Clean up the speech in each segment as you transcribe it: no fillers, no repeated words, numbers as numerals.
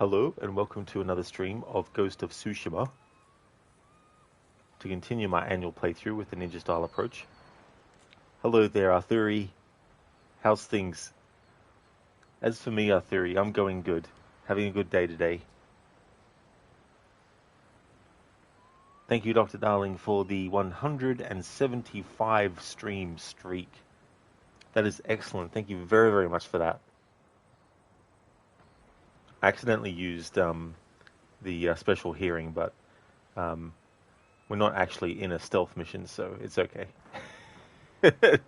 Hello and welcome to another stream of Ghost of Tsushima to continue my annual playthrough with the ninja style approach. Hello there Arthuri, how's things? As for me Arthuri, I'm going good, having a good day today. Thank you Dr. Darling for the 175 stream streak. That is excellent, thank you very, very much for that. I accidentally used the special hearing, but we're not actually in a stealth mission, so it's okay. I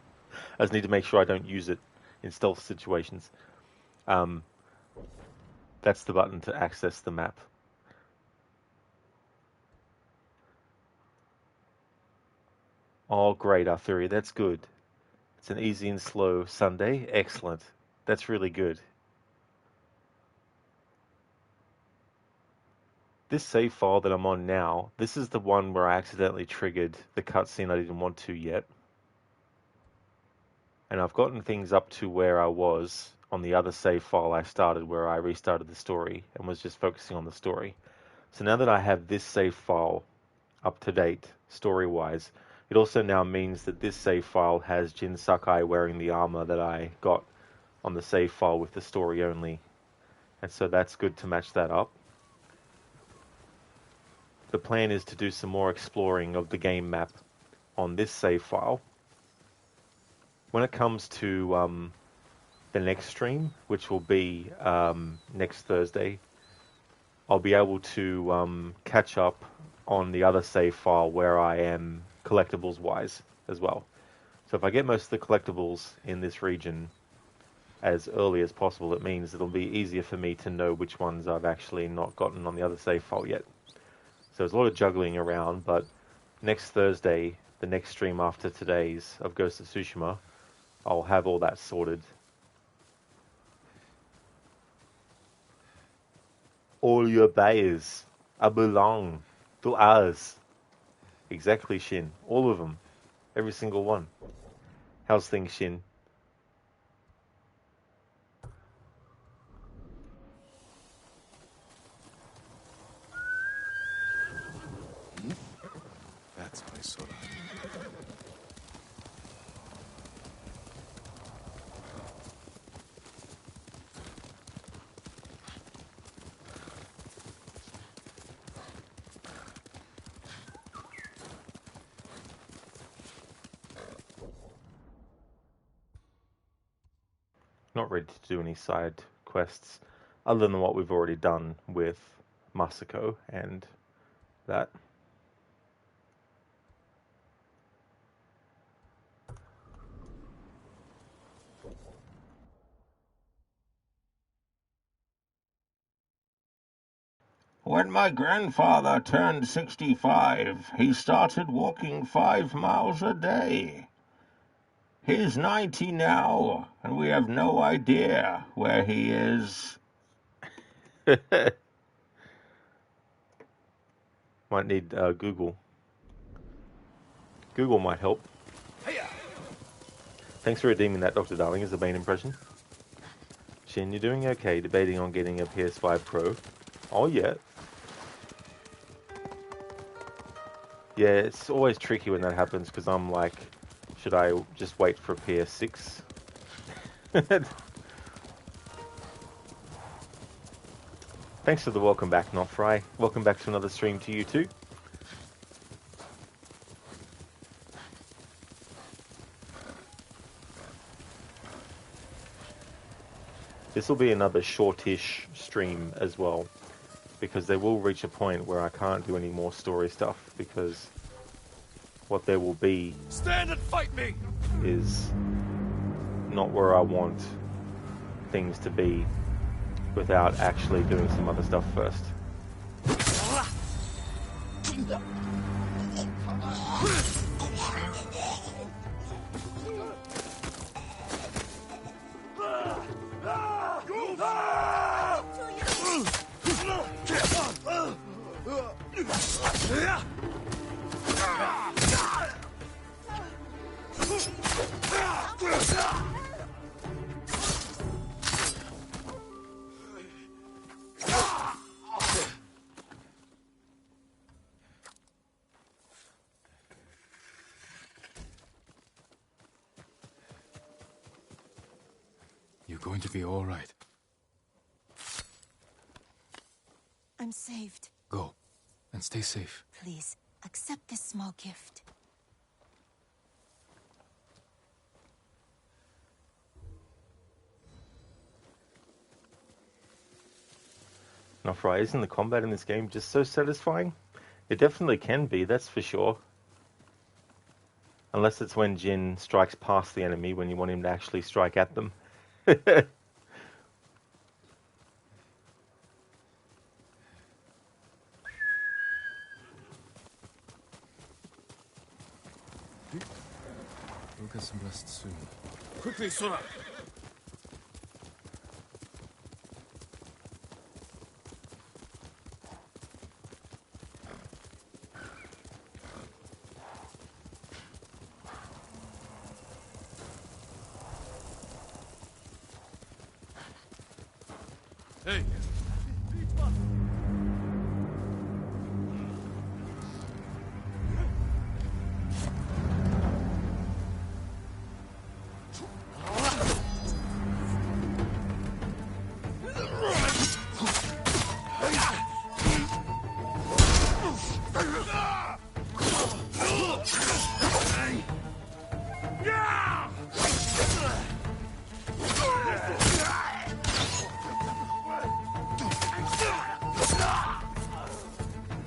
just need to make sure I don't use it in stealth situations. That's the button to access the map. Oh, great, Arthuri, that's good. It's an easy and slow Sunday. Excellent. That's really good. This save file that I'm on now, this is the one where I accidentally triggered the cutscene I didn't want to yet. And I've gotten things up to where I was on the other save file I started, where I restarted the story and was just focusing on the story. So now that I have this save file up to date, story-wise, it also now means that this save file has Jin Sakai wearing the armor that I got on the save file with the story only. And so that's good to match that up. The plan is to do some more exploring of the game map on this save file. When it comes to the next stream, which will be next Thursday, I'll be able to catch up on the other save file where I am collectibles-wise as well. So if I get most of the collectibles in this region as early as possible, it means it'll be easier for me to know which ones I've actually not gotten on the other save file yet. So there's a lot of juggling around, but next Thursday, the next stream after today's of Ghost of Tsushima, I'll have all that sorted. All your bayers belong to us. Exactly, Shin. All of them. Every single one. How's things, Shin? That's my soda. Not ready to do any side quests other than what we've already done with Masako and that. When my grandfather turned 65, he started walking 5 miles a day. He's 90 now, and we have no idea where he is. Might need Google. Google might help. Thanks for redeeming that, Dr. Darling, as the main impression. Shin, you're doing okay, debating on getting a PS5 Pro. Oh, yeah. Yeah, it's always tricky when that happens, because I'm like, should I just wait for a PS6? Thanks for the welcome back, Nofry. Welcome back to another stream to you too. This will be another shortish stream as well, because they will reach a point where I can't do any more story stuff, because what there will be Stand and fight me is not where I want things to be without actually doing some other stuff first. going to be all right. I'm saved. Go, and stay safe. Please, accept this small gift. Not right, isn't the combat in this game just so satisfying? It definitely can be, that's for sure. Unless it's when Jin strikes past the enemy when you want him to actually strike at them. We'll get some rest soon. Quickly, Sora! Hey!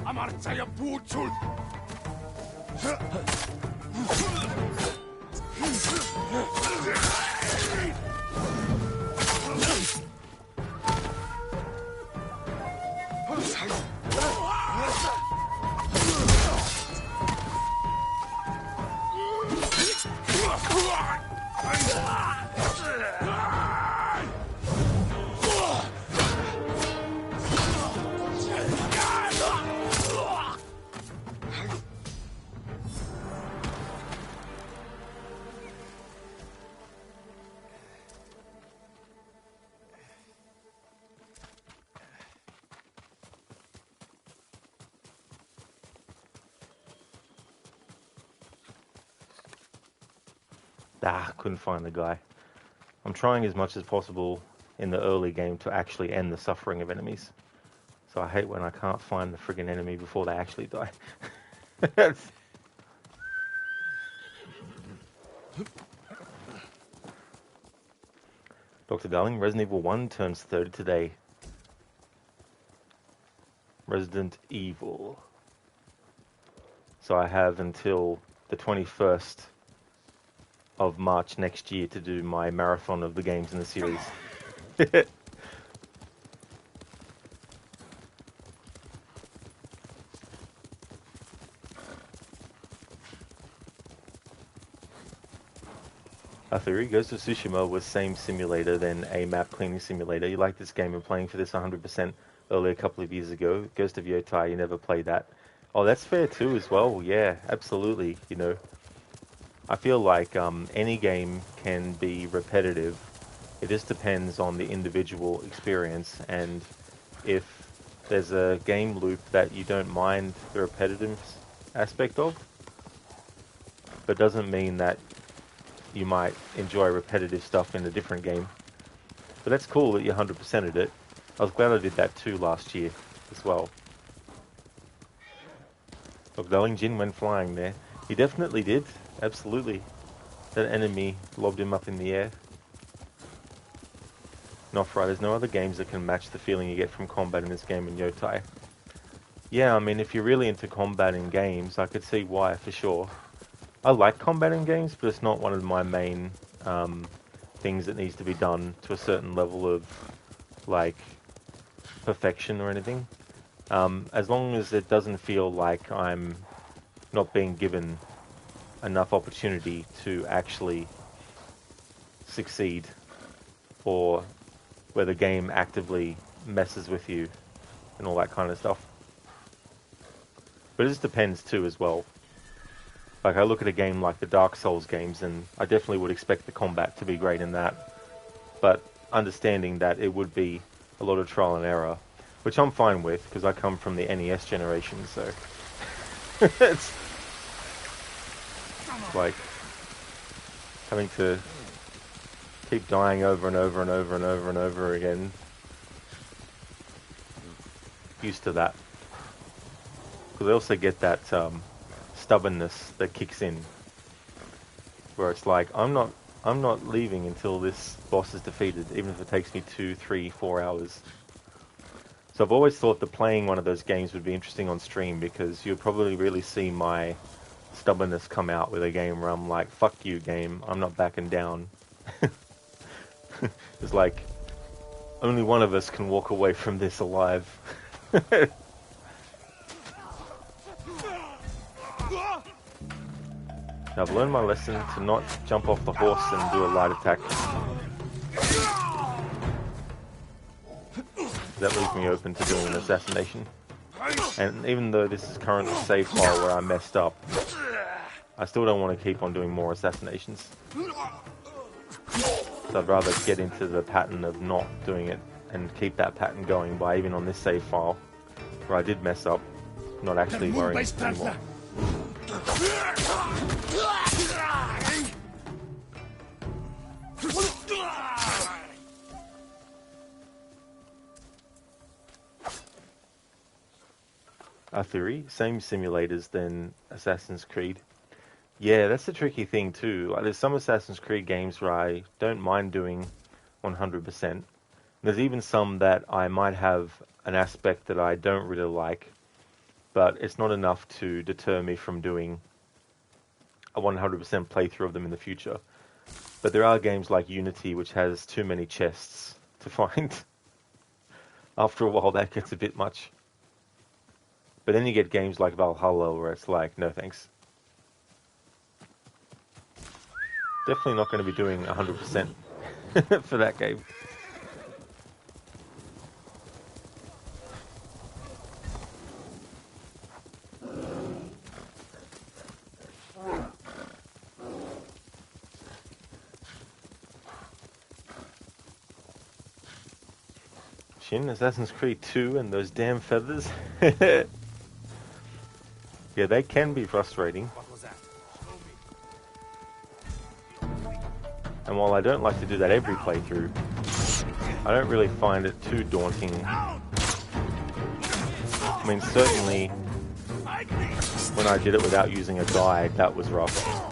아마르차야 부출! Ah, couldn't find the guy. I'm trying as much as possible in the early game to actually end the suffering of enemies. So I hate when I can't find the friggin' enemy before they actually die. Dr. Darling, Resident Evil 1 turns 30 today. Resident Evil. So I have until the 21st of March next year to do my marathon of the games in the series. A theory, Ghost of Tsushima was same simulator than a map cleaning simulator. You like this game and playing for this 100% earlier a couple of years ago. Ghost of Yotai, you never played that. Oh, that's fair too as well. Yeah, absolutely. You know, I feel like any game can be repetitive. It just depends on the individual experience, and if there's a game loop that you don't mind the repetitive aspect of, but doesn't mean that you might enjoy repetitive stuff in a different game. But that's cool that you 100%ed it. I was glad I did that too last year as well. Look, darling, Jin went flying there. He definitely did. Absolutely. That enemy lobbed him up in the air. Not right. There's no other games that can match the feeling you get from combat in this game in Yotai. Yeah, I mean, if you're really into combat in games, I could see why for sure. I like combat in games, but it's not one of my main things that needs to be done to a certain level of, like, perfection or anything. As long as it doesn't feel like I'm not being given enough opportunity to actually succeed, or where the game actively messes with you and all that kind of stuff. But it just depends too as well. Like, I look at a game like the Dark Souls games, and I definitely would expect the combat to be great in that. But understanding that it would be a lot of trial and error, which I'm fine with, because I come from the NES generation, so... it's like having to Keep dying over and over and over and over and over again. Used to that. Because I also get that stubbornness that kicks in, where it's like I'm not leaving until this boss is defeated, even if it takes me 2, 3, 4 hours. So I've always thought that playing one of those games would be interesting on stream, because you'd probably really see my stubbornness come out with a game where I'm like, fuck you game, I'm not backing down. It's like, only one of us can walk away from this alive. I've learned my lesson to not jump off the horse and do a light attack. That leaves me open to doing an assassination. And even though this is currently a save file where I messed up, I still don't want to keep on doing more assassinations. So I'd rather get into the pattern of not doing it and keep that pattern going by, even on this save file where I did mess up, not actually worrying anymore. Our theory, same simulators than Assassin's Creed. Yeah, that's the tricky thing too. Like, there's some Assassin's Creed games where I don't mind doing 100%. There's even some that I might have an aspect that I don't really like, but it's not enough to deter me from doing a 100% playthrough of them in the future. But there are games like Unity which has too many chests to find. After a while that gets a bit much. But then you get games like Valhalla where it's like, no thanks. Definitely not going to be doing 100% for that game. Shin, Assassin's Creed 2 and those damn feathers. Yeah, they can be frustrating. What was that? And while I don't like to do that every playthrough, I don't really find it too daunting. I mean, certainly when I did it without using a guide, that was rough.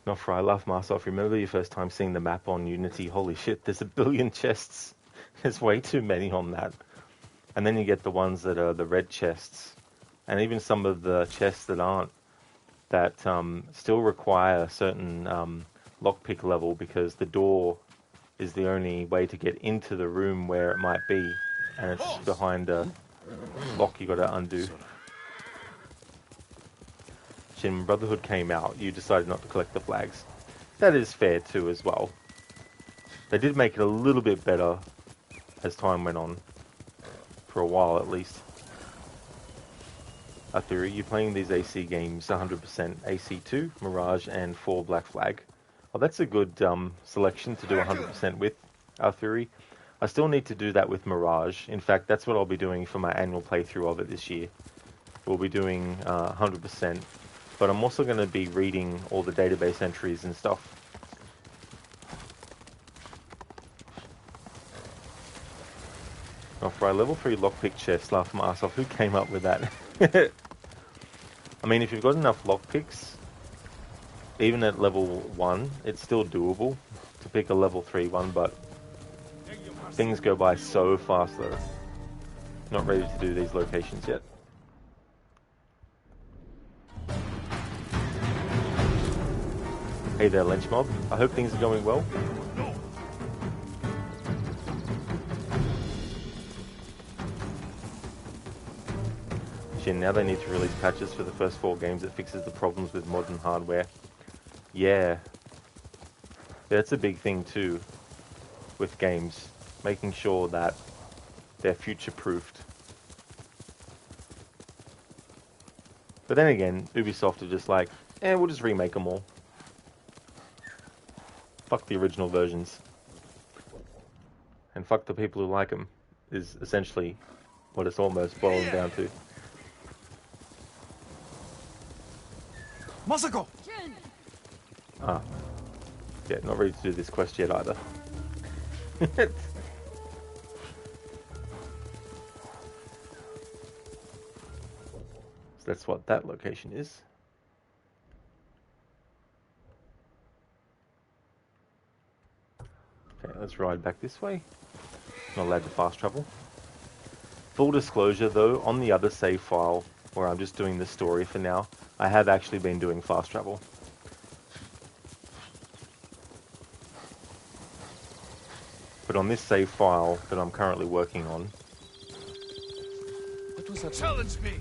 Not for I laugh myself. Remember your first time seeing the map on Unity? Holy shit, there's a billion chests. There's way too many on that. And then you get the ones that are the red chests. And even some of the chests that aren't, that still require a certain lockpick level, because the door is the only way to get into the room where it might be. And it's behind a lock you gotta undo. When Brotherhood came out, you decided not to collect the flags. That is fair too as well. They did make it a little bit better as time went on. For a while at least. A theory, you're playing these AC games 100% AC2, Mirage and 4 Black Flag. Well, that's a good selection to do 100% with, our theory. I still need to do that with Mirage. In fact, that's what I'll be doing for my annual playthrough of it this year. We'll be doing 100%. But I'm also going to be reading all the database entries and stuff. Oh, for our level 3 lockpick chest, laugh my ass off. Who came up with that? I mean, if you've got enough lockpicks, even at level 1, it's still doable to pick a level 3 one, but things go by so fast though. Not ready to do these locations yet. Hey there, Lynch Mob. I hope things are going well. Shin, now they need to release patches for the first 4 games that fixes the problems with modern hardware. Yeah. That's a big thing too, with games. Making sure that they're future-proofed. But then again, Ubisoft are just like, we'll just remake them all. Fuck the original versions. And fuck the people who like them, is essentially what it's almost boiling down to. Masako! Ah. Yeah, not ready to do this quest yet either. So that's what that location is. Okay, let's ride back this way. Not allowed to fast travel. Full disclosure though, on the other save file, where I'm just doing the story for now, I have actually been doing fast travel. But on this save file that I'm currently working on, Challenge me!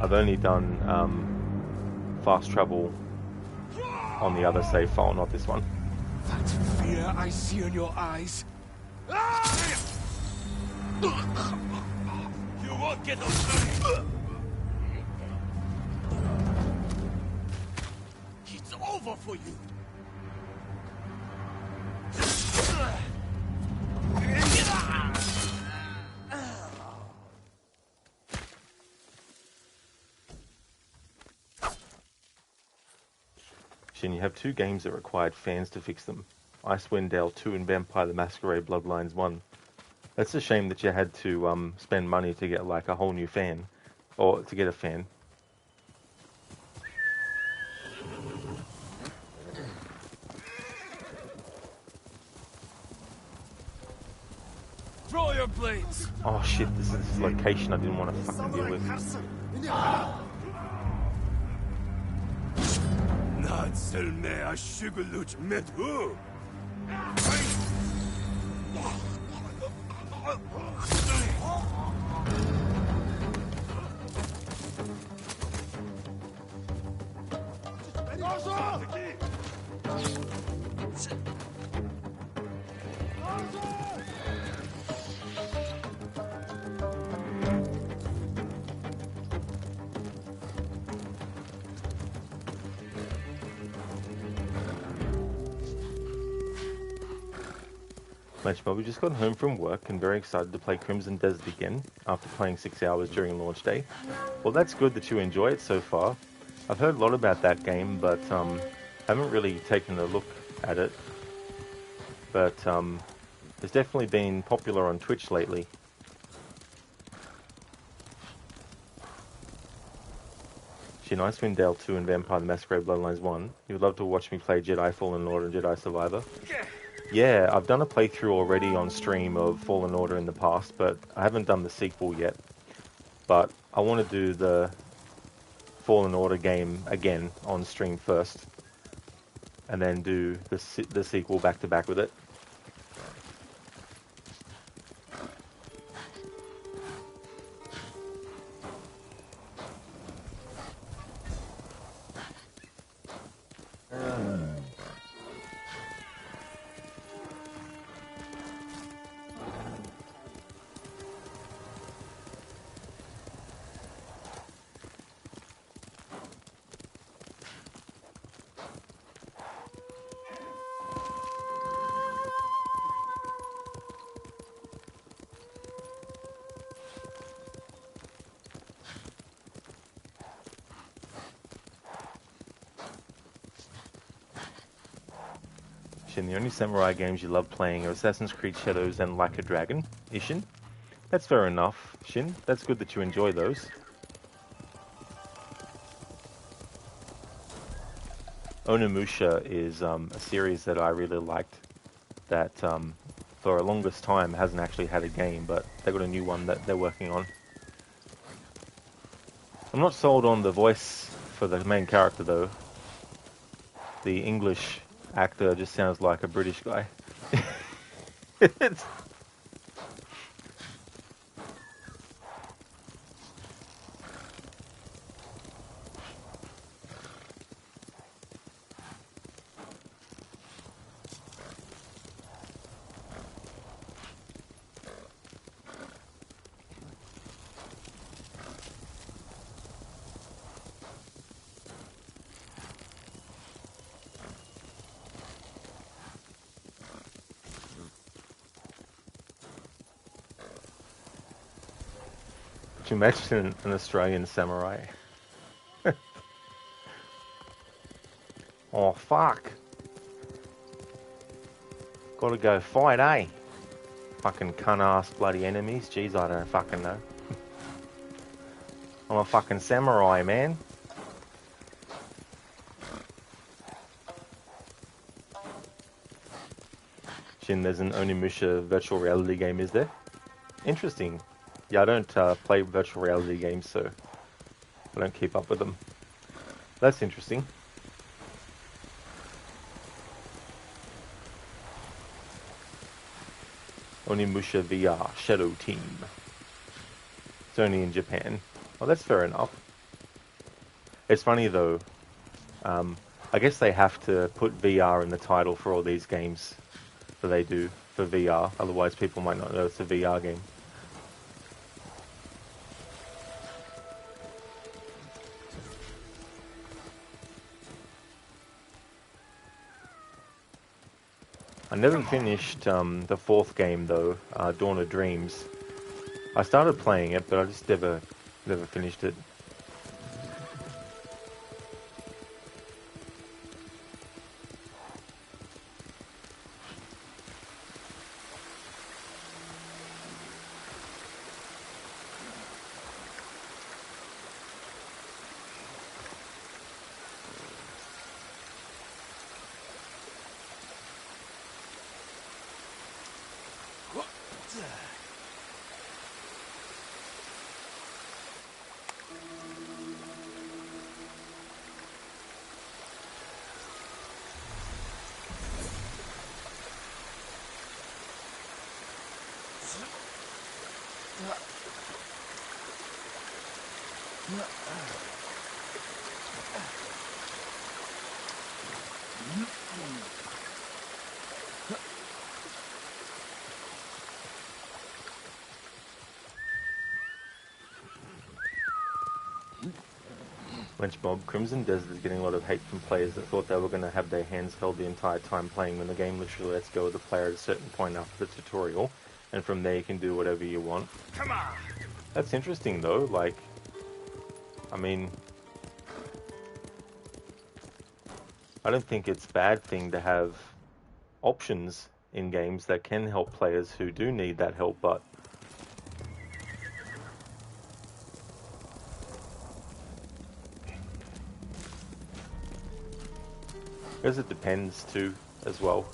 I've only done fast travel on the other save file, not this one. That fear I see in your eyes. You won't get away! It's over for you! Shin, you have 2 games that required fans to fix them. Icewind Dale 2 and Vampire the Masquerade Bloodlines 1. That's a shame that you had to spend money to get like a whole new fan. Or to get a fan. Throw your blades! Oh shit, this is this location I didn't want to fucking deal with. Selme aşıgılıç medhu. We just got home from work and very excited to play Crimson Desert again after playing 6 hours during launch day. Well, that's good that you enjoy it so far. I've heard a lot about that game, but haven't really taken a look at it. But it's definitely been popular on Twitch lately. Shin, Icewind Dale 2 and Vampire the Masquerade Bloodlines 1. You would love to watch me play Jedi Fallen Order and Jedi Survivor. Yeah, I've done a playthrough already on stream of Fallen Order in the past, but I haven't done the sequel yet. But I want to do the Fallen Order game again on stream first, and then do the sequel back to back with it. The only samurai games you love playing are Assassin's Creed Shadows and Like a Dragon, Ishin. That's fair enough, Shin. That's good that you enjoy those. Onimusha is a series that I really liked that for a longest time hasn't actually had a game, but they got a new one that they're working on. I'm not sold on the voice for the main character though. The English actor just sounds like a British guy. It's- Could you imagine an Australian samurai? Oh, fuck. Gotta go fight, eh? Fucking cunt-ass bloody enemies. Jeez, I don't fucking know. I'm a fucking samurai, man. Shin, there's an Onimusha virtual reality game, is there? Interesting. Yeah, I don't play virtual reality games, so I don't keep up with them. That's interesting. Onimusha VR Shadow Team. It's only in Japan. Well, that's fair enough. It's funny though. I guess they have to put VR in the title for all these games that they do for VR. Otherwise, people might not know it's a VR game. I never finished the fourth game though, Dawn of Dreams. I started playing it, but I just never finished it. Bob Crimson Desert is getting a lot of hate from players that thought they were going to have their hands held the entire time playing when the game literally lets go of the player at a certain point after the tutorial, and from there you can do whatever you want. Come on! That's interesting though, like, I mean, I don't think it's a bad thing to have options in games that can help players who do need that help, but I guess it depends too, as well.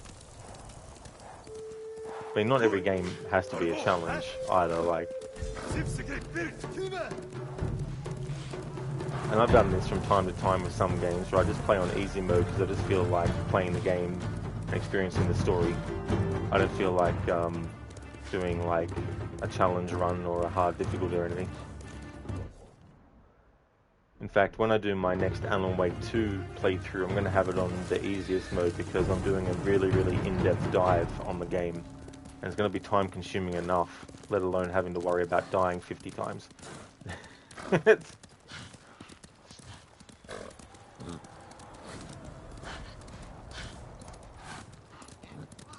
I mean, not every game has to be a challenge either, like, and I've done this from time to time with some games where I just play on easy mode because I just feel like playing the game and experiencing the story. I don't feel like doing like a challenge run or a hard difficulty or anything. In fact, when I do my next Alan Wake 2 playthrough, I'm going to have it on the easiest mode because I'm doing a really, really in-depth dive on the game. And it's going to be time-consuming enough, let alone having to worry about dying 50 times.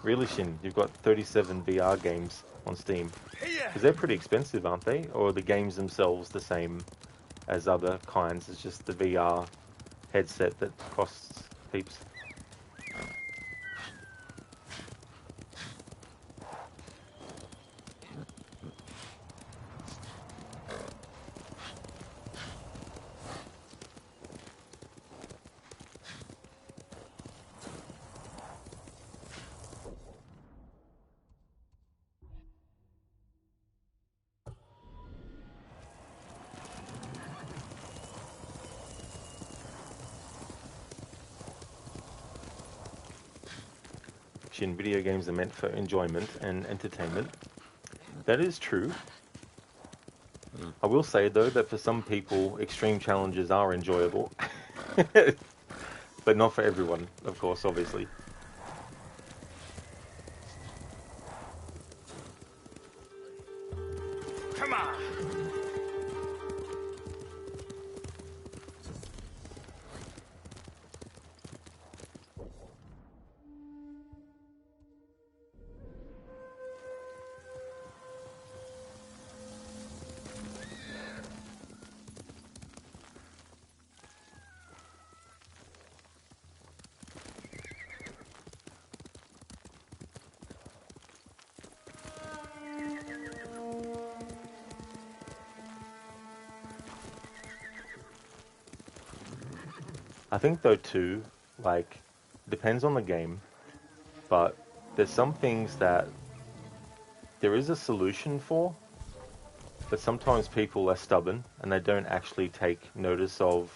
Really, Shin, you've got 37 VR games on Steam. Because they're pretty expensive, aren't they? Or are the games themselves the same as other kinds? It's just the VR headset that costs heaps. Shin, video games are meant for enjoyment and entertainment. That is true. I will say, though, that for some people, extreme challenges are enjoyable. But not for everyone, of course, obviously. Come on! I think, though, too, like, depends on the game, but there's some things that there is a solution for, but sometimes people are stubborn and they don't actually take notice of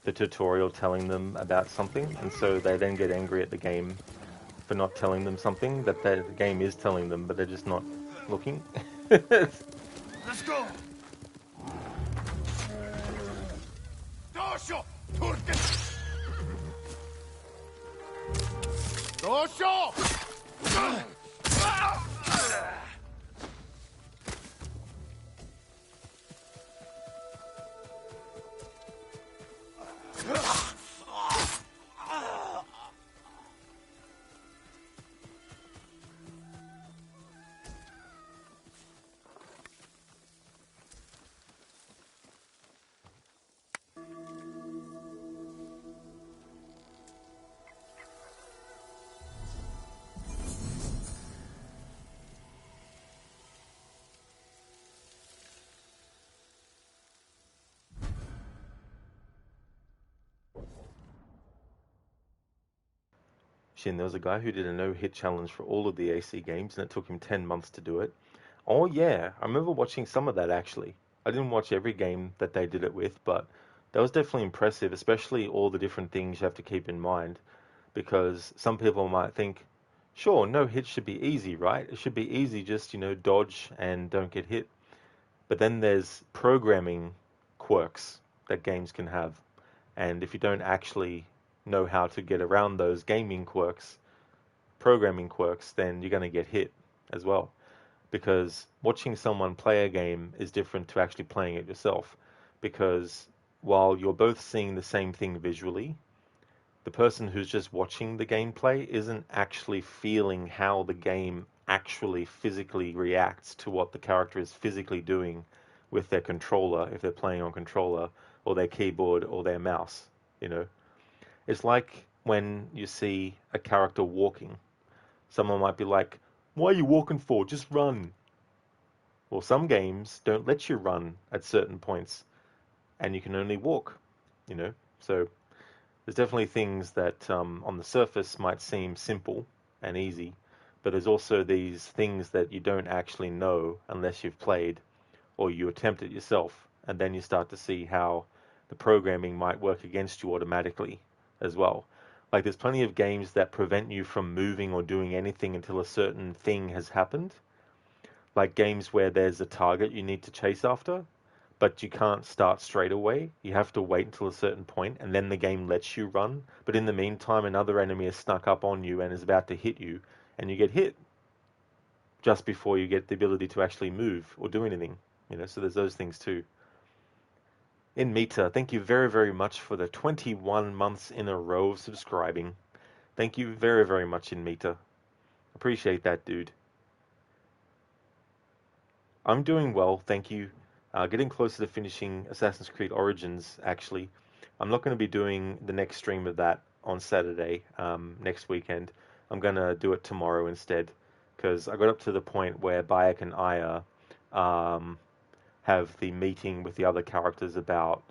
the tutorial telling them about something, and so they then get angry at the game for not telling them something that the game is telling them, but they're just not looking. Let's go! Dosho! Turken! Dosho! Shin, there was a guy who did a no-hit challenge for all of the AC games, and it took him 10 months to do it. Oh yeah, I remember watching some of that actually. I didn't watch every game that they did it with, but that was definitely impressive, especially all the different things you have to keep in mind, because some people might think, sure, no hit should be easy, right? It should be easy, just, dodge and don't get hit. But then there's programming quirks that games can have. And if you don't actually know how to get around those gaming quirks, programming quirks, then you're going to get hit as well. Because watching someone play a game is different to actually playing it yourself. Because while you're both seeing the same thing visually, the person who's just watching the gameplay isn't actually feeling how the game actually physically reacts to what the character is physically doing with their controller, if they're playing on controller, or their keyboard, or their mouse, you know? It's like when you see a character walking. Someone might be like, "Why are you walking for? Just run." Well, some games don't let you run at certain points, and you can only walk, you know? So there's definitely things that on the surface might seem simple and easy, but there's also these things that you don't actually know unless you've played or you attempt it yourself, and then you start to see how the programming might work against you automatically as well. Like there's plenty of games that prevent you from moving or doing anything until a certain thing has happened. Like games where there's a target you need to chase after, but you can't start straight away. You have to wait until a certain point, and then the game lets you run. But in the meantime, another enemy has snuck up on you and is about to hit you, and you get hit just before you get the ability to actually move or do anything. So there's those things too. In Meta, thank you very, very much for the 21 months in a row of subscribing. Thank you very, very much, in Meta. Appreciate that, dude. I'm doing well, thank you. Getting closer to finishing Assassin's Creed Origins, actually. I'm not going to be doing the next stream of that on Saturday, next weekend. I'm going to do it tomorrow instead, because I got up to the point where Bayek and Aya have the meeting with the other characters about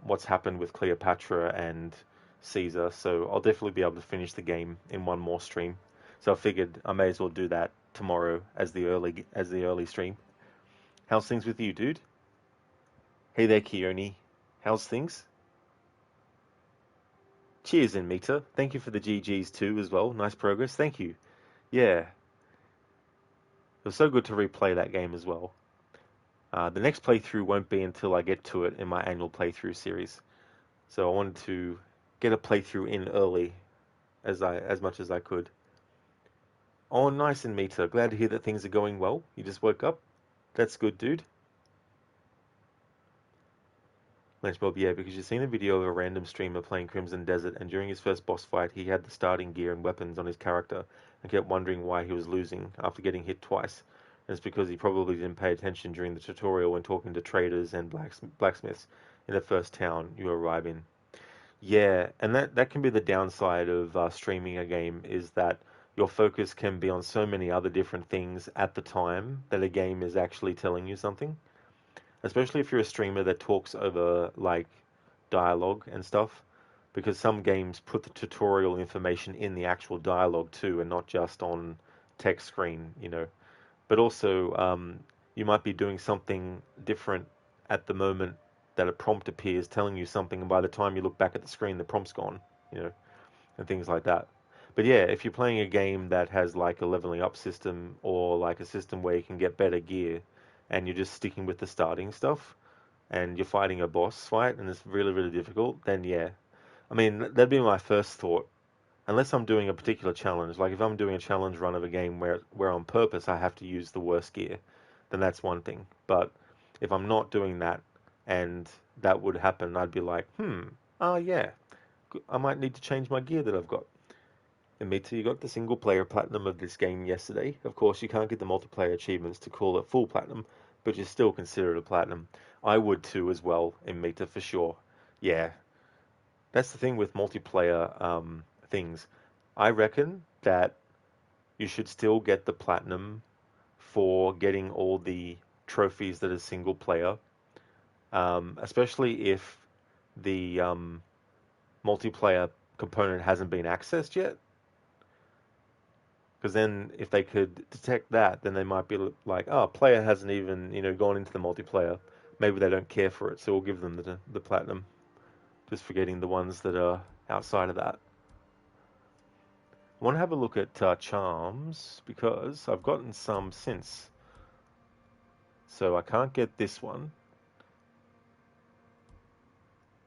what's happened with Cleopatra and Caesar, so I'll definitely be able to finish the game in one more stream. So I figured I may as well do that tomorrow as the early stream. How's things with you, dude? Hey there, Keone. How's things? Cheers, Meter. Thank you for the GGs too as well. Nice progress. Thank you. Yeah. It was so good to replay that game as well. The next playthrough won't be until I get to it in my annual playthrough series. So I wanted to get a playthrough in early as much as I could. Oh, nice, Meter. Glad to hear that things are going well. You just woke up? That's good, dude. Lunchbob, yeah, because you've seen a video of a random streamer playing Crimson Desert, and during his first boss fight, he had the starting gear and weapons on his character, and kept wondering why he was losing after getting hit twice. And it's because he probably didn't pay attention during the tutorial when talking to traders and blacksmiths in the first town you arrive in. Yeah, and that can be the downside of streaming a game, is that your focus can be on so many other different things at the time that a game is actually telling you something. Especially if you're a streamer that talks over like dialogue and stuff, because some games put the tutorial information in the actual dialogue too, and not just on text screen, you know. But also, you might be doing something different at the moment that a prompt appears telling you something, and by the time you look back at the screen, the prompt's gone, you know, and things like that. But yeah, if you're playing a game that has like a leveling up system, or like a system where you can get better gear, and you're just sticking with the starting stuff, and you're fighting a boss fight, and it's really, really difficult, then yeah. I mean, that'd be my first thought. Unless I'm doing a particular challenge, like if I'm doing a challenge run of a game where on purpose I have to use the worst gear, then that's one thing. But if I'm not doing that, and that would happen, I'd be like, oh yeah, I might need to change my gear that I've got. And me too, you got the single player platinum of this game yesterday. Of course, you can't get the multiplayer achievements to call it full platinum, but you still consider it a platinum. I would too as well, in Meta, for sure. Yeah, that's the thing with multiplayer things. I reckon that you should still get the platinum for getting all the trophies that are single player, especially if the multiplayer component hasn't been accessed yet. Because then, if they could detect that, then they might be like, "Oh, player hasn't even, gone into the multiplayer. Maybe they don't care for it, so we'll give them the platinum." Just forgetting the ones that are outside of that. I want to have a look at charms, because I've gotten some since. So I can't get this one.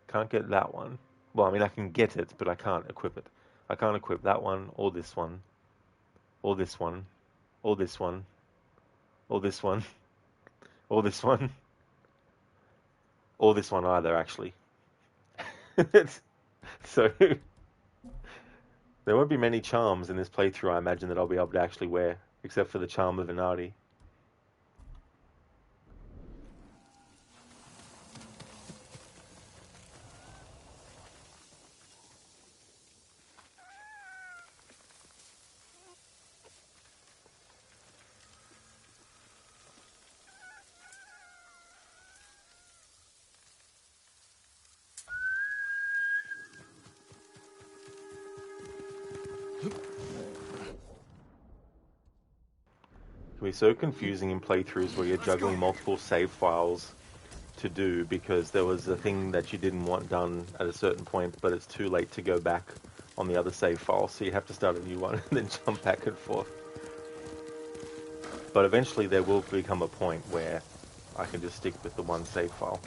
Can't get that one. Well, I mean, I can get it, but I can't equip it. I can't equip that one, or this one, or this one, or this one, or this one, or this one, or this one either, actually. So there won't be many charms in this playthrough, I imagine, that I'll be able to actually wear, except for the charm of Inardi. It can be so confusing in playthroughs where you're juggling multiple save files to do, because there was a thing that you didn't want done at a certain point, but it's too late to go back on the other save file, so you have to start a new one and then jump back and forth. But eventually there will become a point where I can just stick with the one save file.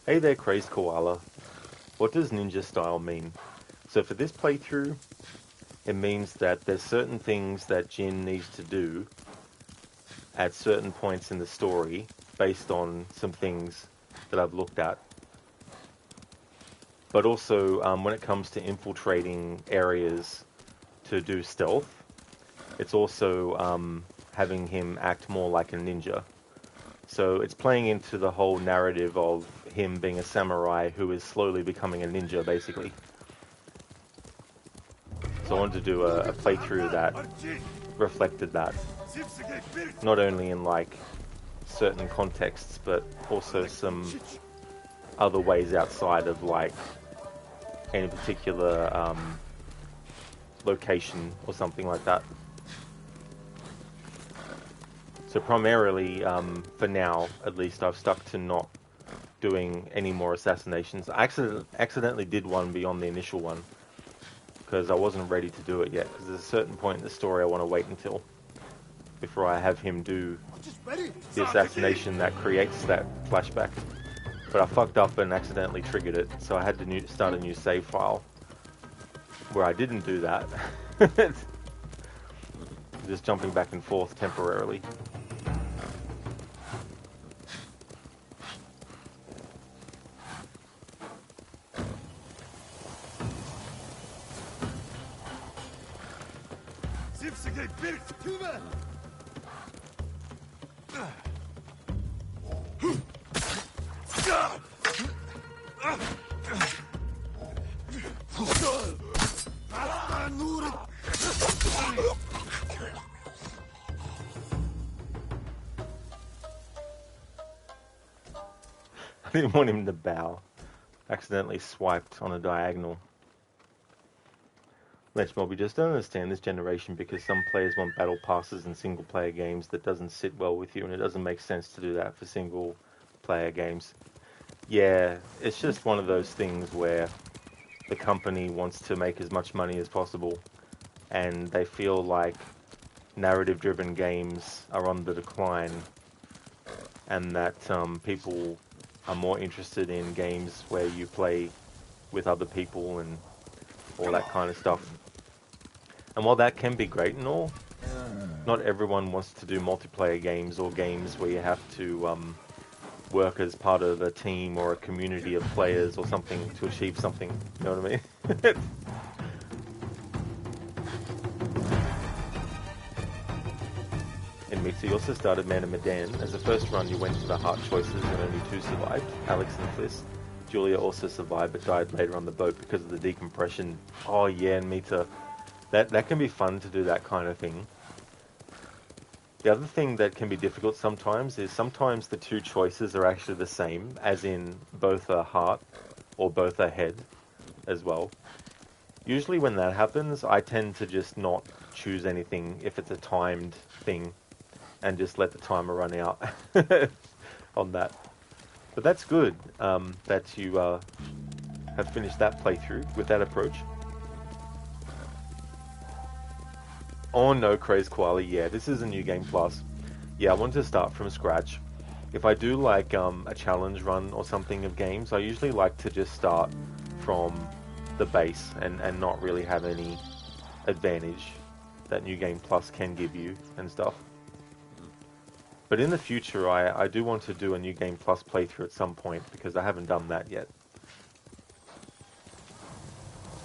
Hey there, Crazed Koala. What does ninja style mean? So for this playthrough, it means that there's certain things that Jin needs to do at certain points in the story based on some things that I've looked at. But also, when it comes to infiltrating areas to do stealth, it's also having him act more like a ninja. So it's playing into the whole narrative of him being a samurai who is slowly becoming a ninja, basically. So I wanted to do a playthrough that reflected that. Not only in like certain contexts, but also some other ways outside of like any particular location or something like that. So primarily, for now, at least, I've stuck to not doing any more assassinations. I accidentally did one beyond the initial one because I wasn't ready to do it yet. Because there's a certain point in the story I want to wait until before I have him do the assassination that creates that flashback. But I fucked up and accidentally triggered it, so I had to start a new save file where I didn't do that. Just jumping back and forth temporarily. I didn't want him to bow. Accidentally swiped on a diagonal. Let's Mob, we just don't understand this generation because some players want battle passes in single player games that doesn't sit well with you, and it doesn't make sense to do that for single player games. Yeah, it's just one of those things where the company wants to make as much money as possible, and they feel like narrative driven games are on the decline, and that people are more interested in games where you play with other people and all that kind of stuff. And while that can be great and all, not everyone wants to do multiplayer games or games where you have to work as part of a team or a community of players or something to achieve something. You know what I mean? In Mixer, you also started Man and Medan. As the first run, you went for the heart choices and only 2 survived, Alex and Fliss. Julia also survived but died later on the boat because of the decompression. Oh yeah, and Mita. That can be fun to do that kind of thing. The other thing that can be difficult sometimes is sometimes the 2 choices are actually the same, as in both a heart or both a head as well. Usually when that happens, I tend to just not choose anything if it's a timed thing and just let the timer run out on that. But that's good that you have finished that playthrough with that approach. Oh no, Craze Koala, yeah, this is a new game plus. Yeah, I want to start from scratch. If I do like a challenge run or something of games, I usually like to just start from the base and not really have any advantage that New Game Plus can give you and stuff. But in the future, I do want to do a New Game Plus playthrough at some point because I haven't done that yet.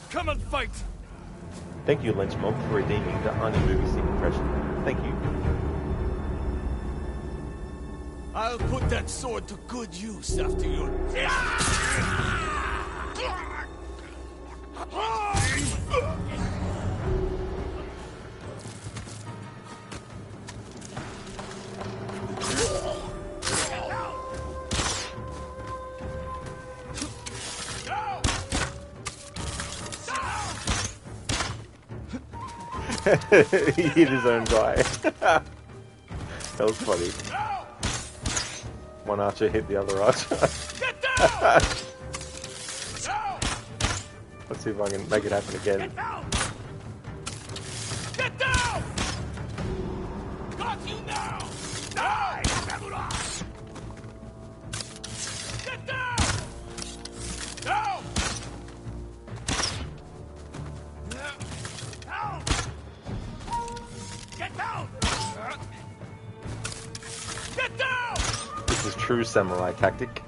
Come and fight! Thank you, Lynchmob, for redeeming the Honey movie scene impression. Thank you. I'll put that sword to good use after you. He hit his own guy. That was funny. One archer hit the other archer. Get down! Let's see if I can make it happen again. Get down! Get down! Got you now! Die! Get down! Down! Down! Get down! Get down! This is true samurai tactic.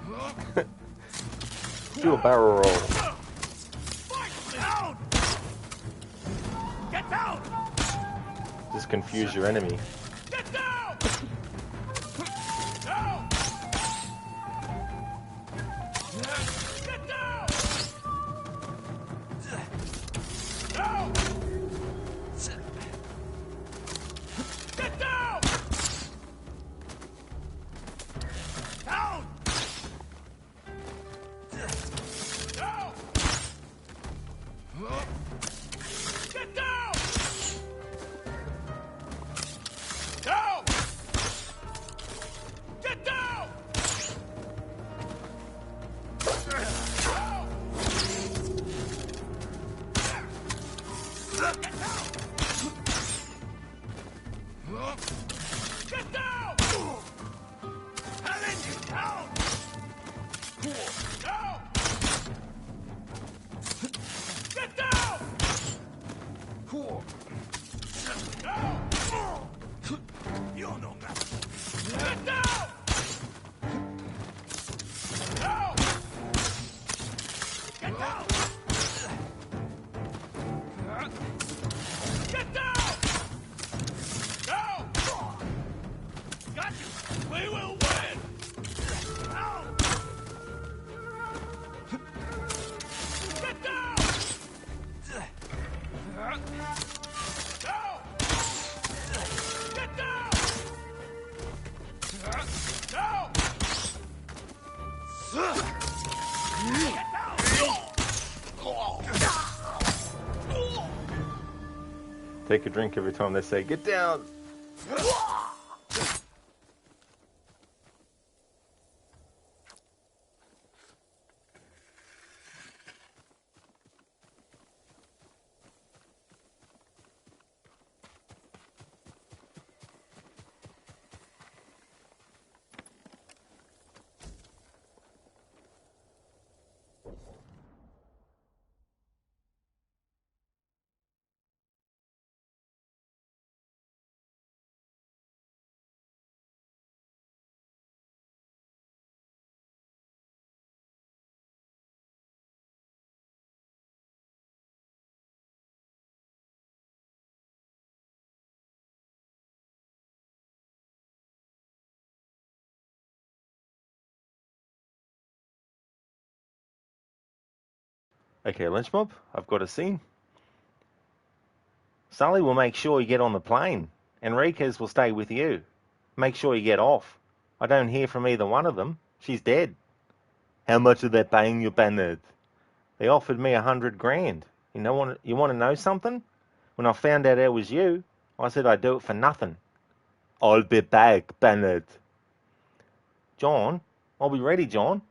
Do a barrel roll. Fight down! Get down! Just confuse your enemy. Get down! Down! Get down! Down! Get down! Down! Down! Get down! You don't know nothing. Get down! Down! Get down! Get down! Down! Got you! We will win! Down! Get down! Down! Get down! Down! Take a drink every time they say, get down! Okay, Lynch Mob, I've got a scene. Sully will make sure you get on the plane. Enriquez will stay with you. Make sure you get off. I don't hear from either one of them. She's dead. How much are they paying you, Bennett? They offered me 100 grand. You want to know something? When I found out it was you, I said I'd do it for nothing. I'll be back, Bennett. John, I'll be ready, John.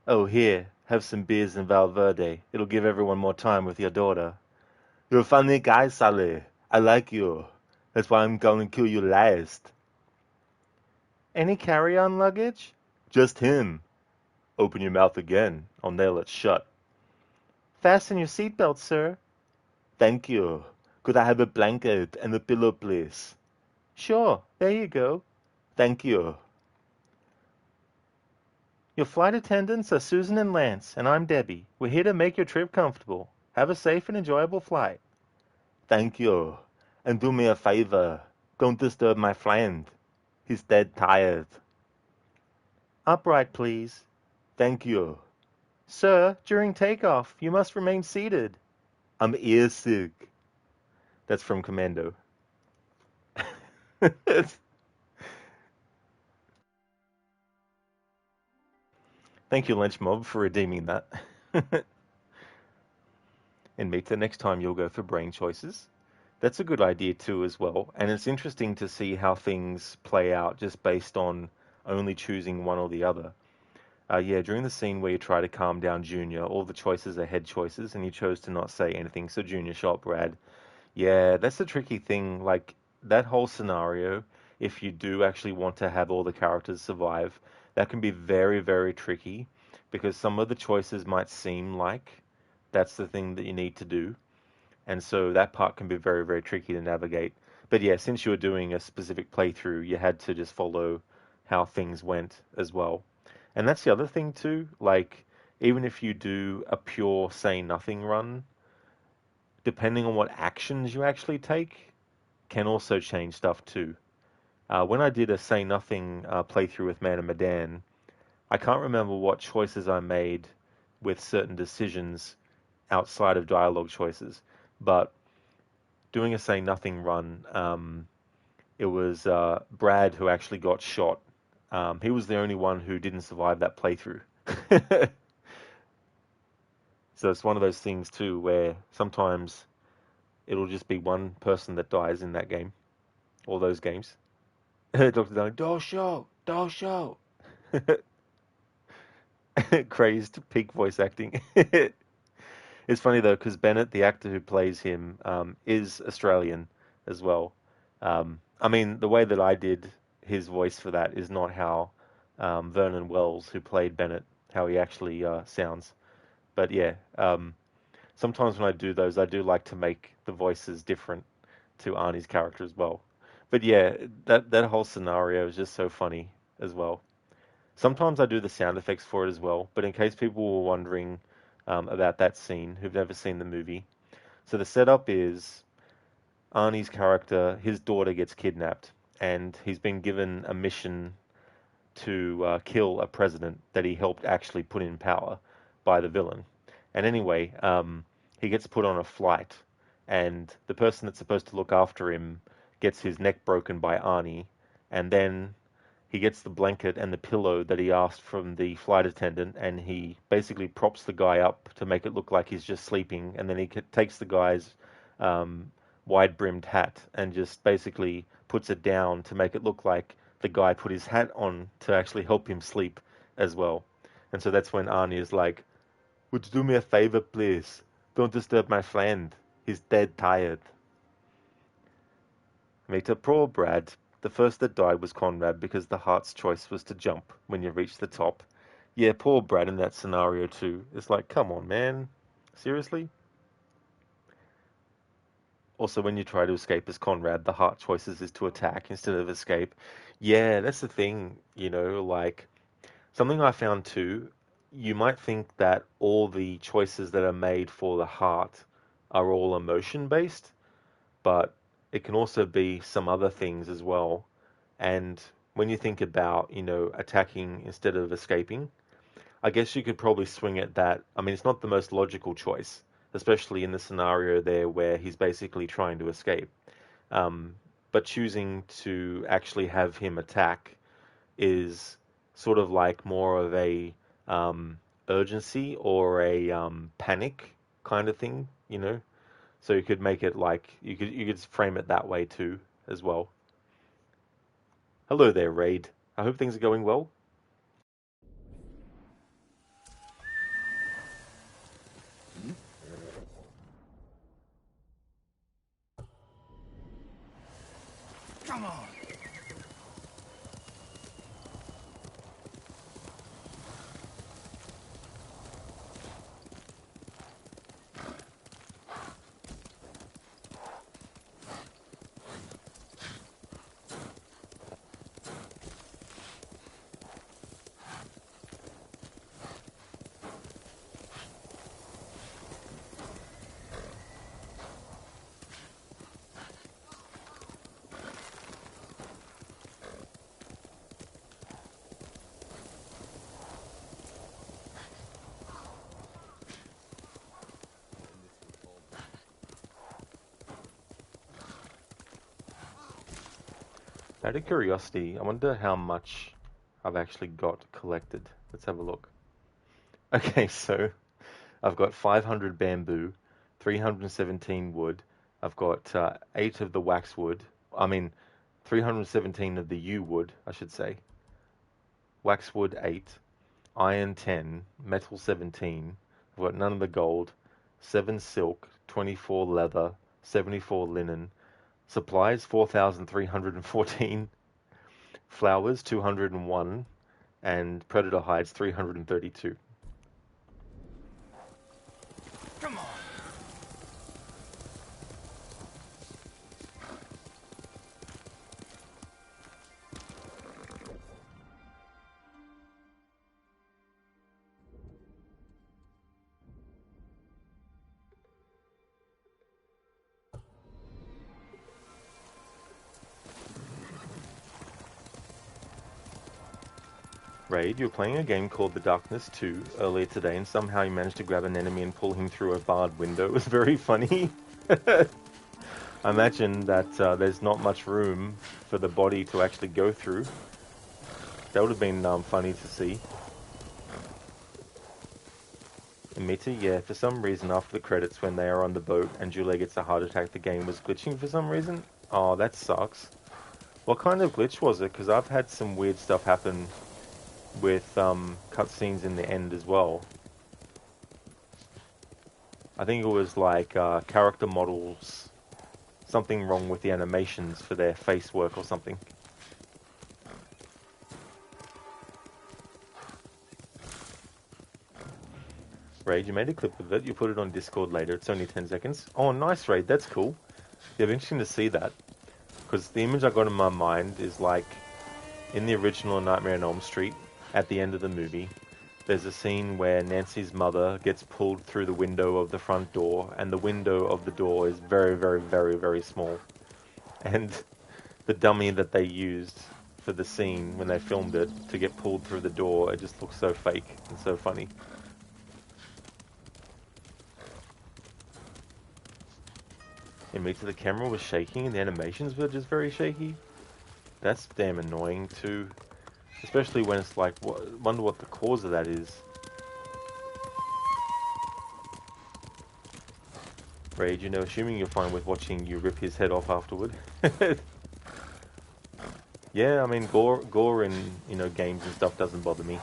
Oh, here, have some beers in Valverde. It'll give everyone more time with your daughter. You're a funny guy, Sully. I like you. That's why I'm going to kill you last. Any carry-on luggage? Just him. Open your mouth again. I'll nail it shut. Fasten your seatbelt, sir. Thank you. Could I have a blanket and a pillow, please? Sure. There you go. Thank you. Your flight attendants are Susan and Lance, and I'm Debbie. We're here to make your trip comfortable. Have a safe and enjoyable flight. Thank you. And do me a favor. Don't disturb my friend. He's dead tired. Upright, please. Thank you. Sir, during takeoff, you must remain seated. I'm ear sick. That's from Commando. Thank you, Lynch Mob, for redeeming that. And Mita, next time you'll go for brain choices. That's a good idea too as well. And it's interesting to see how things play out just based on only choosing one or the other. Yeah, during the scene where you try to calm down Junior, all the choices are head choices, and you chose to not say anything, so Junior shot Brad. Yeah, that's the tricky thing. Like, that whole scenario, if you do actually want to have all the characters survive, that can be very, very tricky, because some of the choices might seem like that's the thing that you need to do. And so that part can be very, very tricky to navigate. But yeah, since you were doing a specific playthrough, you had to just follow how things went as well. And that's the other thing too, like, even if you do a pure say nothing run, depending on what actions you actually take, can also change stuff too. When I did a say nothing playthrough with Man and Medan, I can't remember what choices I made with certain decisions outside of dialogue choices, but doing a say nothing run, it was Brad who actually got shot. He was the only one who didn't survive that playthrough. So it's one of those things too where sometimes it'll just be one person that dies in that game, all those games. Dr. Darling, don't show, don't show. Crazed peak voice acting. It's funny though, because Bennett, the actor who plays him, is Australian as well. I mean, the way that I did his voice for that is not how Vernon Wells, who played Bennett, how he actually sounds. But yeah, sometimes when I do those, I do like to make the voices different to Arnie's character as well. But yeah, that whole scenario is just so funny as well. Sometimes I do the sound effects for it as well, but in case people were wondering about that scene who've never seen the movie, so the setup is Arnie's character, his daughter gets kidnapped, and he's been given a mission to kill a president that he helped actually put in power by the villain. And anyway, he gets put on a flight, and the person that's supposed to look after him gets his neck broken by Arnie, and then he gets the blanket and the pillow that he asked from the flight attendant, and he basically props the guy up to make it look like he's just sleeping, and then he takes the guy's um, wide-brimmed hat and just basically puts it down to make it look like the guy put his hat on to actually help him sleep as well. And so that's when Arnie is like, "Would you do me a favor, please? Don't disturb my friend. He's dead tired." Mate, poor Brad. The first that died was Conrad because the heart's choice was to jump when you reach the top. Yeah, poor Brad in that scenario too. It's like, come on, man. Seriously? Also, when you try to escape as Conrad, the heart choices is to attack instead of escape. Yeah, that's the thing, like, something I found too, you might think that all the choices that are made for the heart are all emotion based, but it can also be some other things as well. And when you think about, attacking instead of escaping, I guess you could probably swing it that. I mean, it's not the most logical choice, especially in the scenario there where he's basically trying to escape. Um, but choosing to actually have him attack is sort of like more of a urgency or a panic kind of thing. So you could make it like you could frame it that way too as well. Hello there, Raid. I hope things are going well. Come on. Out of curiosity, I wonder how much I've actually got collected. Let's have a look. Okay, so I've got 500 bamboo, 317 wood. I've got 8 of the waxwood. I mean, 317 of the yew wood, I should say. Waxwood 8, iron 10, metal 17. I've got none of the gold. 7 silk, 24 leather, 74 linen. Supplies 4,314. Flowers 201. And predator hides 332. Come on. Raid, you were playing a game called The Darkness 2 earlier today, and somehow you managed to grab an enemy and pull him through a barred window. It was very funny. I imagine that there's not much room for the body to actually go through. That would have been funny to see. And Mita, yeah, for some reason after the credits when they are on the boat and Julia gets a heart attack, the game was glitching for some reason. Oh, that sucks. What kind of glitch was it? Because I've had some weird stuff happen with cutscenes in the end as well. I think it was like character models, something wrong with the animations for their face work or something. Raid, you made a clip of it. You put it on Discord later. It's only 10 seconds. Oh, nice, Raid. That's cool. Yeah, it'd be interesting to see that. Because the image I got in my mind is like, in the original Nightmare on Elm Street, at the end of the movie, there's a scene where Nancy's mother gets pulled through the window of the front door, and the window of the door is very, very, very, very small. And the dummy that they used for the scene when they filmed it to get pulled through the door, it just looks so fake and so funny. Immediately the camera was shaking and the animations were just very shaky. That's damn annoying too. Especially when it's like, wonder what the cause of that is. Rage, you know, assuming you're fine with watching you rip his head off afterward. Yeah, I mean, gore in, you know, games and stuff doesn't bother me.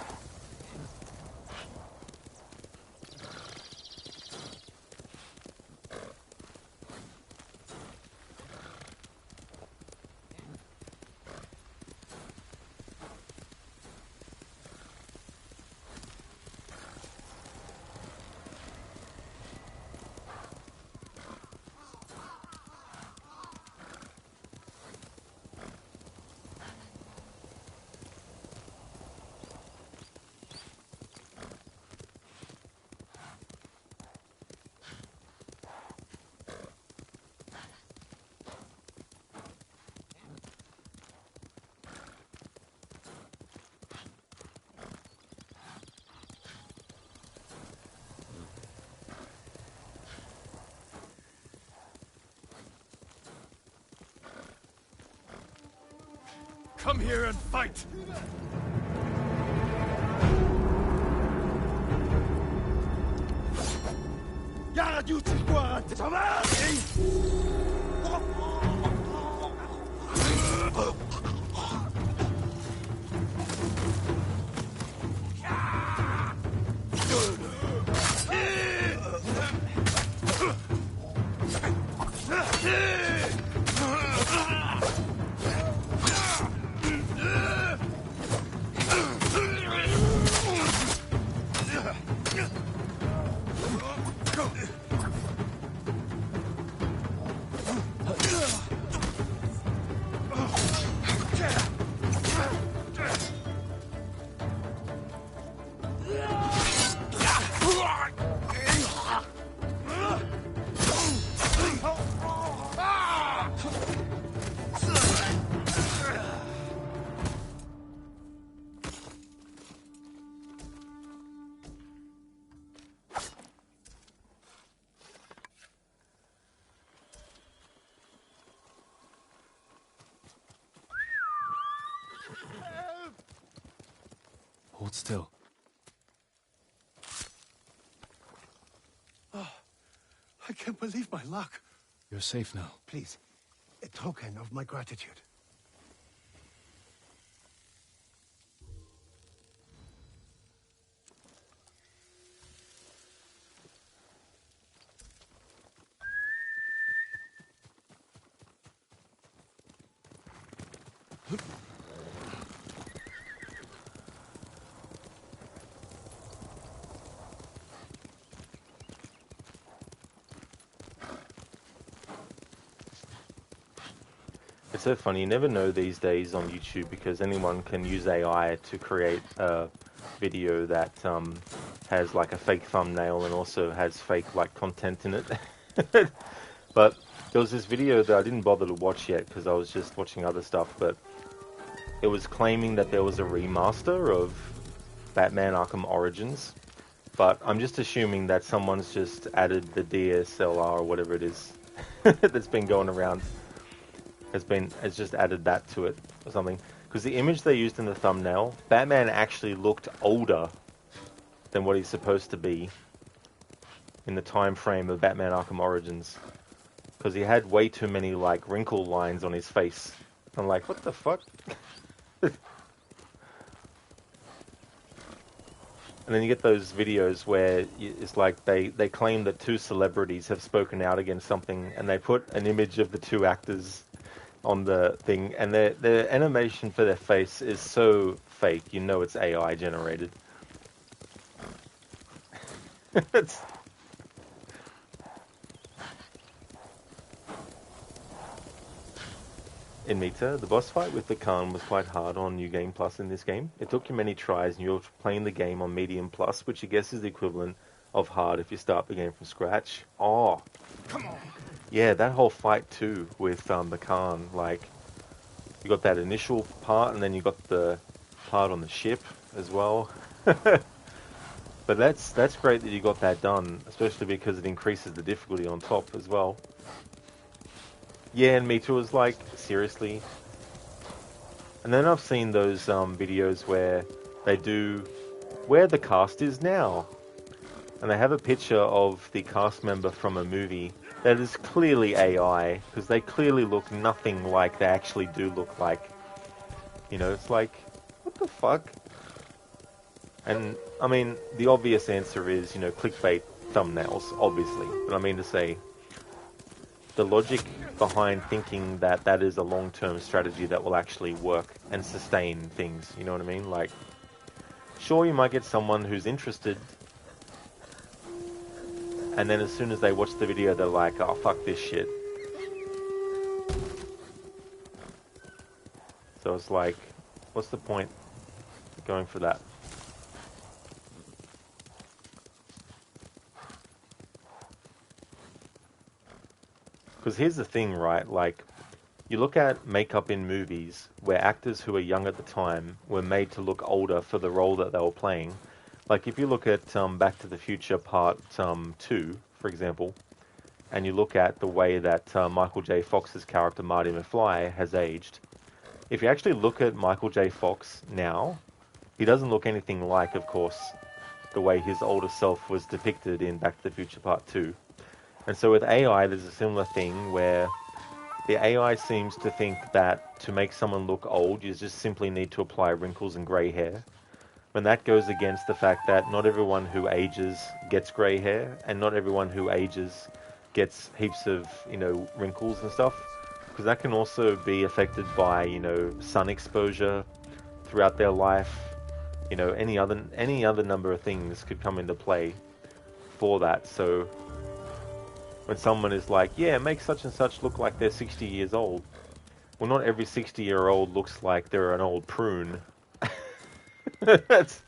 Come here and fight! Yara Duty Squad! Hold still. I can't believe my luck. You're safe now. Please, a token of my gratitude. It's so funny, you never know these days on YouTube because anyone can use AI to create a video that has like a fake thumbnail and also has fake like content in it. But there was this video that I didn't bother to watch yet because I was just watching other stuff, but it was claiming that there was a remaster of Batman Arkham Origins, but I'm just assuming that someone's just added the DSLR or whatever it is that's been going around. Has just added that to it or something. Because the image they used in the thumbnail, Batman actually looked older than what he's supposed to be in the time frame of Batman Arkham Origins. Because he had way too many like wrinkle lines on his face. I'm like, what the fuck? And then you get those videos where it's like they claim that two celebrities have spoken out against something, and they put an image of the two actors on the thing, and their animation for their face is so fake, you know it's AI generated. It's... In Mita, the boss fight with the Khan was quite hard on New Game Plus in this game. It took you many tries and you're playing the game on Medium Plus, which I guess is the equivalent of hard if you start the game from scratch. Oh, Come on. yeah, that whole fight too with the Khan, like, you got that initial part and then you got the part on the ship as well. But that's great that you got that done, especially because it increases the difficulty on top as well. Yeah, and Mita was like, seriously? And then I've seen those videos where they do where the cast is now. And they have a picture of the cast member from a movie that is clearly AI, because they clearly look nothing like they actually do look like. You know, it's like, what the fuck? And, I mean, the obvious answer is, you know, clickbait thumbnails, obviously. But I mean to say, the logic behind thinking that that is a long-term strategy that will actually work and sustain things, you know what I mean? Like, sure, you might get someone who's interested, and then as soon as they watch the video, they're like, oh, fuck this shit. So it's like, what's the point going for that? Because here's the thing, right? Like, you look at makeup in movies where actors who were young at the time were made to look older for the role that they were playing. Like, if you look at Back to the Future Part 2, for example, and you look at the way that Michael J. Fox's character Marty McFly has aged, if you actually look at Michael J. Fox now, he doesn't look anything like, of course, the way his older self was depicted in Back to the Future Part 2. And so with AI, there's a similar thing where the AI seems to think that to make someone look old, you just simply need to apply wrinkles and grey hair. When that goes against the fact that not everyone who ages gets grey hair, and not everyone who ages gets heaps of, you know, wrinkles and stuff. Because that can also be affected by, you know, sun exposure throughout their life. You know, any other number of things could come into play for that. So when someone is like, yeah, make such and such look like they're 60 years old. Well, not every 60-year-old looks like they're an old prune. That's...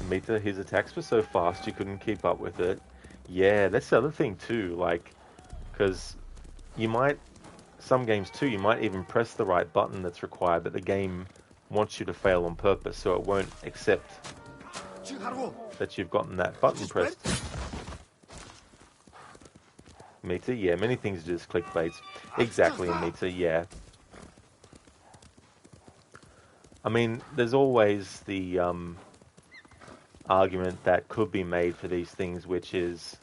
Mita, his attacks were so fast you couldn't keep up with it. Yeah, that's the other thing too, like, because you might, some games too, you might even press the right button that's required, but the game wants you to fail on purpose, so it won't accept that you've gotten that button pressed. Mita, yeah, many things are just clickbaits. Exactly, Mita, yeah. I mean, there's always the argument that could be made for these things, which is,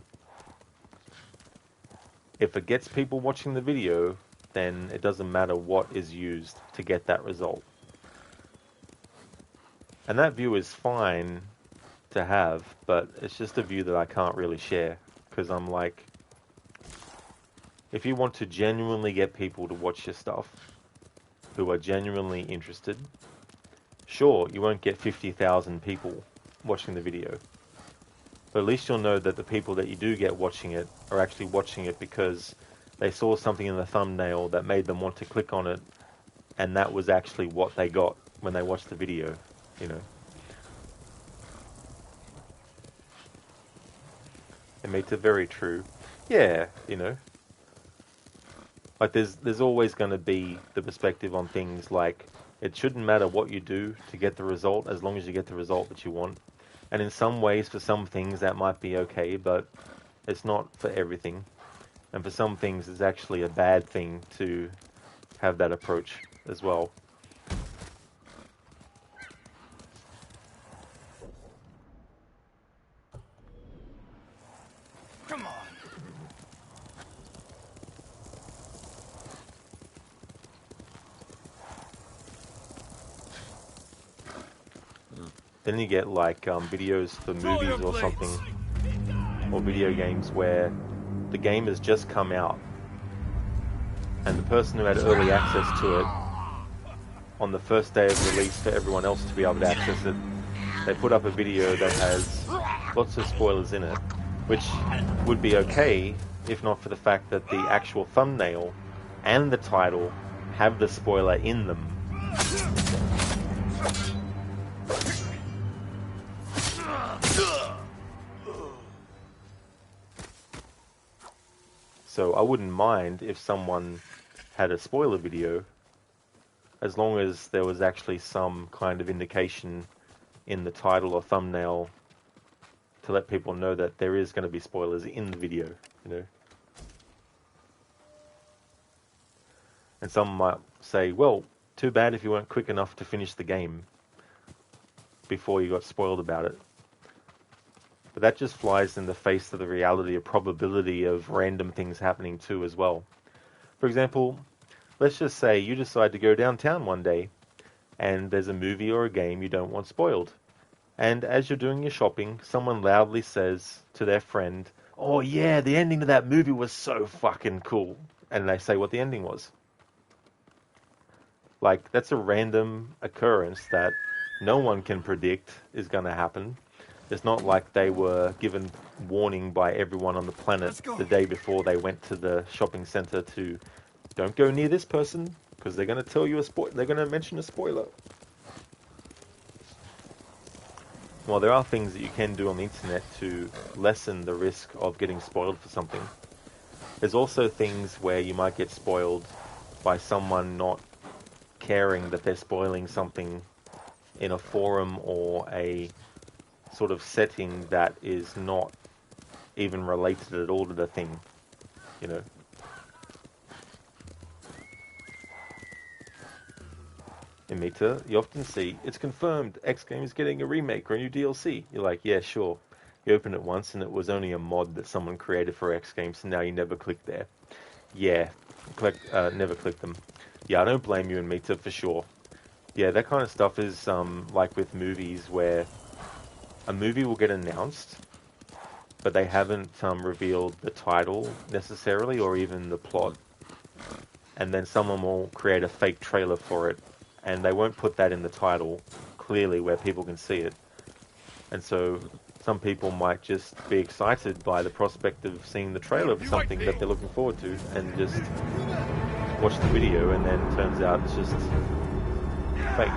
if it gets people watching the video, then it doesn't matter what is used to get that result. And that view is fine to have, but it's just a view that I can't really share, because I'm like, if you want to genuinely get people to watch your stuff who are genuinely interested, sure, you won't get 50,000 people watching the video, but at least you'll know that the people that you do get watching it are actually watching it because they saw something in the thumbnail that made them want to click on it, and that was actually what they got when they watched the video, you know. It makes it very true. Yeah, you know. Like, there's always going to be the perspective on things like, it shouldn't matter what you do to get the result as long as you get the result that you want. And in some ways, for some things, that might be okay, but it's not for everything. And for some things, it's actually a bad thing to have that approach as well. Come on. Then you get like videos for movies or something, or video games where the game has just come out, and the person who had early access to it on the first day of release for everyone else to be able to access it, they put up a video that has lots of spoilers in it, which would be okay if not for the fact that the actual thumbnail and the title have the spoiler in them. So I wouldn't mind if someone had a spoiler video, as long as there was actually some kind of indication in the title or thumbnail to let people know that there is going to be spoilers in the video, you know. And some might say, well, too bad if you weren't quick enough to finish the game before you got spoiled about it. But that just flies in the face of the reality of probability of random things happening too as well. For example, let's just say you decide to go downtown one day and there's a movie or a game you don't want spoiled. And as you're doing your shopping, someone loudly says to their friend, "Oh yeah, the ending to that movie was so fucking cool." And they say what the ending was. Like, that's a random occurrence that no one can predict is going to happen. It's not like they were given warning by everyone on the planet the day before they went to the shopping center to don't go near this person because they're going to tell you they're going to mention a spoiler. Well, there are things that you can do on the internet to lessen the risk of getting spoiled for something. There's also things where you might get spoiled by someone not caring that they're spoiling something in a forum or a sort of setting that is not even related at all to the thing, you know. In Meta, you often see, it's confirmed, X game is getting a remake or a new DLC. You're like, yeah, sure. You open it once and it was only a mod that someone created for X Games, so now you never click there. Yeah, never click them. Yeah, I don't blame you in Meta for sure. Yeah, that kind of stuff is like with movies where a movie will get announced, but they haven't revealed the title necessarily or even the plot. And then someone will create a fake trailer for it, and they won't put that in the title clearly where people can see it. And so some people might just be excited by the prospect of seeing the trailer for something that they're looking forward to and just watch the video, and then it turns out it's just fake.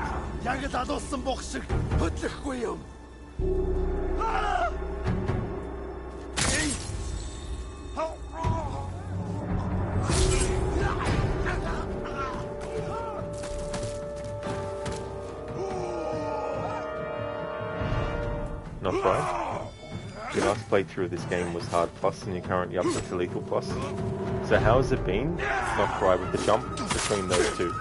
Not right. Your last playthrough of this game was hard plus, and you're currently up to lethal plus. So how has it been? Not right with the jump between those two.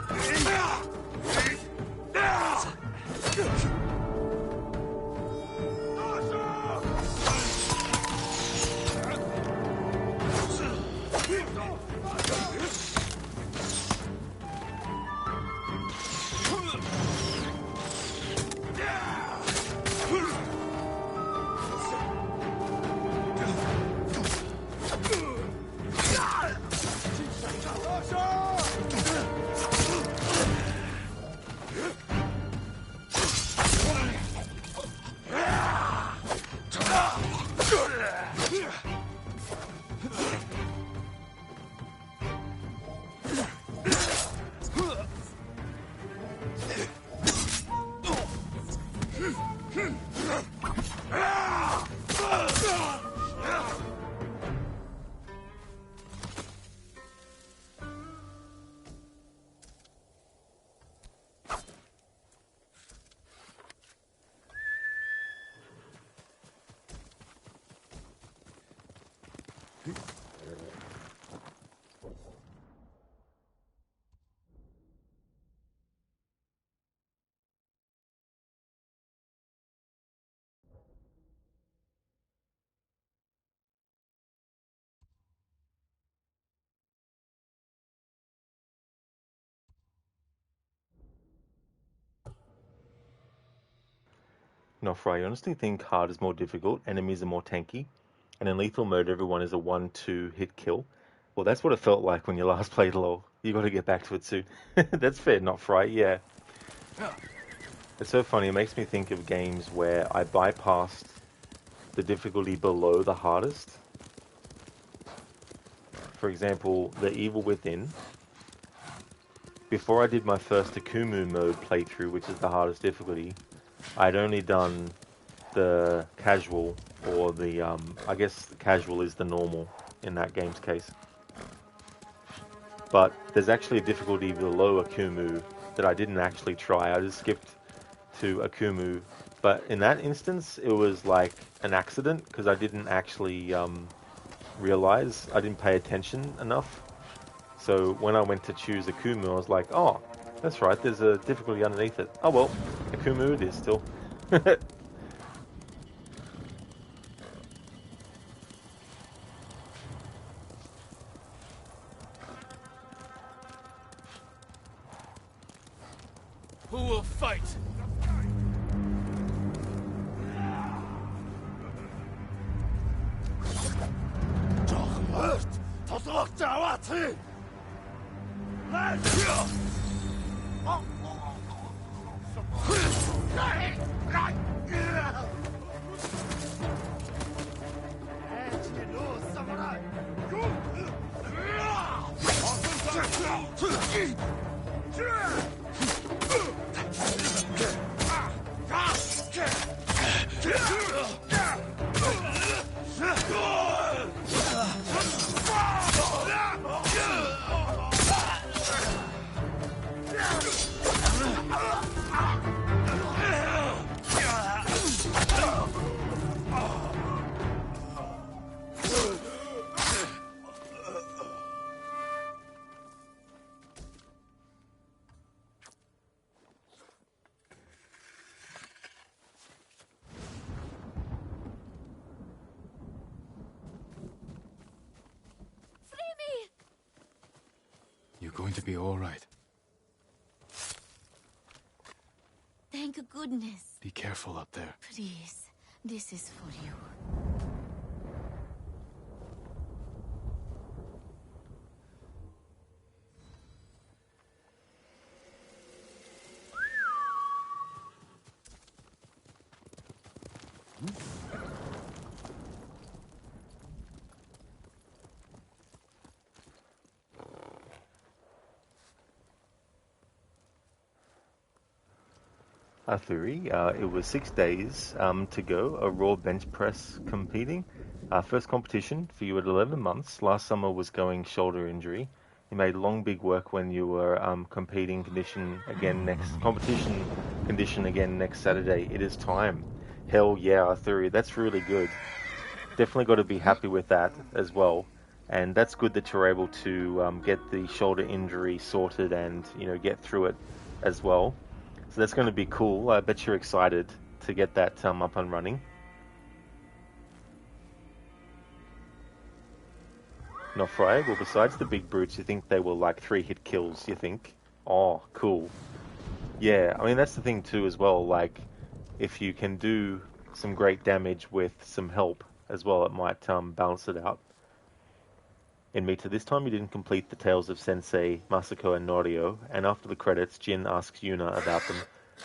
Not right. I honestly think hard is more difficult, enemies are more tanky, and in lethal mode everyone is a 1-2 hit kill. Well, that's what it felt like when you last played LoL. You got to get back to it soon. That's fair, not right, yeah. It's so funny. It makes me think of games where I bypassed the difficulty below the hardest. For example, The Evil Within. Before I did my first Akumu mode playthrough, which is the hardest difficulty, I'd only done the casual, or the, I guess the casual is the normal in that game's case. But there's actually a difficulty below Akumu that I didn't actually try. I just skipped to Akumu. But in that instance, it was like an accident, because I didn't actually realize, I didn't pay attention enough. So when I went to choose Akumu, I was like, oh, that's right, there's a difficulty underneath it. Oh well, Akumu it is still. Who will fight? You're going to be all right. Thank goodness. Be careful up there. Please, this is for you. Theory. It was 6 days to go, a raw bench press competing. First competition for you at 11 months. Last summer was going shoulder injury. You made long big work when you were competition condition again next Saturday. It is time. Hell yeah, Theory. That's really good. Definitely got to be happy with that as well. And that's good that you're able to get the shoulder injury sorted and, get through it as well. So that's going to be cool. I bet you're excited to get that up and running. Not fried? Well, besides the big brutes, you think they were like 3-hit kills, you think? Oh, cool. Yeah, I mean, that's the thing too as well. Like, if you can do some great damage with some help as well, it might balance it out. In Mita, this time you didn't complete the Tales of Sensei, Masako, and Norio, and after the credits, Jin asks Yuna about them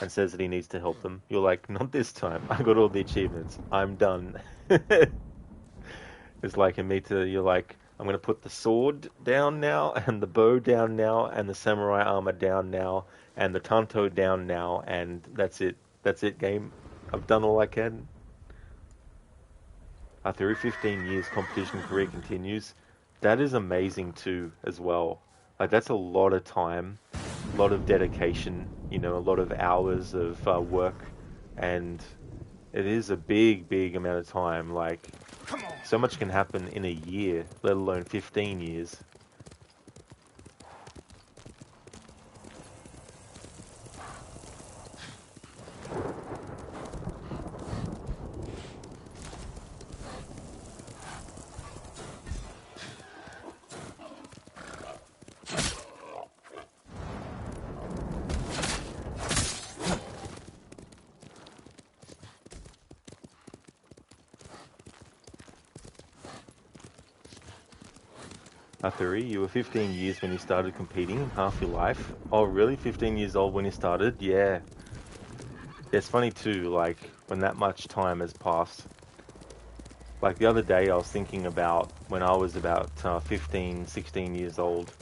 and says that he needs to help them. You're like, not this time. I got all the achievements. I'm done. It's like in Mita, you're like, I'm going to put the sword down now, and the bow down now, and the samurai armor down now, and the tanto down now, and that's it. That's it, game. I've done all I can. After 15 years, competition career continues. That is amazing too, as well. Like, that's a lot of time, a lot of dedication, a lot of hours of work, and it is a big, big amount of time. Like, so much can happen in a year, let alone 15 years. Athuri, you were 15 years when you started competing, half your life. Oh, really? 15 years old when you started? Yeah. It's funny too, like, when that much time has passed. Like, the other day I was thinking about when I was about 15, 16 years old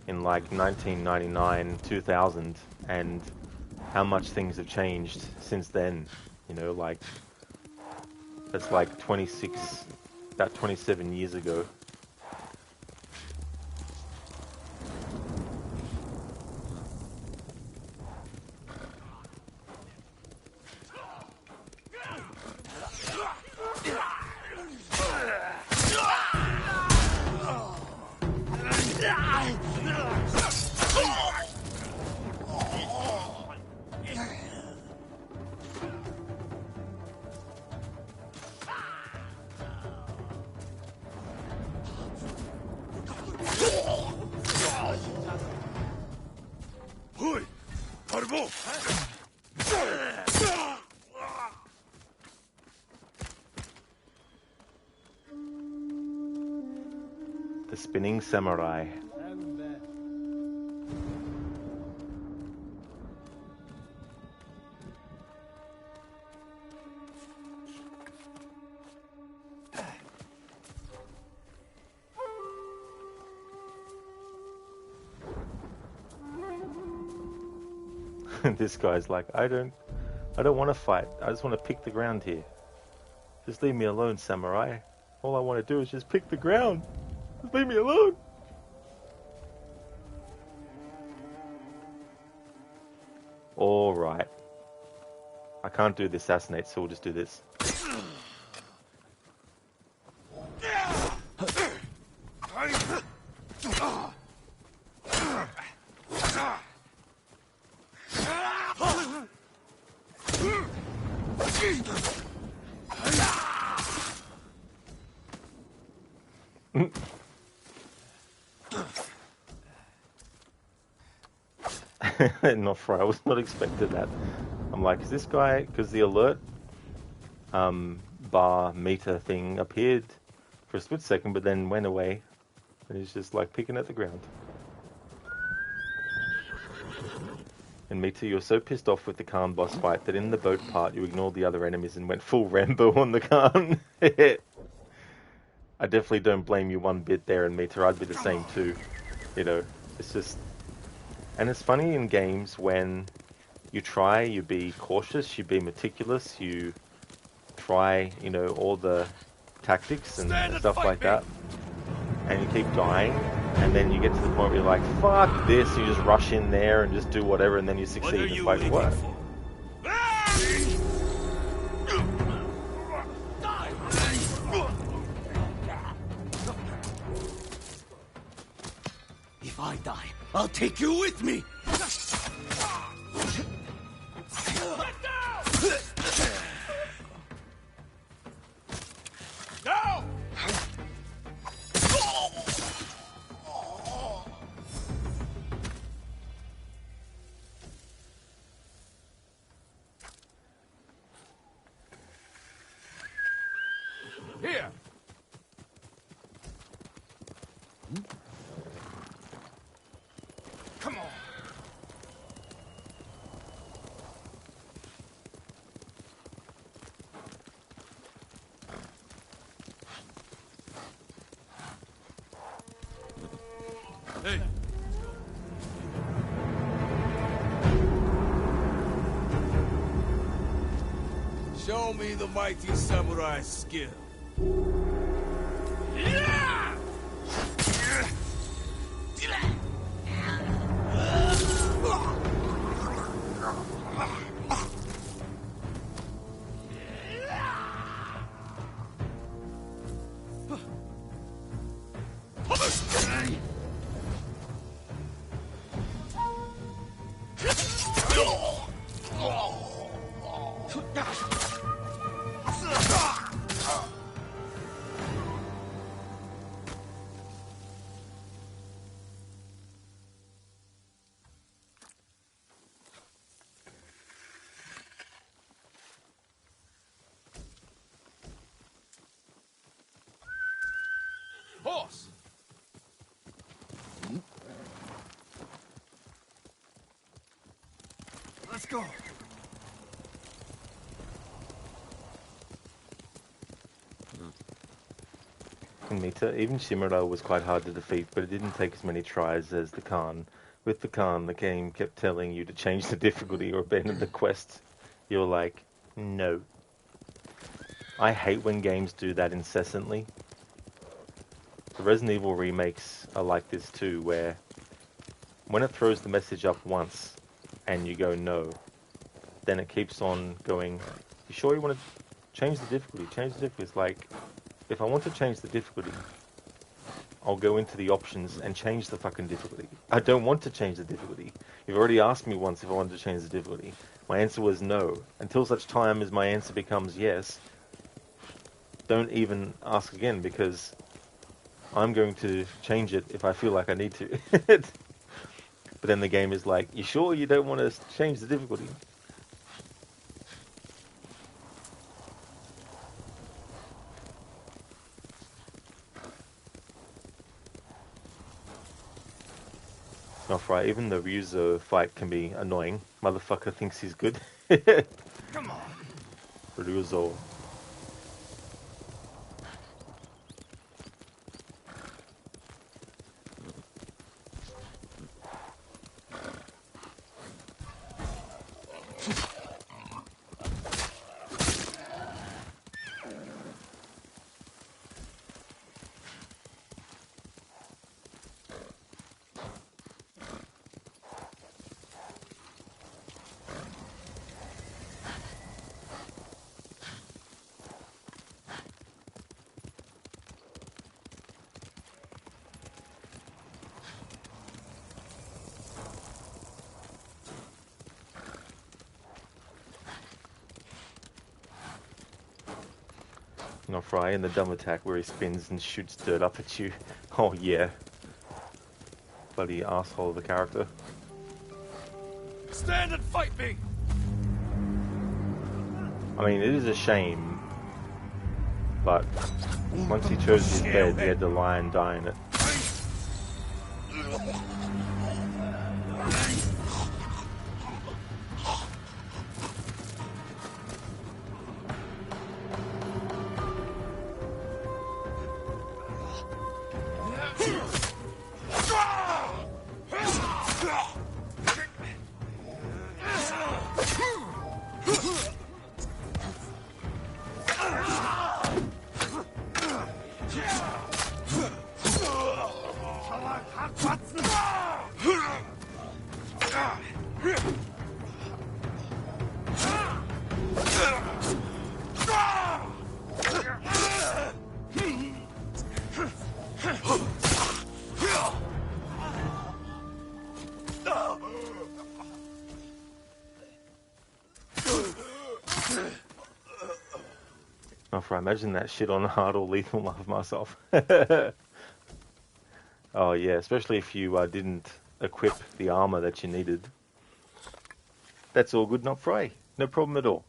in, like, 1999, 2000, and how much things have changed since then. You know, like, that's like 26, about 27 years ago. Hui! Parvo! The Spinning Samurai. This guy's like, I don't want to fight. I just want to pick the ground here. Just leave me alone, samurai. All I want to do is just pick the ground. Just leave me alone. All right. I can't do the assassinate, so we'll just do this. Not for I was not expecting that. I'm like, is this guy? Because the alert bar meter thing appeared for a split second, but then went away, and he's just like picking at the ground. And Mita, you're so pissed off with the Khan boss fight that in the boat part you ignored the other enemies and went full Rambo on the Khan. I definitely don't blame you one bit there, and Mita, I'd be the same too. You know, it's just... And it's funny in games when you try, you be cautious, you be meticulous, you try, you know, all the tactics and stuff like that, and you keep dying, and then you get to the point where you're like, fuck this, you just rush in there and just do whatever, and then you succeed. It's like, what? If I die, I'll take you with me! Now! Here! Come on! Hey! Show me the mighty samurai skill. Horse! go. In Mita, even Shimura was quite hard to defeat, but it didn't take as many tries as the Khan. With the Khan, the game kept telling you to change the difficulty or abandon the quest. You're like, no. I hate when games do that incessantly. The Resident Evil remakes are like this too, where when it throws the message up once and you go no, then it keeps on going, you sure you want to change the difficulty? Change the difficulty. It's like, if I want to change the difficulty, I'll go into the options and change the fucking difficulty. I don't want to change the difficulty. You've already asked me once if I wanted to change the difficulty. My answer was no. Until such time as my answer becomes yes, don't even ask again, because I'm going to change it if I feel like I need to. But then the game is like, you sure you don't want to change the difficulty? Not right, even the Ryuzo fight can be annoying. Motherfucker thinks he's good. Come on. Ryuzo. Not Fry in the dumb attack where he spins and shoots dirt up at you. Oh yeah. Bloody asshole of a character. Stand and fight me! I mean, it is a shame, but once he chose his bed, he had to lie and die in it. I imagine that shit on hard or lethal love myself. Oh yeah, especially if you didn't equip the armor that you needed. That's all good, not fray. No problem at all.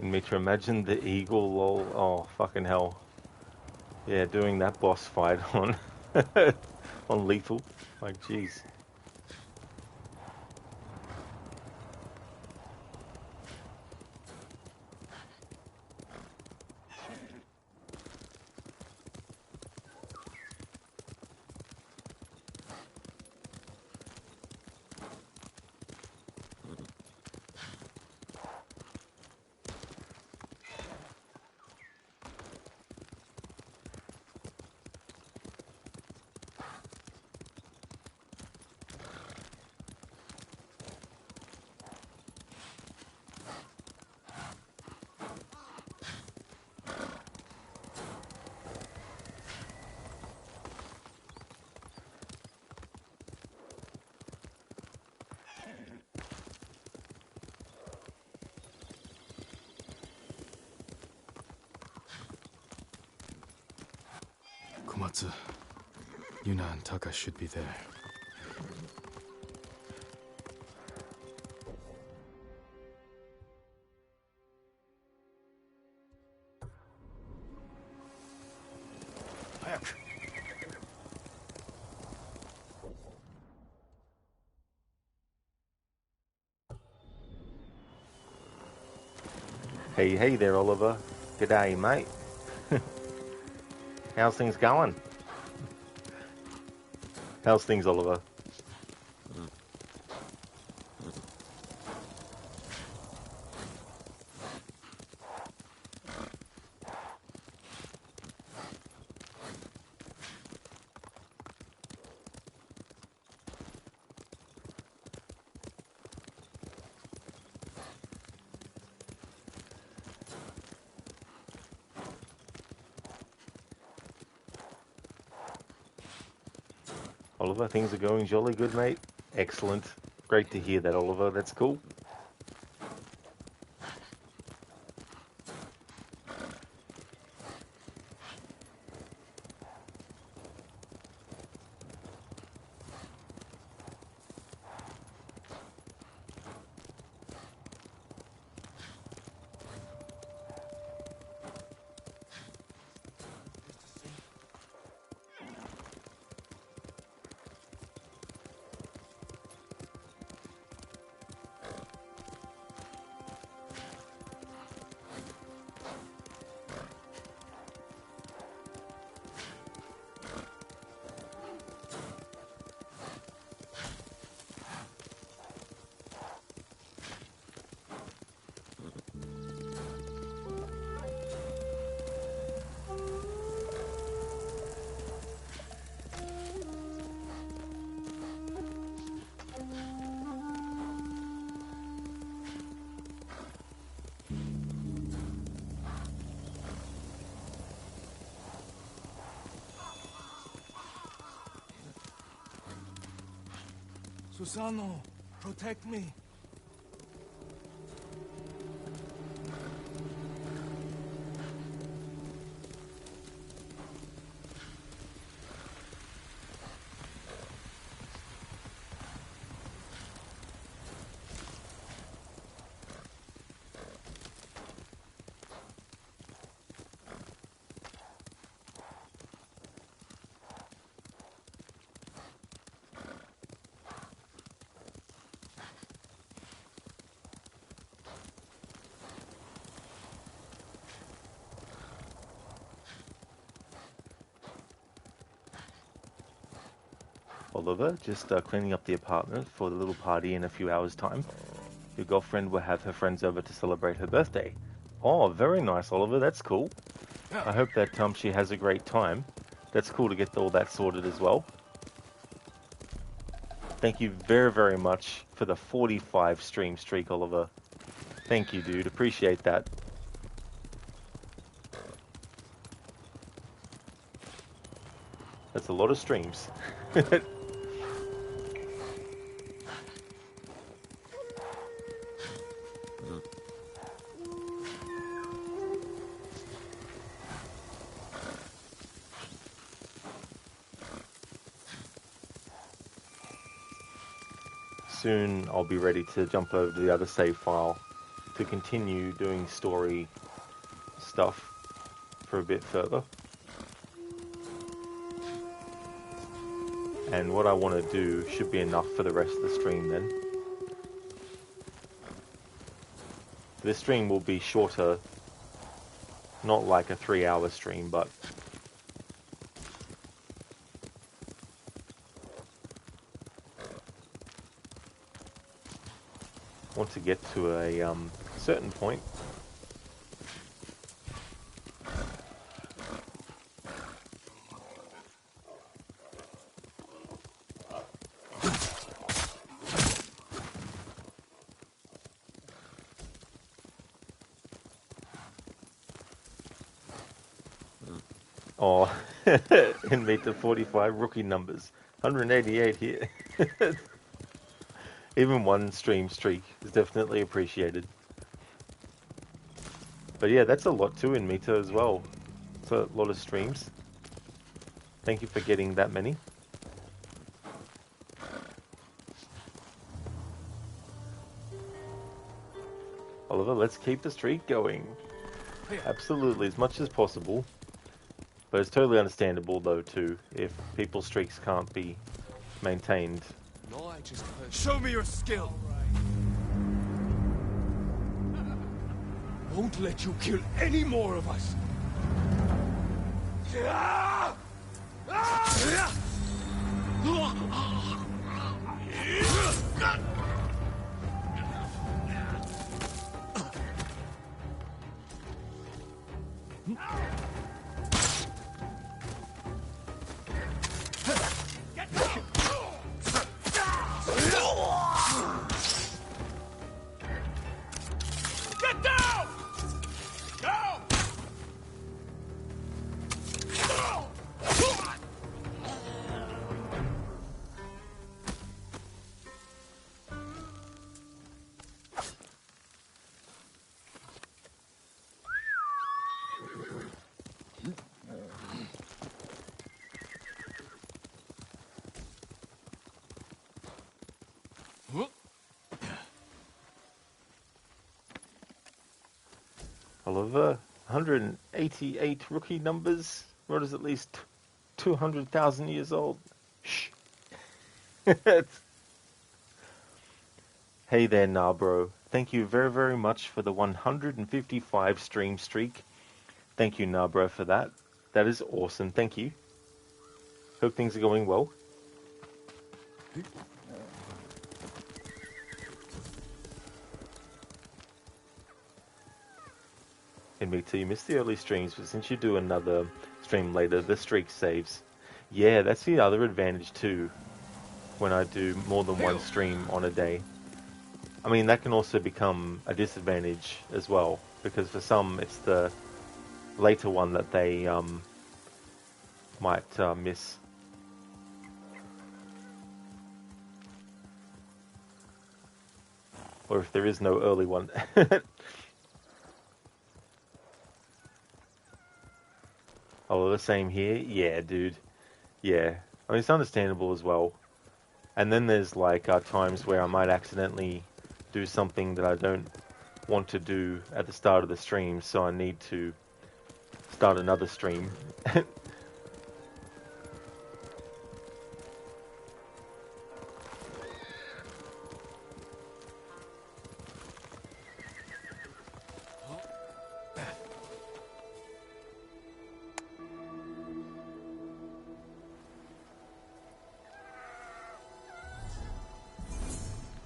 Me to imagine the eagle lol. Oh fucking hell. Yeah, doing that boss fight on on lethal. Like jeez. Komatsu, Yuna and Taka should be there. Hey there, Oliver. G'day, mate. How's things going? How's things, Oliver? Oliver, things are going jolly good, mate. Excellent. Great to hear that, Oliver. That's cool. Susano, protect me. Oliver, just cleaning up the apartment for the little party in a few hours' time. Your girlfriend will have her friends over to celebrate her birthday. Oh, very nice, Oliver. That's cool. I hope that she has a great time. That's cool to get all that sorted as well. Thank you very, very much for the 45 stream streak, Oliver. Thank you, dude. Appreciate that. That's a lot of streams. Soon I'll be ready to jump over to the other save file to continue doing story stuff for a bit further. And what I want to do should be enough for the rest of the stream then. This stream will be shorter, not like a 3-hour stream, but I want to get to a certain point. Oh, and meet the 45 rookie numbers. 188 here. Even one stream streak is definitely appreciated. But yeah, that's a lot too in Meta as well. It's a lot of streams. Thank you for getting that many. Oliver, let's keep the streak going. Absolutely, as much as possible. But it's totally understandable, though, too, if people's streaks can't be maintained. No, I just heard. Show me your skill. Won't let you kill any more of us. Get down! Go! Oliver, 188 rookie numbers. Rod is at least 200,000 years old. Shh. Hey there, Narbro. Thank you very, very much for the 155 stream streak. Thank you, Narbro, for that. That is awesome. Thank you. Hope things are going well. And me too, you missed the early streams, but since you do another stream later, the streak saves. Yeah, that's the other advantage too, when I do more than one stream on a day. I mean, that can also become a disadvantage as well, because for some, it's the later one that they might miss. Or if there is no early one. Oh, the same here? Yeah, dude. Yeah. I mean, it's understandable as well. And then there's like times where I might accidentally do something that I don't want to do at the start of the stream, so I need to start another stream.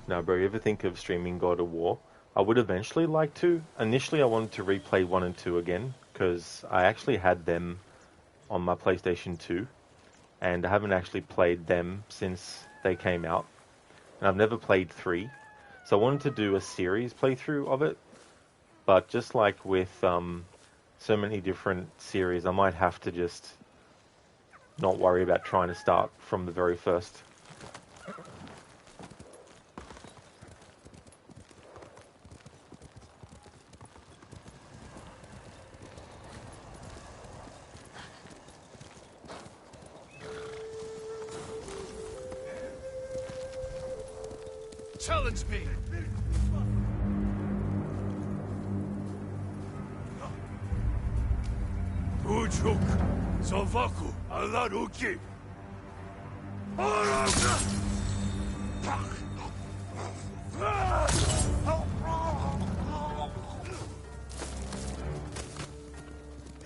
Now, bro, you ever think of streaming God of War? I would eventually like to. Initially, I wanted to replay 1 and 2 again, because I actually had them on my PlayStation 2, and I haven't actually played them since they came out. And I've never played 3, so I wanted to do a series playthrough of it, but just like with so many different series, I might have to just not worry about trying to start from the very first. Challenge me! Ujuk, Zovaku, Alaruki!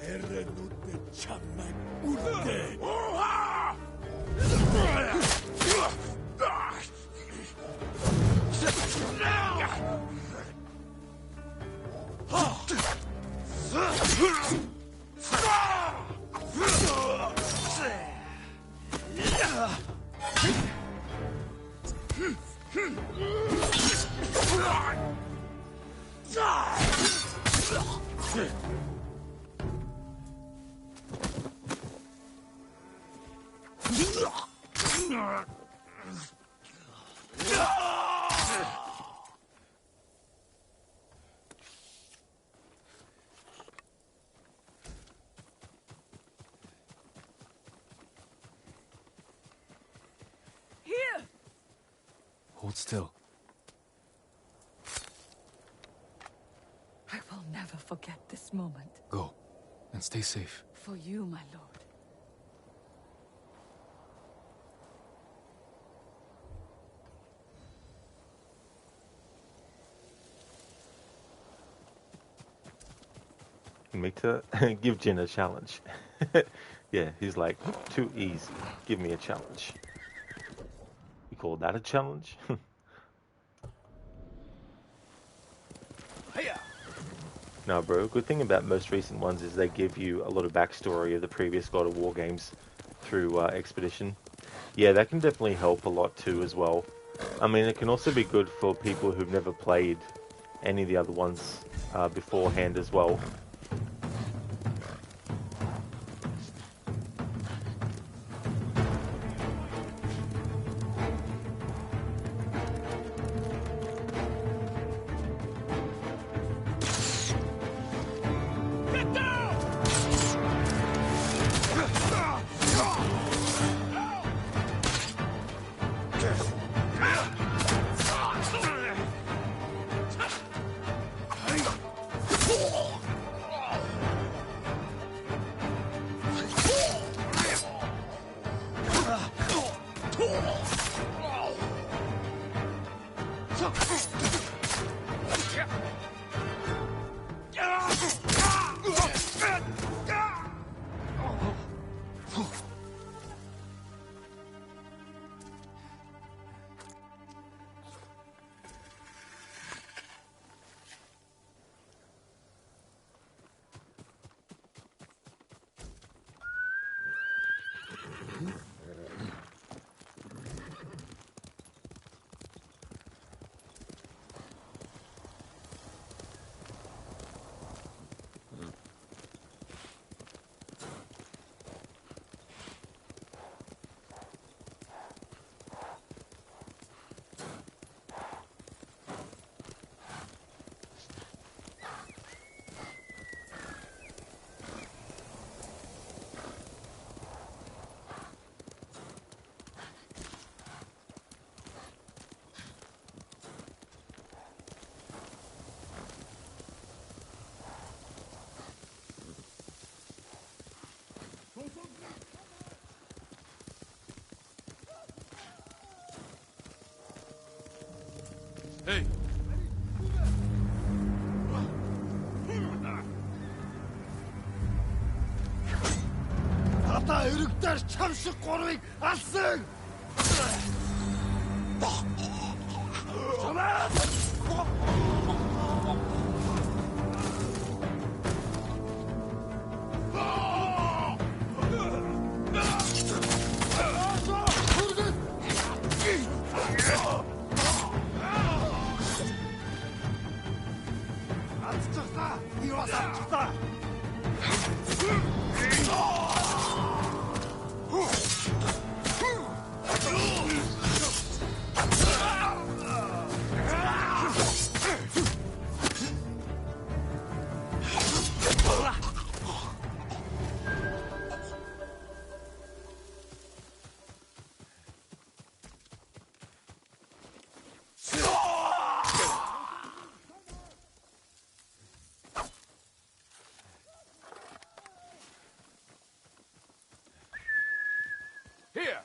Erenute Chamai Urte! Hold still. I will never forget this moment. Go. And stay safe. For you, my lord. Me to give Jin a challenge. Yeah, he's like, too easy. Give me a challenge. You call that a challenge? No, bro. Good thing about most recent ones is they give you a lot of backstory of the previous God of War games through Expedition. Yeah, that can definitely help a lot too as well. I mean, it can also be good for people who've never played any of the other ones beforehand as well. Hey! Ата өргөдөр чамшиг гурвыг алсан! Here!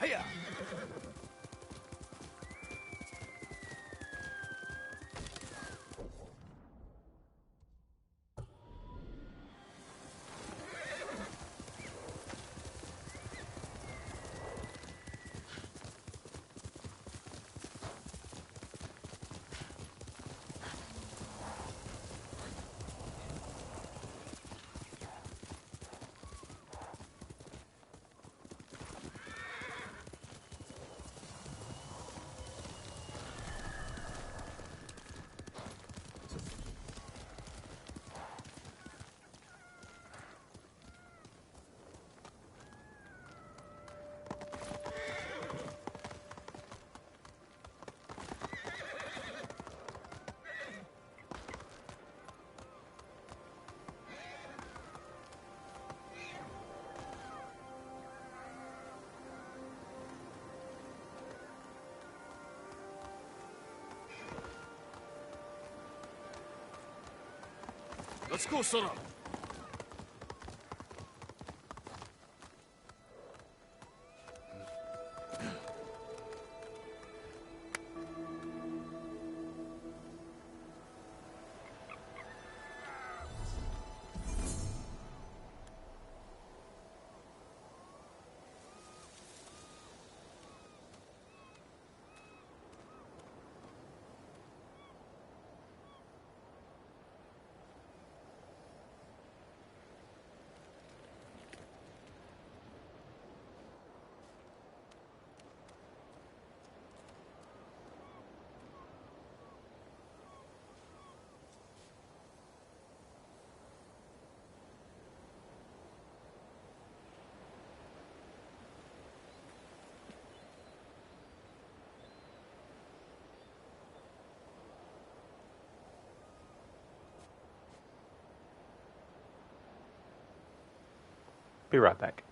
Hiya! Let's go, Sora. Be right back.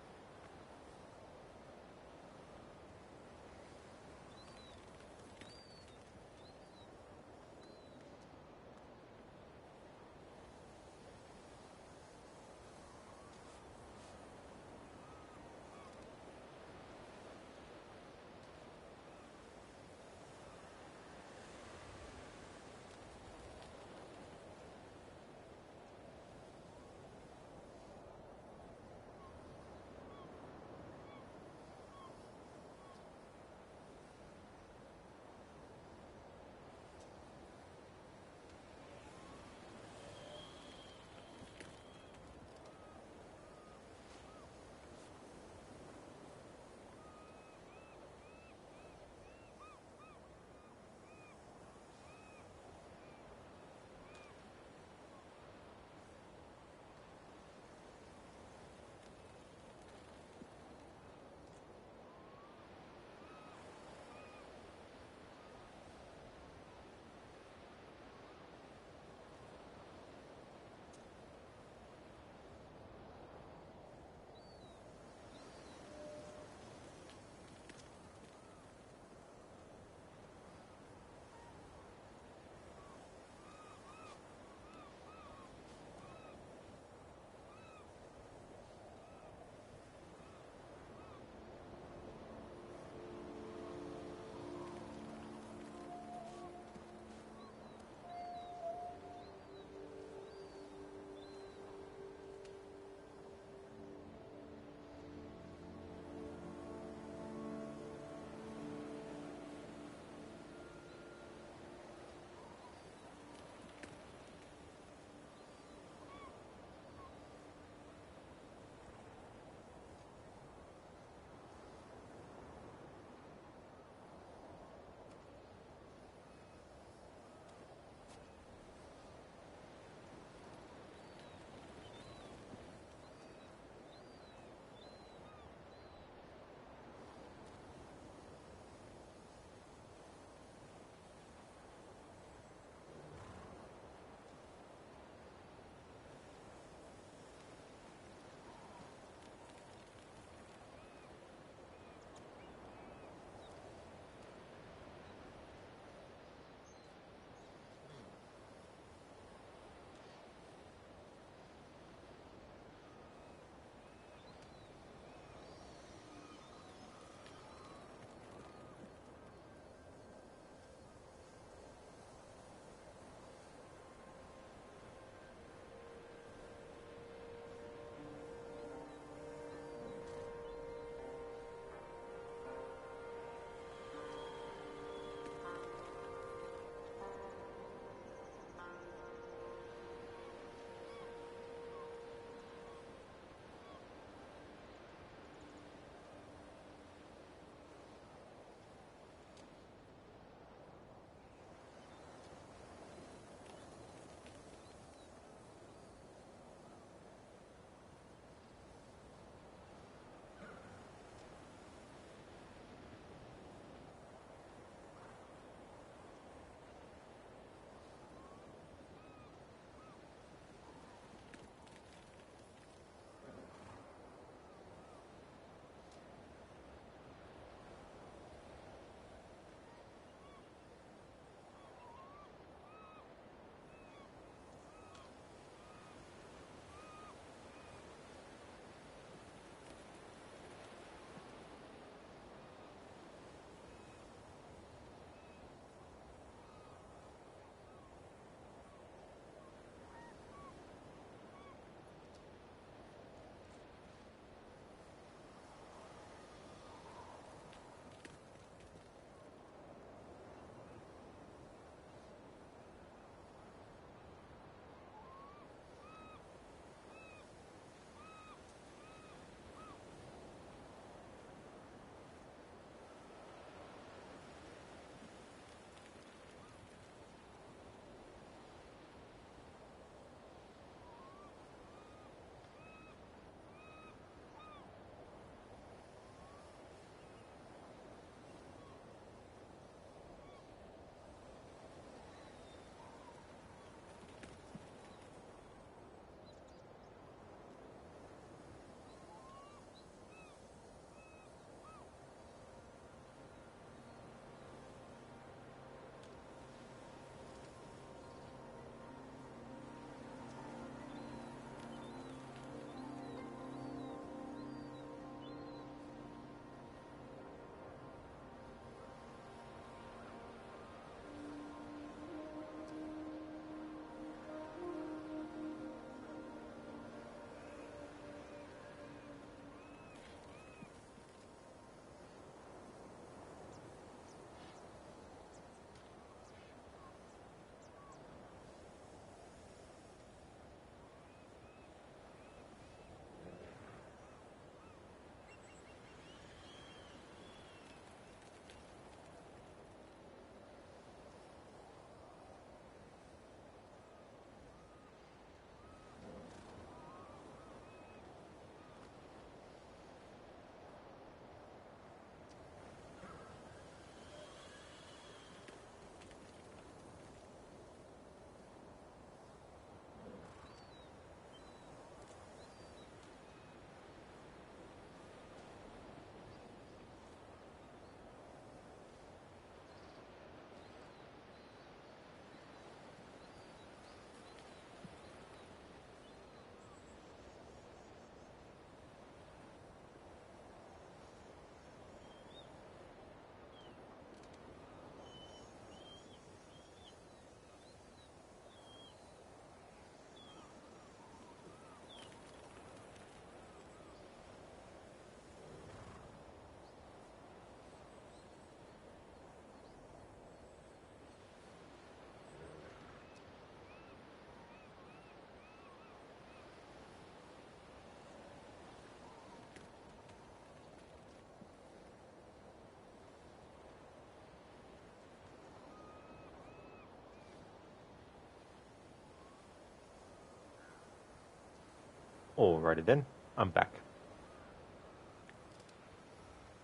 Alrighty then, I'm back.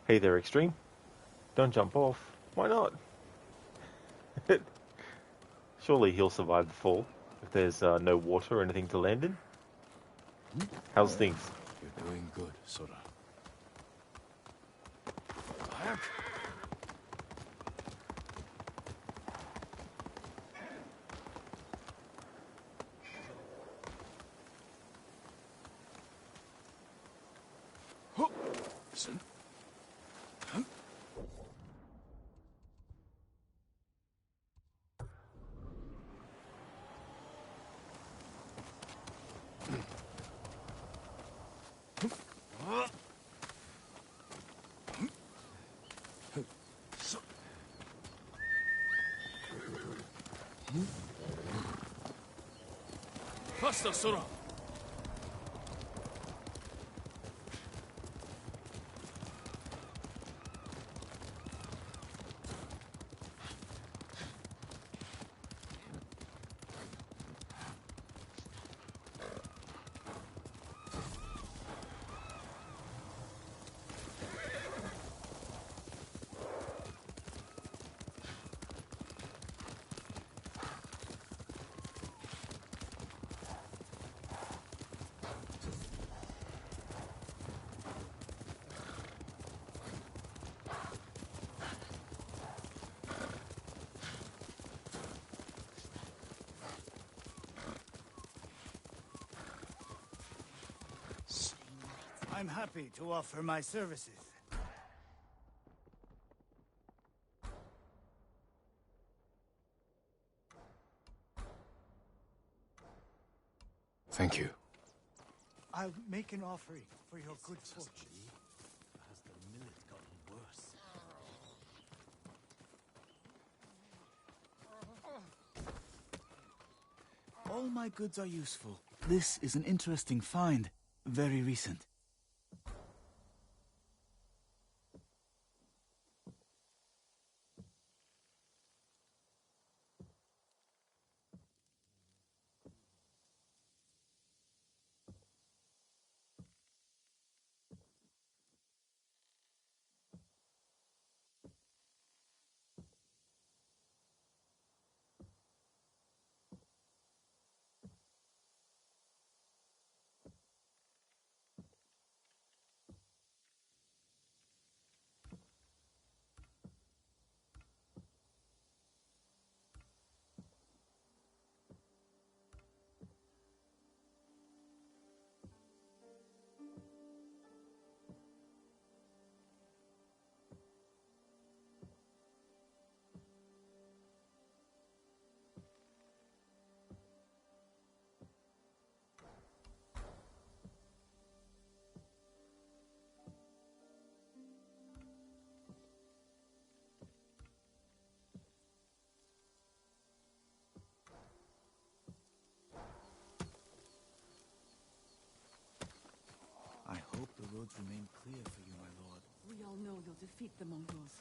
Hey there, Extreme. Don't jump off. Why not? Surely he'll survive the fall if there's no water or anything to land in. How's things? You're doing good, Sora. Listen. Faster, Sora! I'm happy to offer my services. Thank you. I'll make an offering for your good fortune. Has the millet gotten worse? All my goods are useful. This is an interesting find. Very recent. I hope the roads remain clear for you, my lord. We all know you'll defeat the Mongols.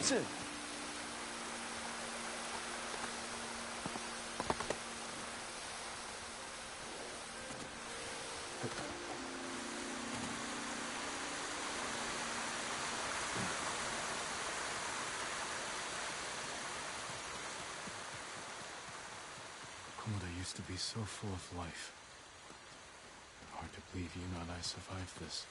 Komoda used to be so full of life. Hard to believe you and I survived this.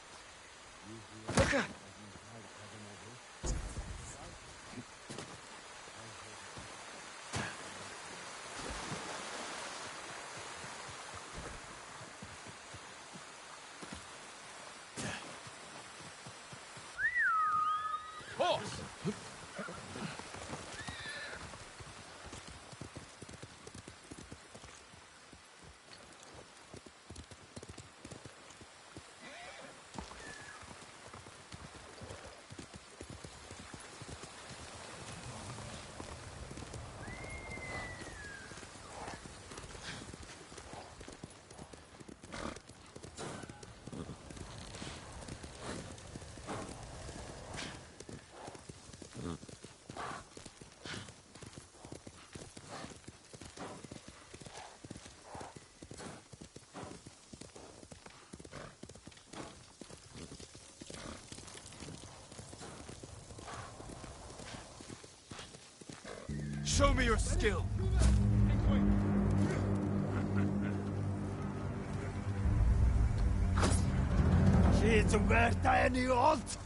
Show me your skill! She's worth any odds!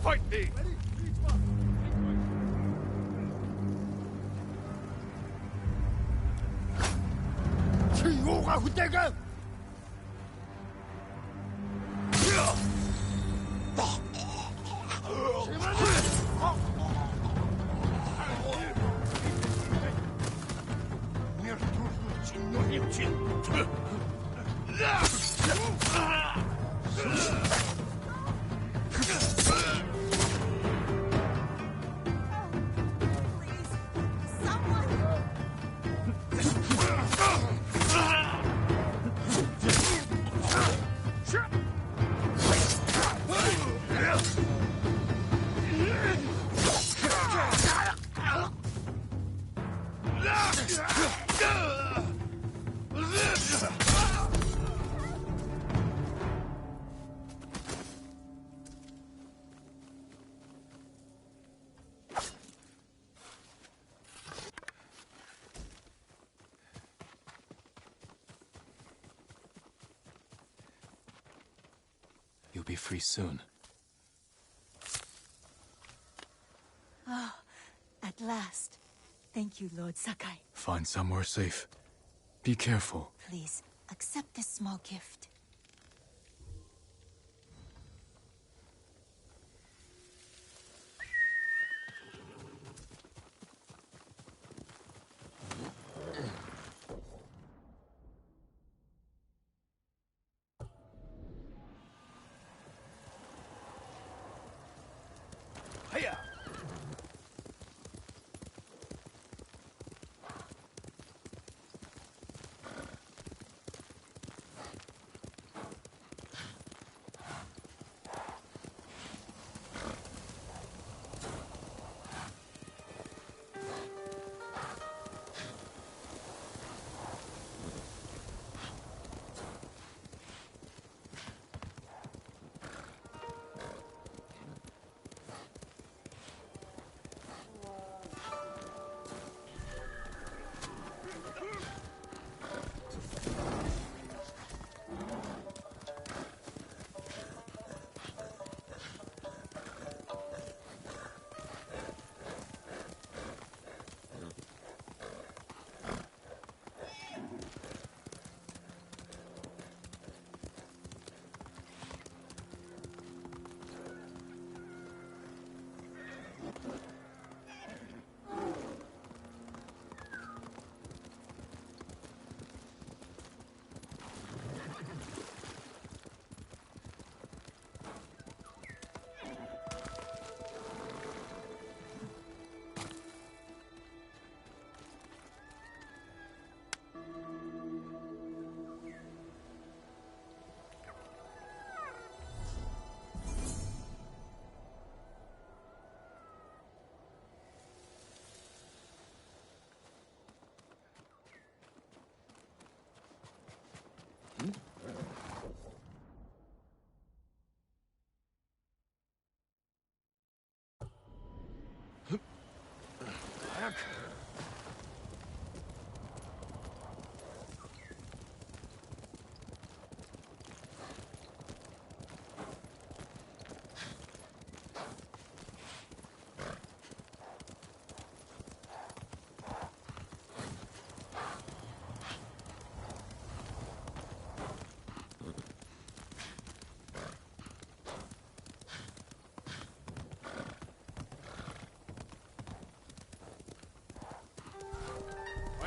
Fight me! be free soon. Ah, at last. Thank you, Lord Sakai. Find somewhere safe. Be careful. Please, accept this small gift. Hiya!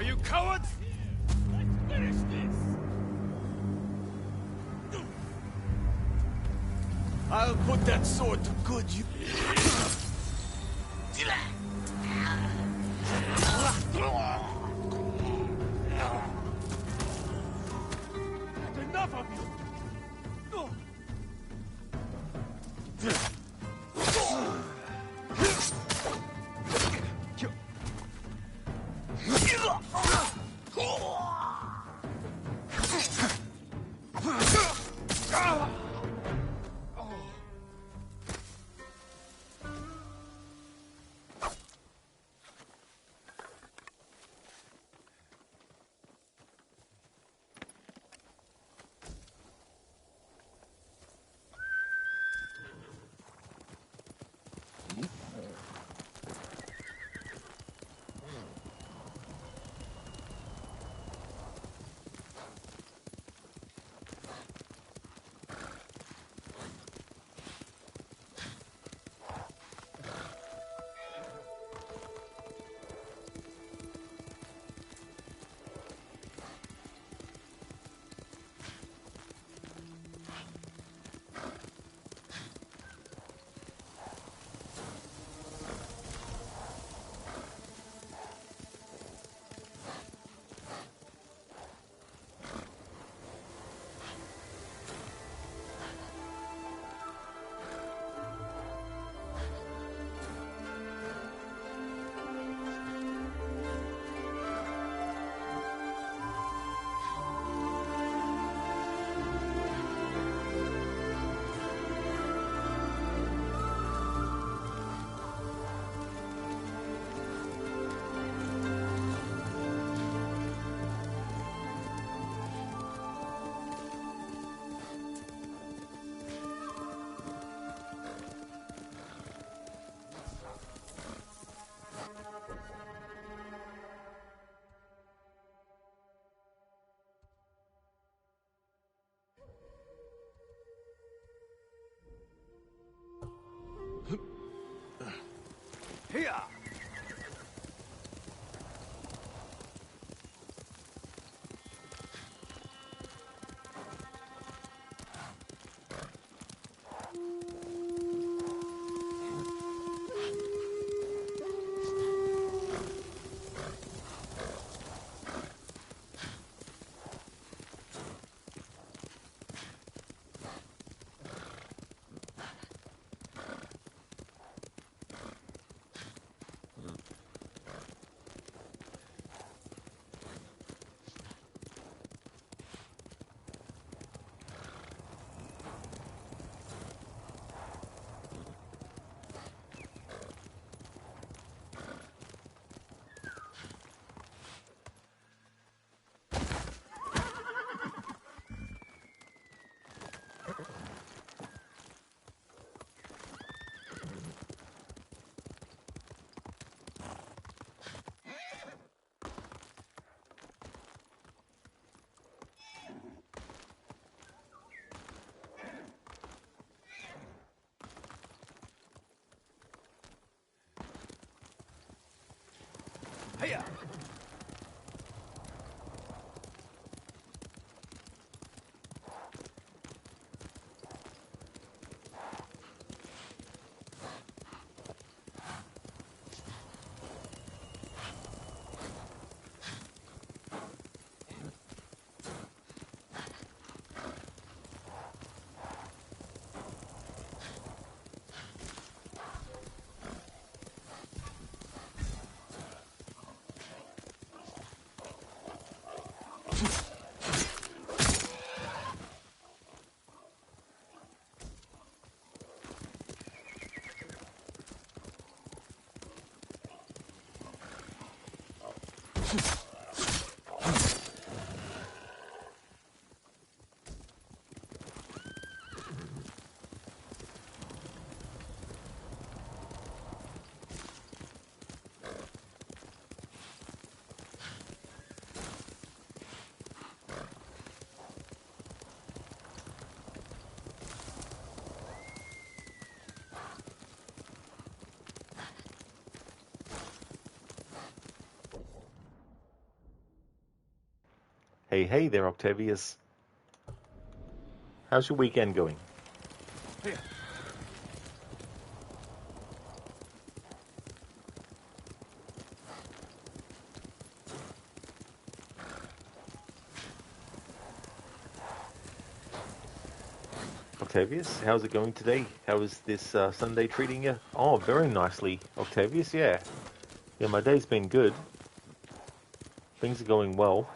Are you cowards? Let's finish this! I'll put that sword to good use. Enough of you! Hey, hey there, Octavius. How's your weekend going? Octavius, how's it going today? How is this Sunday treating you? Oh, very nicely, Octavius, yeah. Yeah, my day's been good. Things are going well.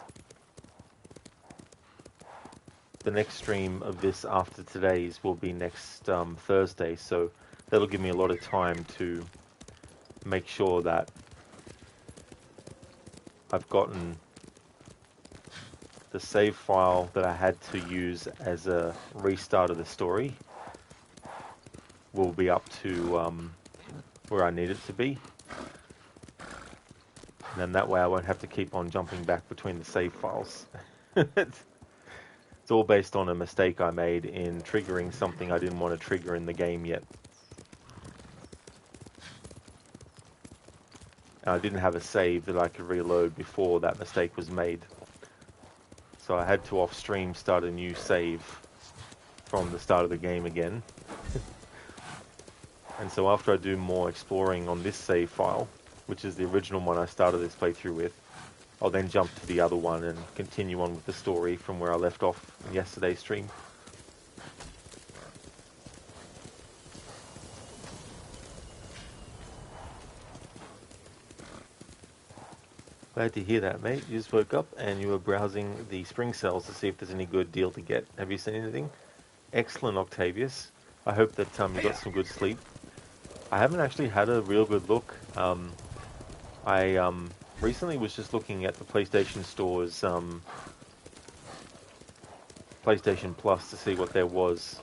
The next stream of this after today's will be next Thursday, so that'll give me a lot of time to make sure that I've gotten the save file that I had to use as a restart of the story will be up to where I need it to be. And then that way I won't have to keep on jumping back between the save files. It's all based on a mistake I made in triggering something I didn't want to trigger in the game yet. And I didn't have a save that I could reload before that mistake was made. So I had to off stream start a new save from the start of the game again. And so after I do more exploring on this save file, which is the original one I started this playthrough with, I'll then jump to the other one and continue on with the story from where I left off in yesterday's stream. Glad to hear that, mate. You just woke up and you were browsing the spring sales to see if there's any good deal to get. Have you seen anything? Excellent, Octavius. I hope that you got some good sleep. I haven't actually had a real good look. I recently was just looking at the PlayStation Store's PlayStation Plus to see what there was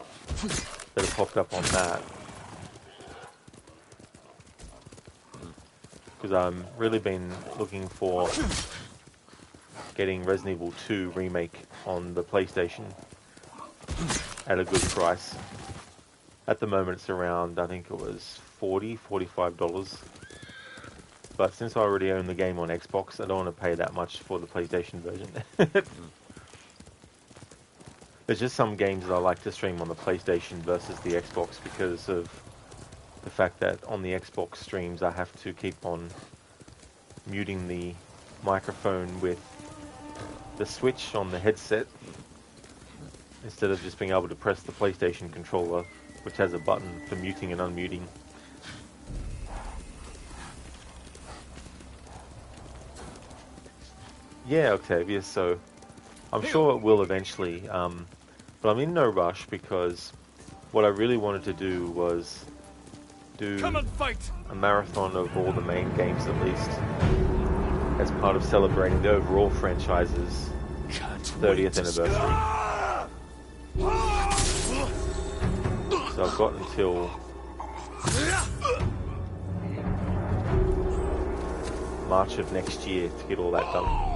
that had popped up on that. Because I've really been looking for getting Resident Evil 2 Remake on the PlayStation at a good price. At the moment it's around, I think it was $45. But since I already own the game on Xbox, I don't want to pay that much for the PlayStation version. There's just some games that I like to stream on the PlayStation versus the Xbox because of the fact that on the Xbox streams I have to keep on muting the microphone with the switch on the headset instead of just being able to press the PlayStation controller, which has a button for muting and unmuting. Yeah, Octavius, so I'm sure it will eventually, but I'm in no rush because what I really wanted to do was do a marathon of all the main games at least as part of celebrating the overall franchise's 30th anniversary. So I've got until March of next year to get all that done.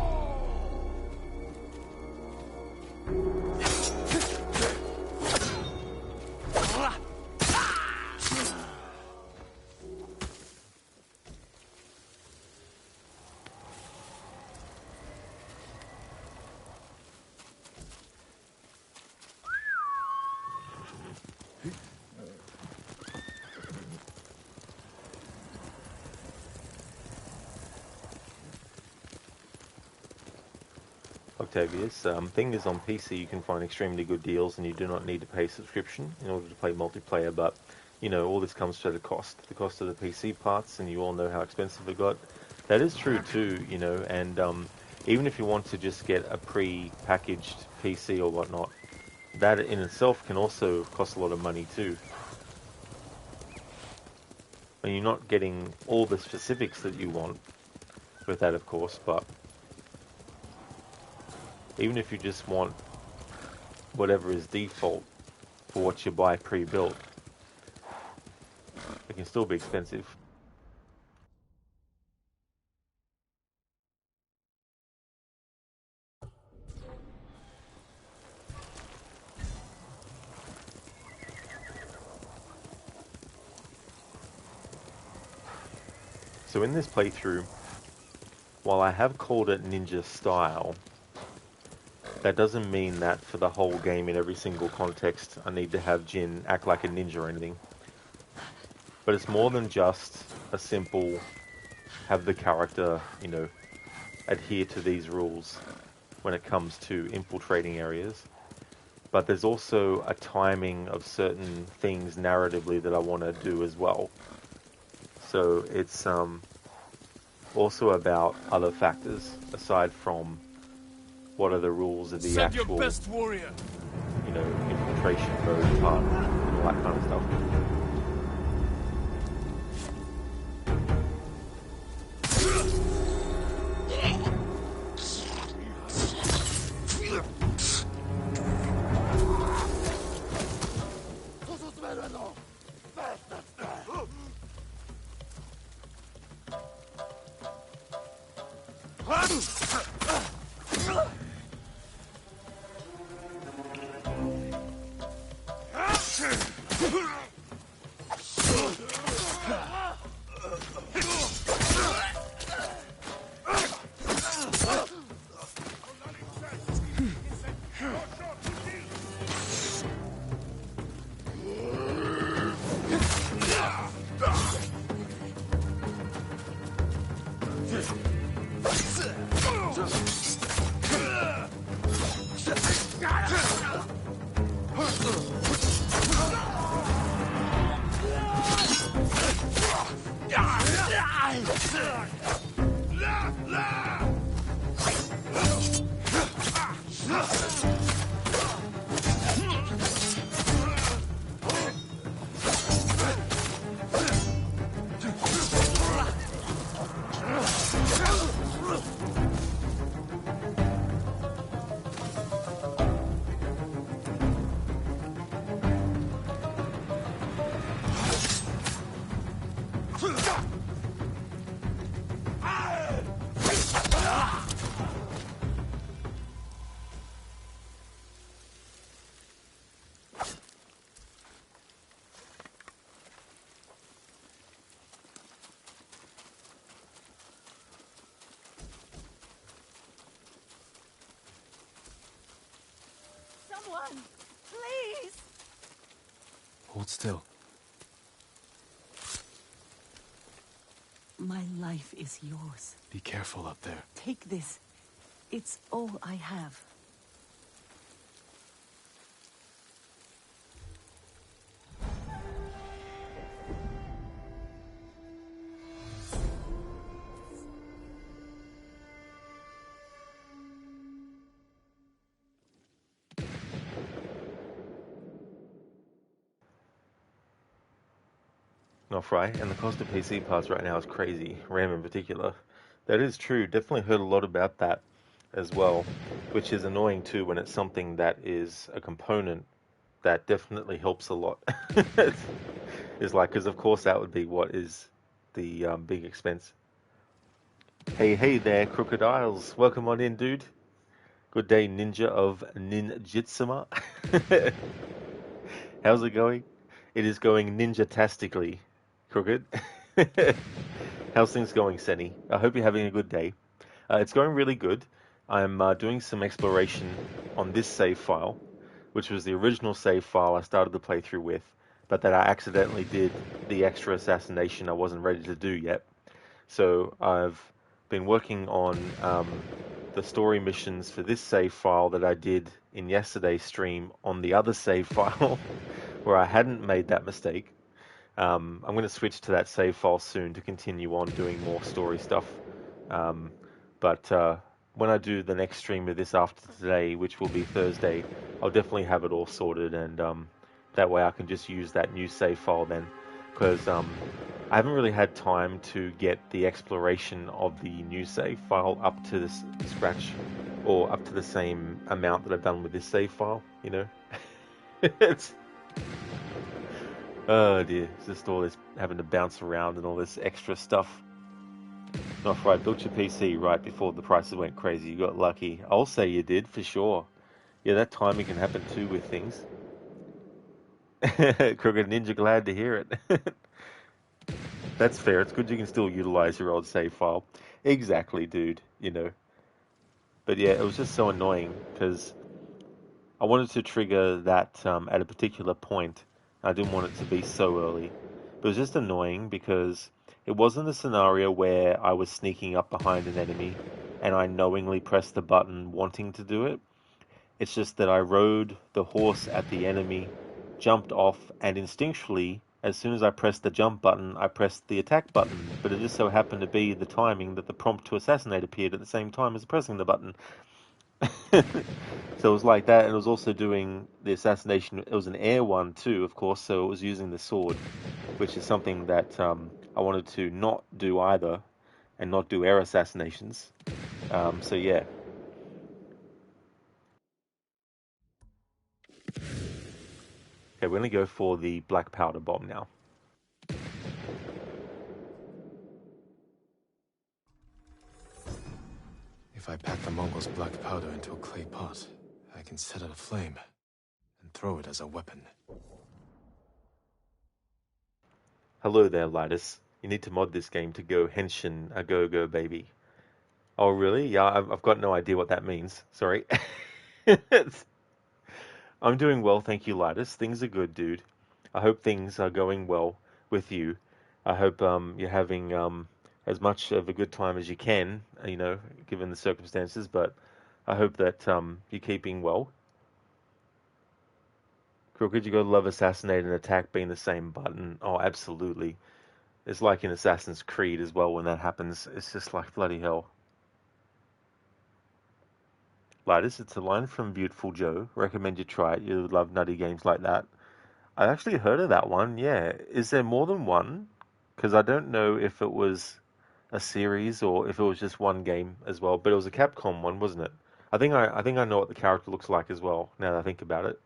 Octavius. Thing is, on PC you can find extremely good deals, and you do not need to pay subscription in order to play multiplayer. But you know, all this comes to the cost of the PC parts, and you all know how expensive it got. That is true too, you know, and even if you want to just get a pre-packaged PC or whatnot, that in itself can also cost a lot of money too. And you're not getting all the specifics that you want with that, of course, but even if you just want whatever is default for what you buy pre-built, it can still be expensive. So in this playthrough, while I have called it ninja style, that doesn't mean that for the whole game in every single context I need to have Jin act like a ninja or anything. But it's more than just a simple have the character, you know, adhere to these rules when it comes to infiltrating areas. But there's also a timing of certain things narratively that I want to do as well. So it's also about other factors aside from what are the rules of the Send actual, your best warrior. you know, infiltration mode part and all that kind of stuff. Someone, please! Hold still. My life is yours. Be careful up there. Take this. It's all I have. Not right, and the cost of PC parts right now is crazy, RAM in particular. That is true, definitely heard a lot about that as well, which is annoying too when it's something that is a component that definitely helps a lot. It's like, because of course that would be what is the big expense. Hey there, crocodiles. Welcome on in, dude. Good day, ninja of ninjitsuma. How's it going? It is going ninja-tastically, Crooked. How's things going, Senny? I hope you're having a good day. It's going really good. I'm doing some exploration on this save file, which was the original save file I started the playthrough with, but that I accidentally did the extra assassination I wasn't ready to do yet. So I've been working on the story missions for this save file that I did in yesterday's stream on the other save file where I hadn't made that mistake. I'm going to switch to that save file soon to continue on doing more story stuff. But when I do the next stream of this after today, which will be Thursday, I'll definitely have it all sorted, and that way I can just use that new save file then, because I haven't really had time to get the exploration of the new save file up to this scratch, or up to the same amount that I've done with this save file, you know? It's... Oh dear, it's just all this having to bounce around and all this extra stuff. Not right, built your PC right before the prices went crazy. You got lucky. I'll say you did, for sure. Yeah, that timing can happen too with things. Crooked Ninja, glad to hear it. That's fair. It's good you can still utilize your old save file. Exactly, dude. You know. But yeah, it was just so annoying because I wanted to trigger that at a particular point. I didn't want it to be so early. But it was just annoying because it wasn't a scenario where I was sneaking up behind an enemy and I knowingly pressed the button wanting to do it. It's just that I rode the horse at the enemy, jumped off, and instinctually, as soon as I pressed the jump button, I pressed the attack button. But it just so happened to be the timing that the prompt to assassinate appeared at the same time as pressing the button. So it was like that, and it was also doing the assassination. It was an air one too, of course, so it was using the sword, which is something that I wanted to not do either, and not do air assassinations. So yeah. Okay, we're gonna go for the black powder bomb now. If I pack the Mongols' black powder into a clay pot, I can set it aflame and throw it as a weapon. Hello there, Lidus. You need to mod this game to go henshin a go baby. Oh really? Yeah, I've got no idea what that means. Sorry. I'm doing well, thank you, Lidus. Things are good, dude. I hope things are going well with you. I hope you're having as much of a good time as you can, you know, given the circumstances, but I hope that you're keeping well. Crooked, you gotta love assassinate and attack being the same button. Oh, absolutely. It's like in Assassin's Creed as well when that happens. It's just like bloody hell. Lidus, it's a line from Beautiful Joe. Recommend you try it. You would love nutty games like that. I've actually heard of that one, yeah. Is there more than one? Because I don't know if it was a series or if it was just one game as well. But it was a Capcom one, wasn't it? I think I know what the character looks like as well, now that I think about it.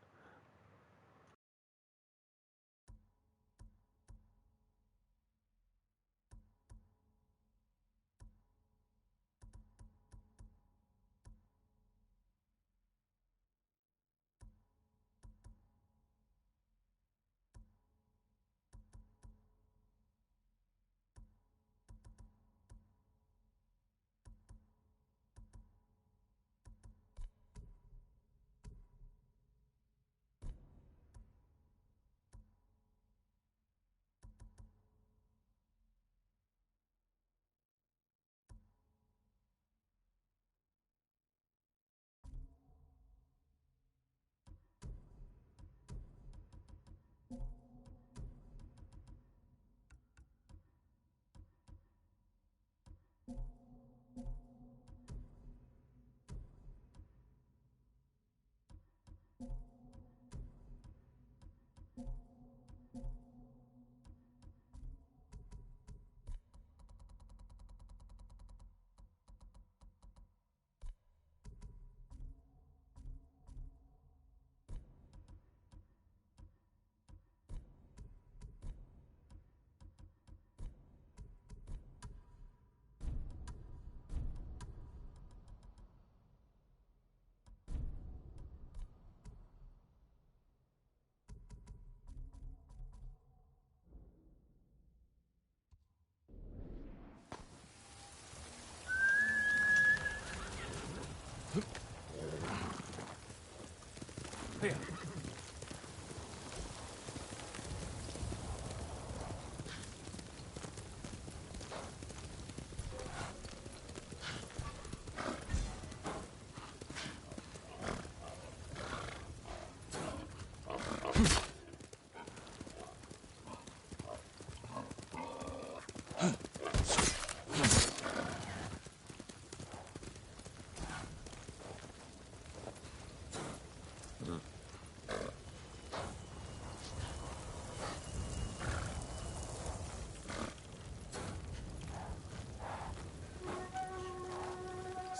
Here.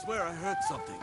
Swear I heard something.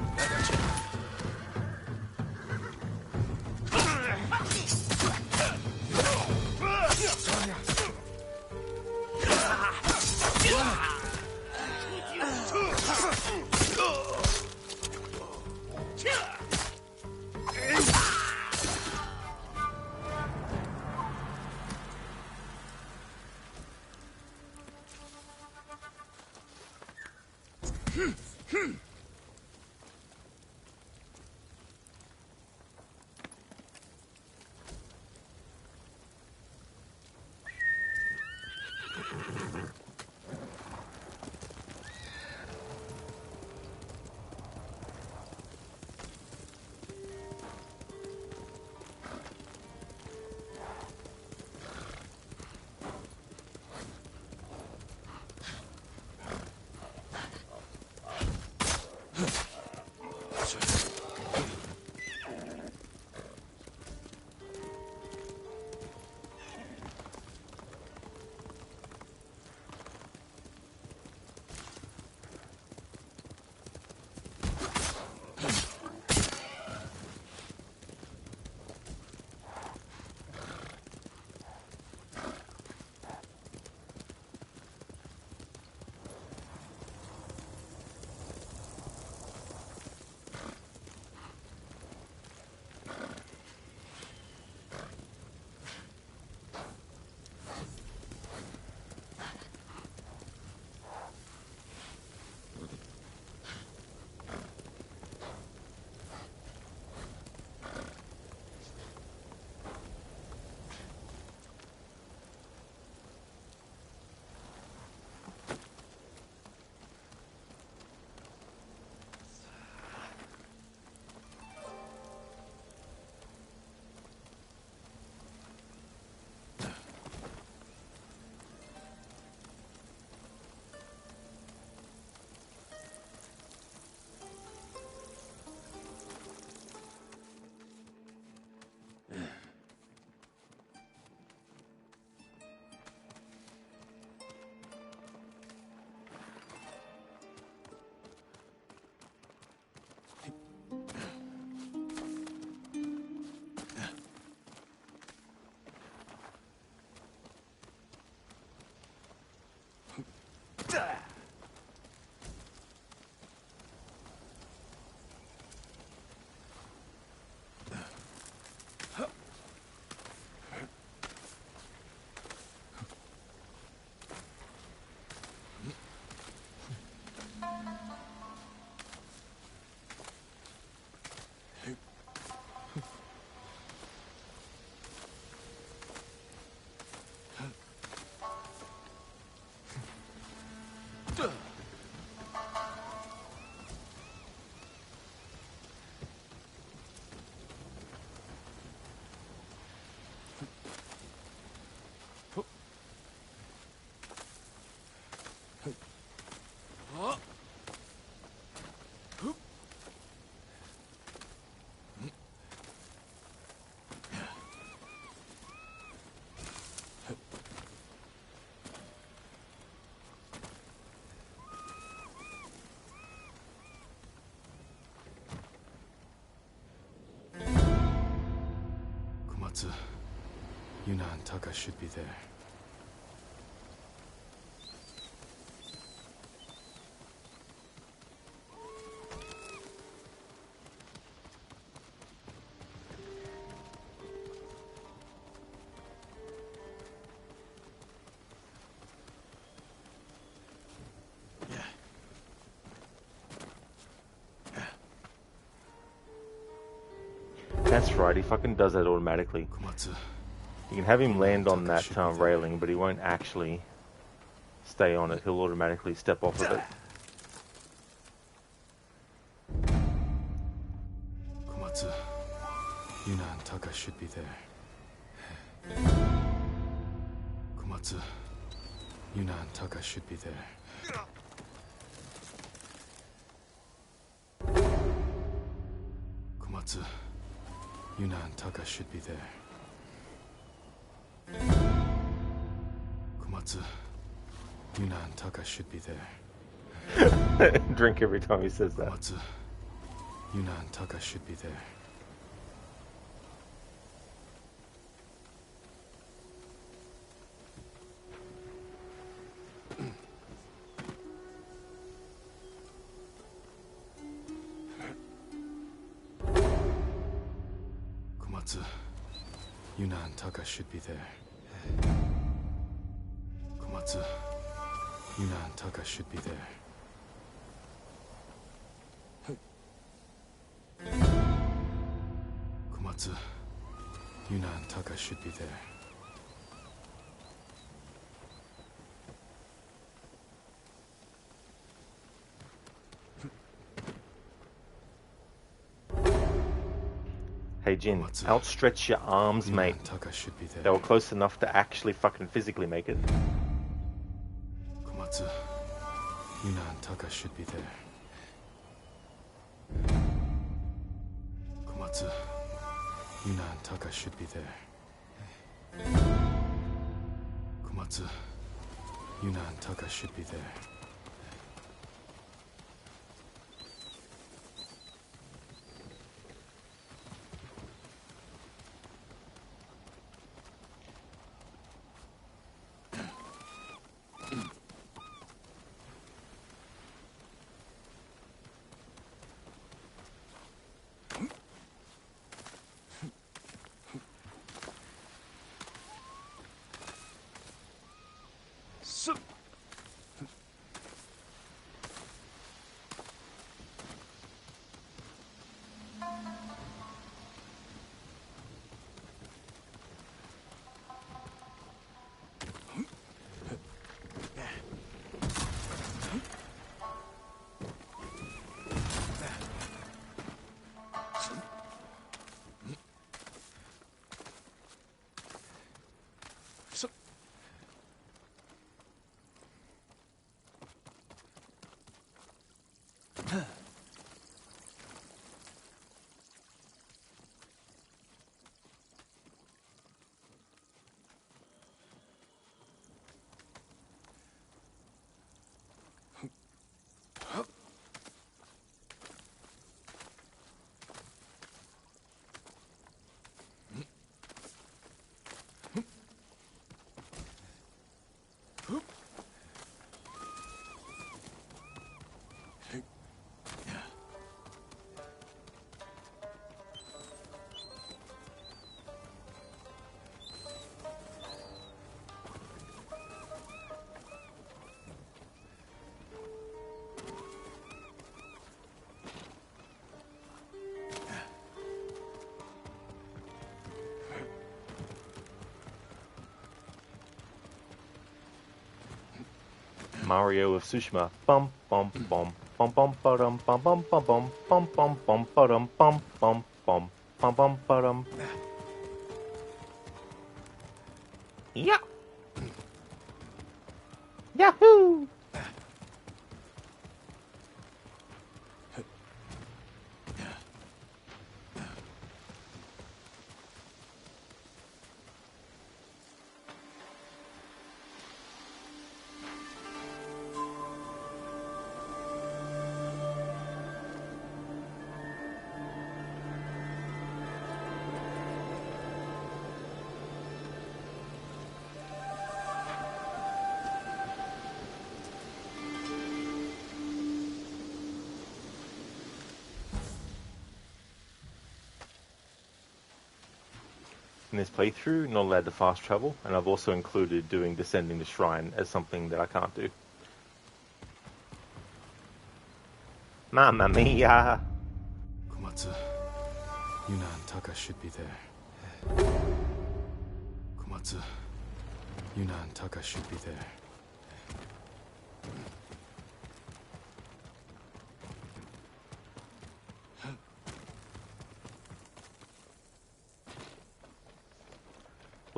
Yuna and Taka should be there. That's right, he fucking does that automatically. Komatsu. You can have him land on that railing, but he won't actually stay on it. He'll automatically step off of it. Komatsu. Yuna and Taka should be there. Komatsu, Yuna and Taka should be there. Komatsu, Yuna and Taka should be there. Komatsu, Yuna and Taka should be there. Drink every time he says that. Komatsu, Yuna and Taka should be there. Komatsu, Yuna and Taka should be there. Komatsu, Yuna and Taka should be there. Komatsu, Yuna and Taka should be there. Hey Jin, Komatsu, outstretch your arms, Yuna mate. and Taka should be there. They were close enough to actually fucking physically make it. Komatsu, Yuna and Taka should be there. Komatsu, Yuna and Taka should be there. Komatsu, Yuna and Taka should be there. Mario of Tsushima. Bum bum bum bum bum ba-dum bum bum bum bum bum bum bum ba-dum bum bum bum bum bum ba-dum. Yeah. Yahoo! In this playthrough, not allowed to fast travel, and I've also included doing Descending the Shrine as something that I can't do. Mamma mia! Komatsu, Yuna and Taka should be there. Komatsu, Yuna and Taka should be there.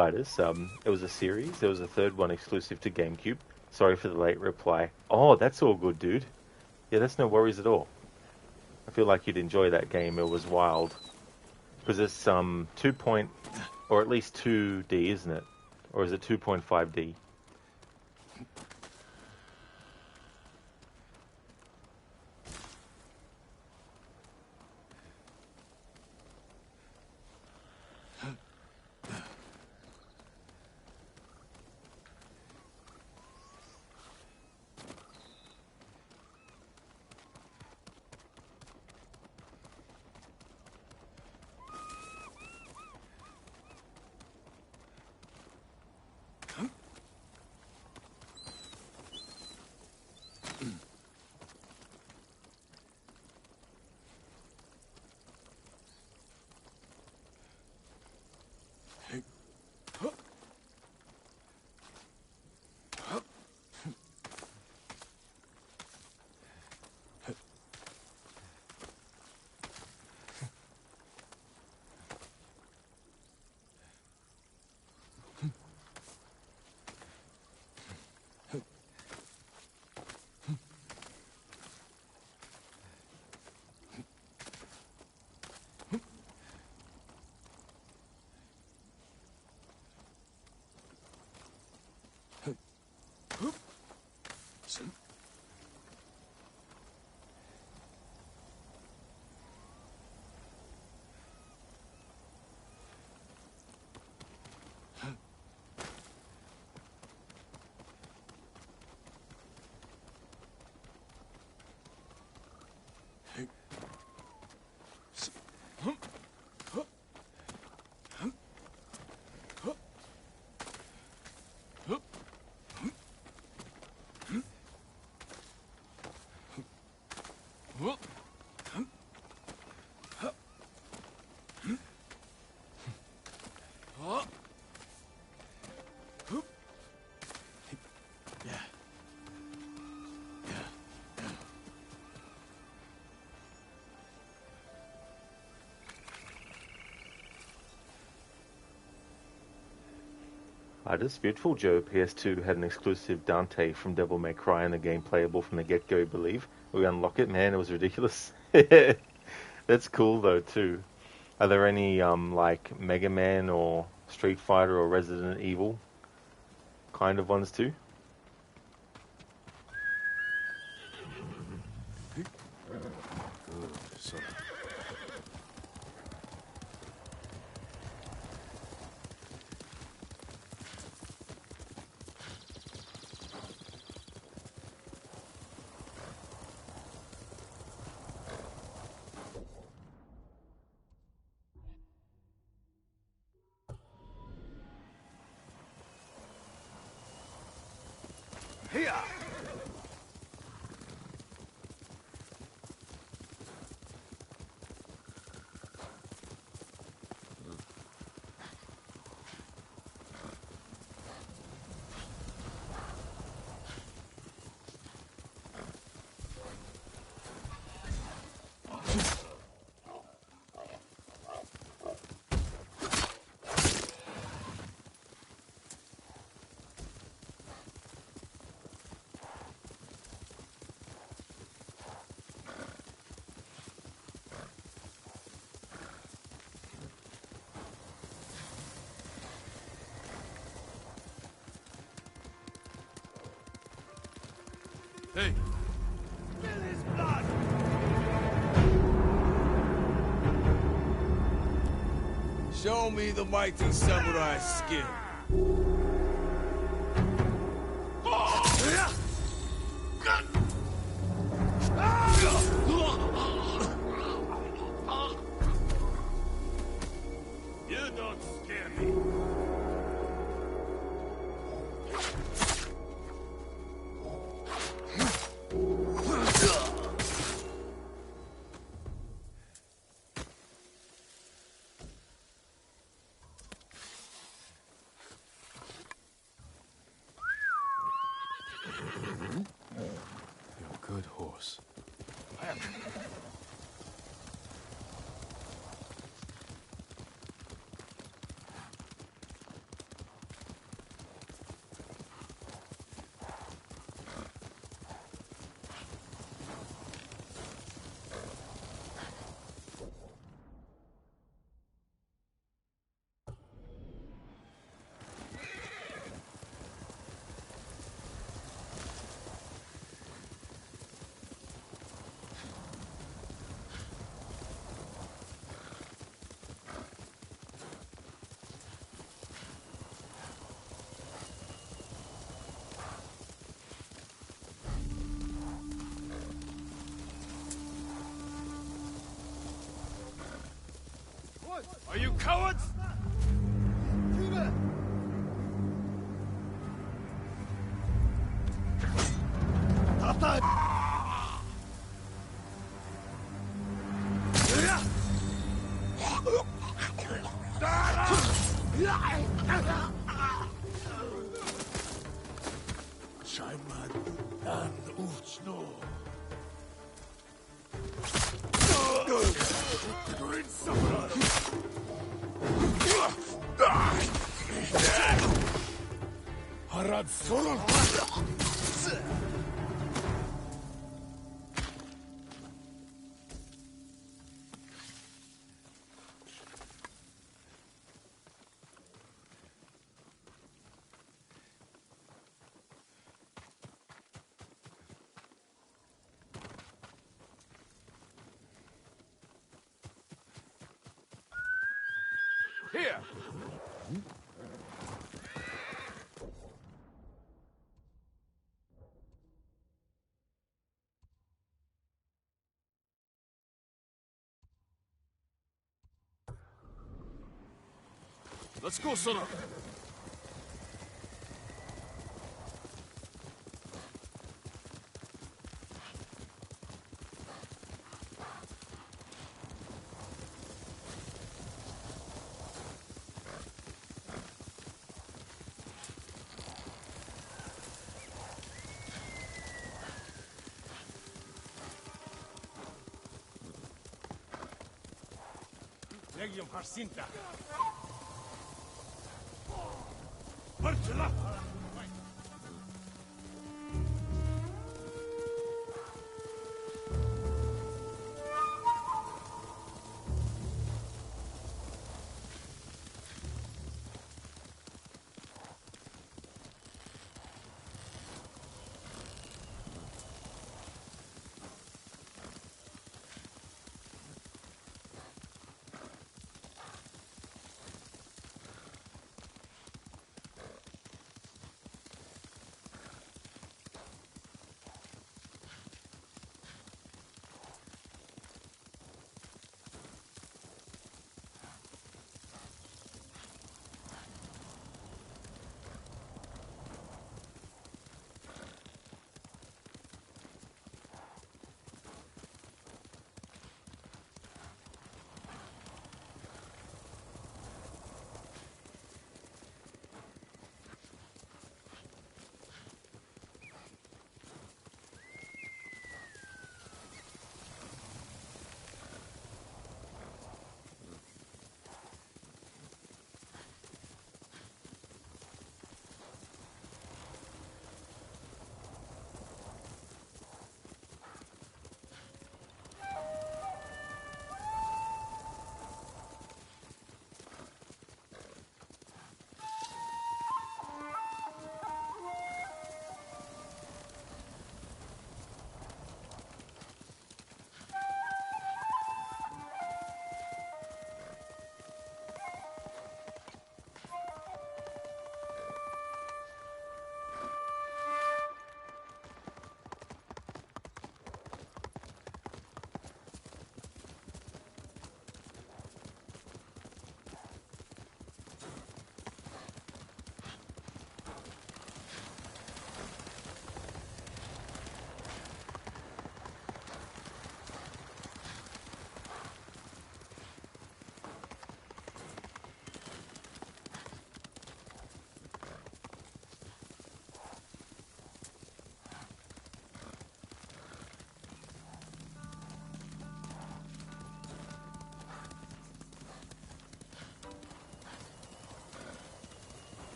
Fighters. It was a series. There was a third one exclusive to GameCube. Sorry for the late reply. Oh, that's all good, dude. Yeah, that's no worries at all. I feel like you'd enjoy that game. It was wild. Because it's 2 point, or at least 2D, isn't it? Or is it 2.5D? Beautiful Joe. PS2 had an exclusive Dante from Devil May Cry in the game playable from the get-go, I believe. We unlock it, man, it was ridiculous. That's cool, though, too. Are there any, like, Mega Man or Street Fighter or Resident Evil kind of ones, too? Hey! Spill his blood! Show me the mighty samurai skill. You don't scare me. Are you cowards? Shaiman and Uchno. Harad Sorol. Here! Let's go, Sona! Legium Harsinta! Marcela!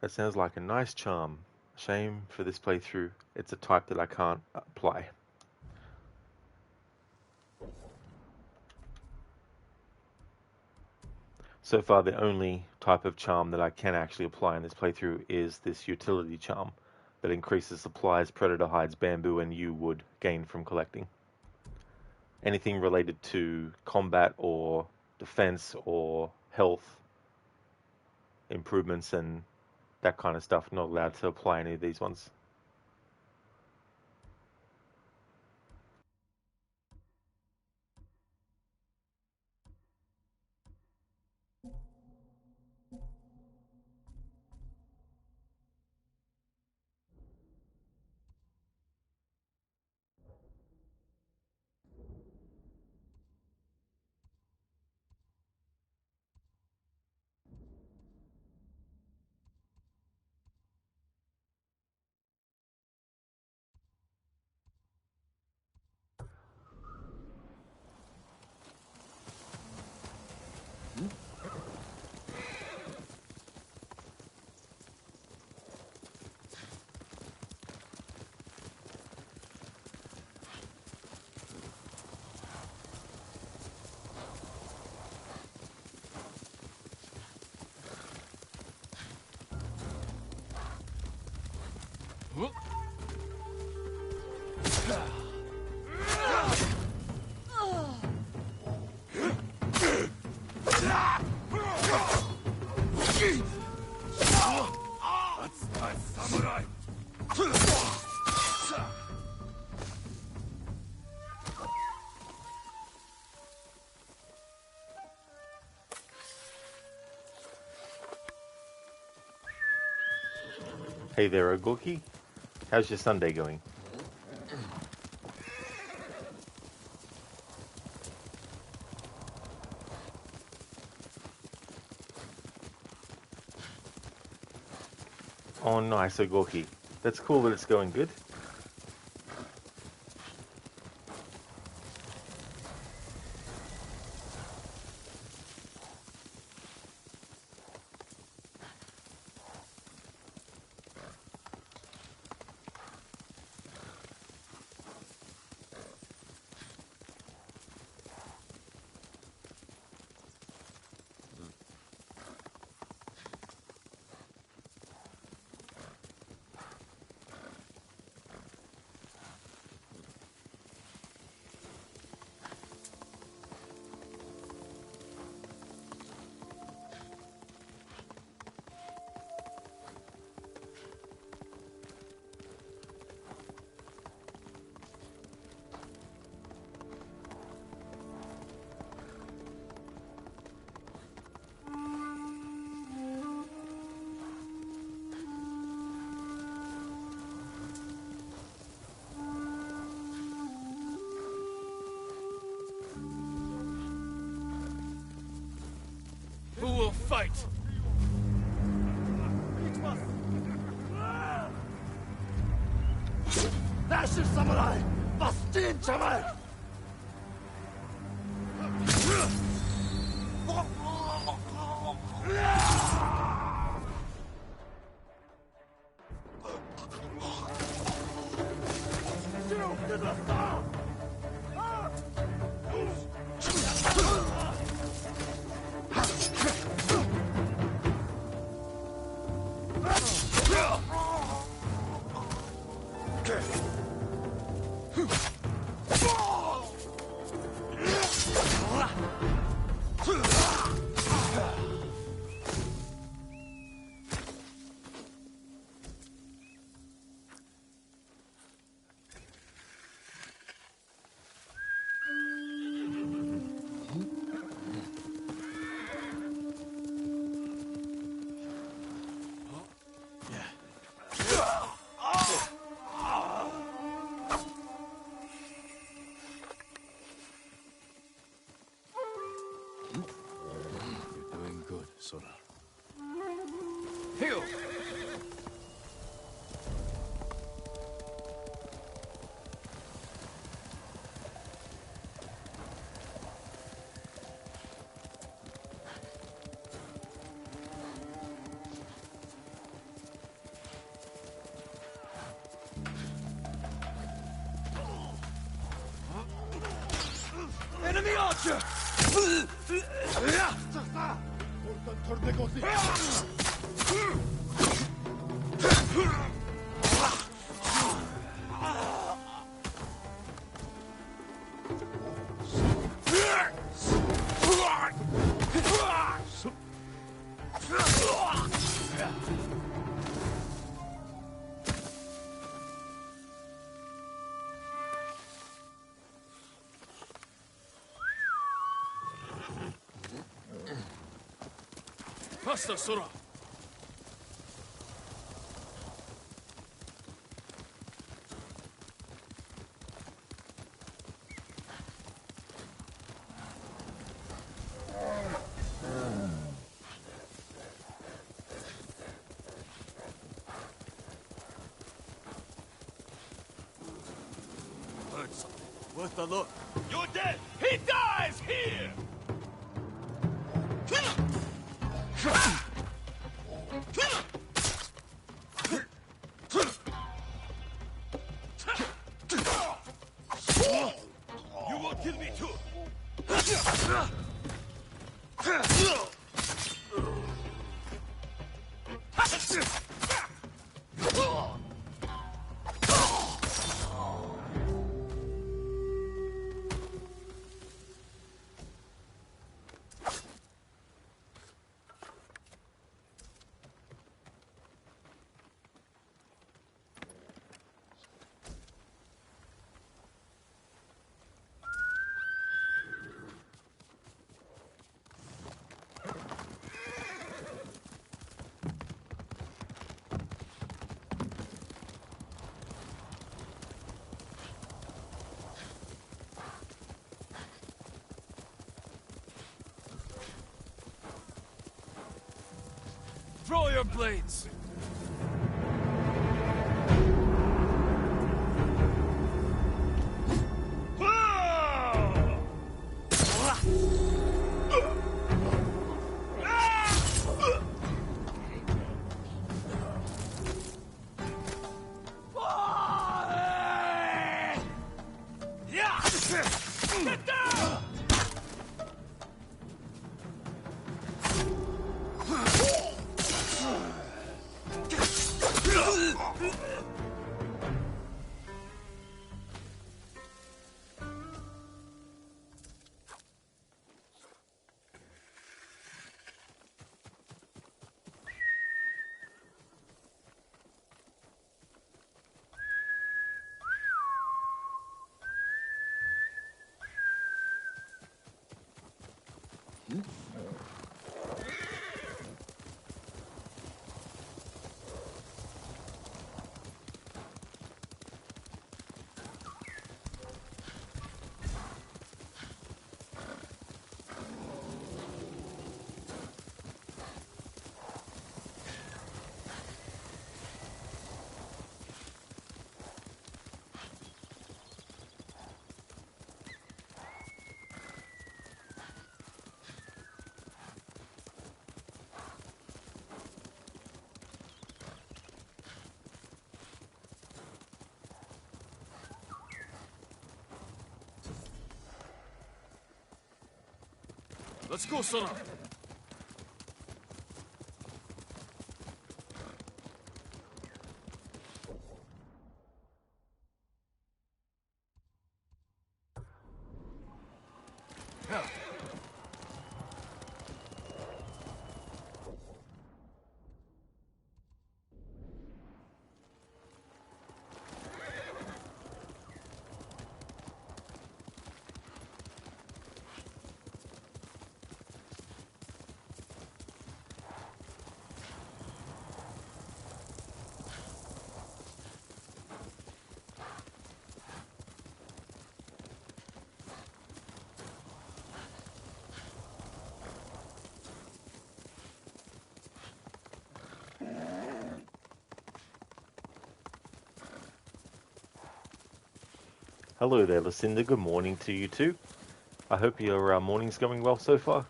That sounds like a nice charm. Shame for this playthrough, it's a type that I can't apply. So far, the only type of charm that I can actually apply in this playthrough is this utility charm that increases supplies Predator hides, bamboo, and yew wood gained from collecting. Anything related to combat or defense or health improvements and that kind of stuff, not allowed to apply any of these ones. Hey there, Ogorki. How's your Sunday going? Oh, nice, Ogorki. That's cool that it's going good. Who will fight? Ashes Samurai! Bastin Samurai! You're doing good, Sora. Heal! Enemy archer! Faster, Sora! Heard something. Worth a look. You're dead! He dies here! You won't kill me too! Throw your blades! Get down! Let's go, Sora! Hello there, Lucinda. Good morning to you too. I hope your morning's going well so far.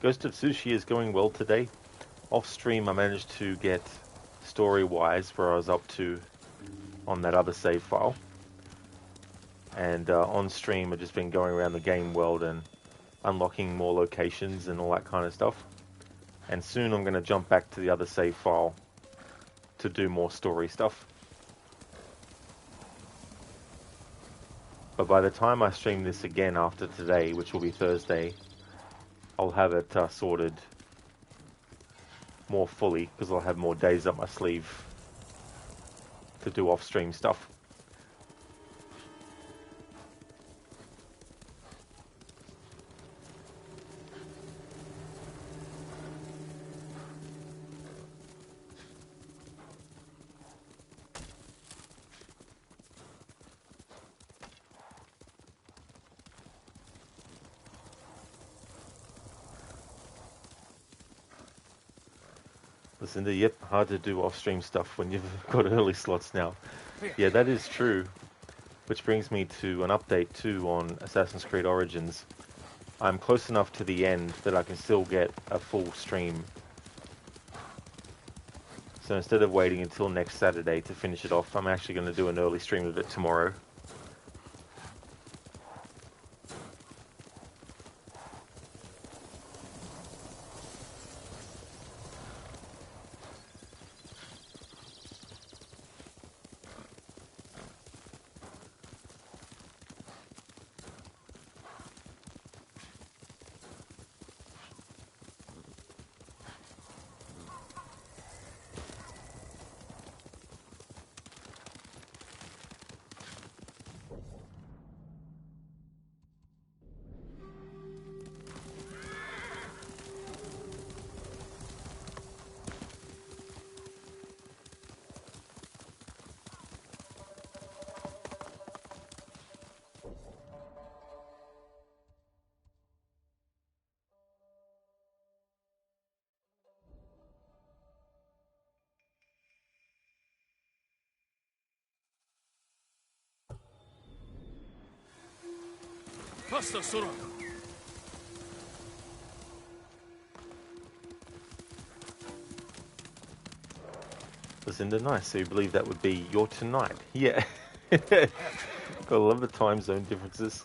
Ghost of Tsushima is going well today. Off stream, I managed to get story-wise where I was up to on that other save file. And on stream, I've just been going around the game world and unlocking more locations and all that kind of stuff. And soon I'm going to jump back to the other save file to do more story stuff. But by the time I stream this again after today, which will be Thursday, I'll have it sorted more fully, because I'll have more days up my sleeve to do off-stream stuff. Lucinda, yep, hard to do off-stream stuff when you've got early slots now. Yeah, that is true. Which brings me to an update too on Assassin's Creed Origins. I'm close enough to the end that I can still get a full stream. So instead of waiting until next Saturday to finish it off, I'm actually going to do an early stream of it tomorrow. Faster, Sora. Lucinda, nice. So you believe that would be your tonight? Yeah. Gotta love the time zone differences.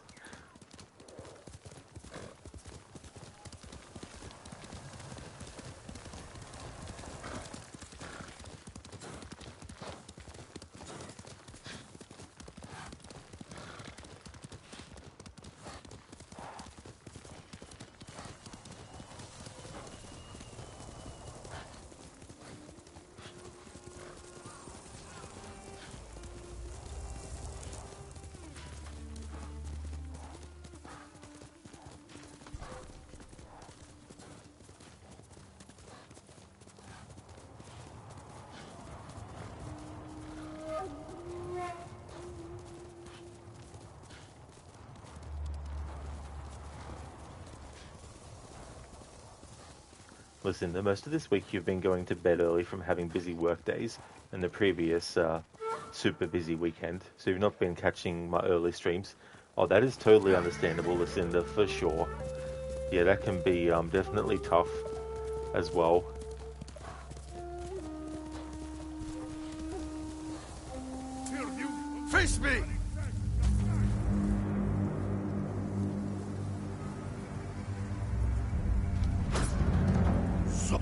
Listen, the most of this week you've been going to bed early from having busy work days and the previous super busy weekend, so you've not been catching my early streams. Oh, that is totally understandable, Lucinda, for sure. Yeah, that can be definitely tough as well. Face me!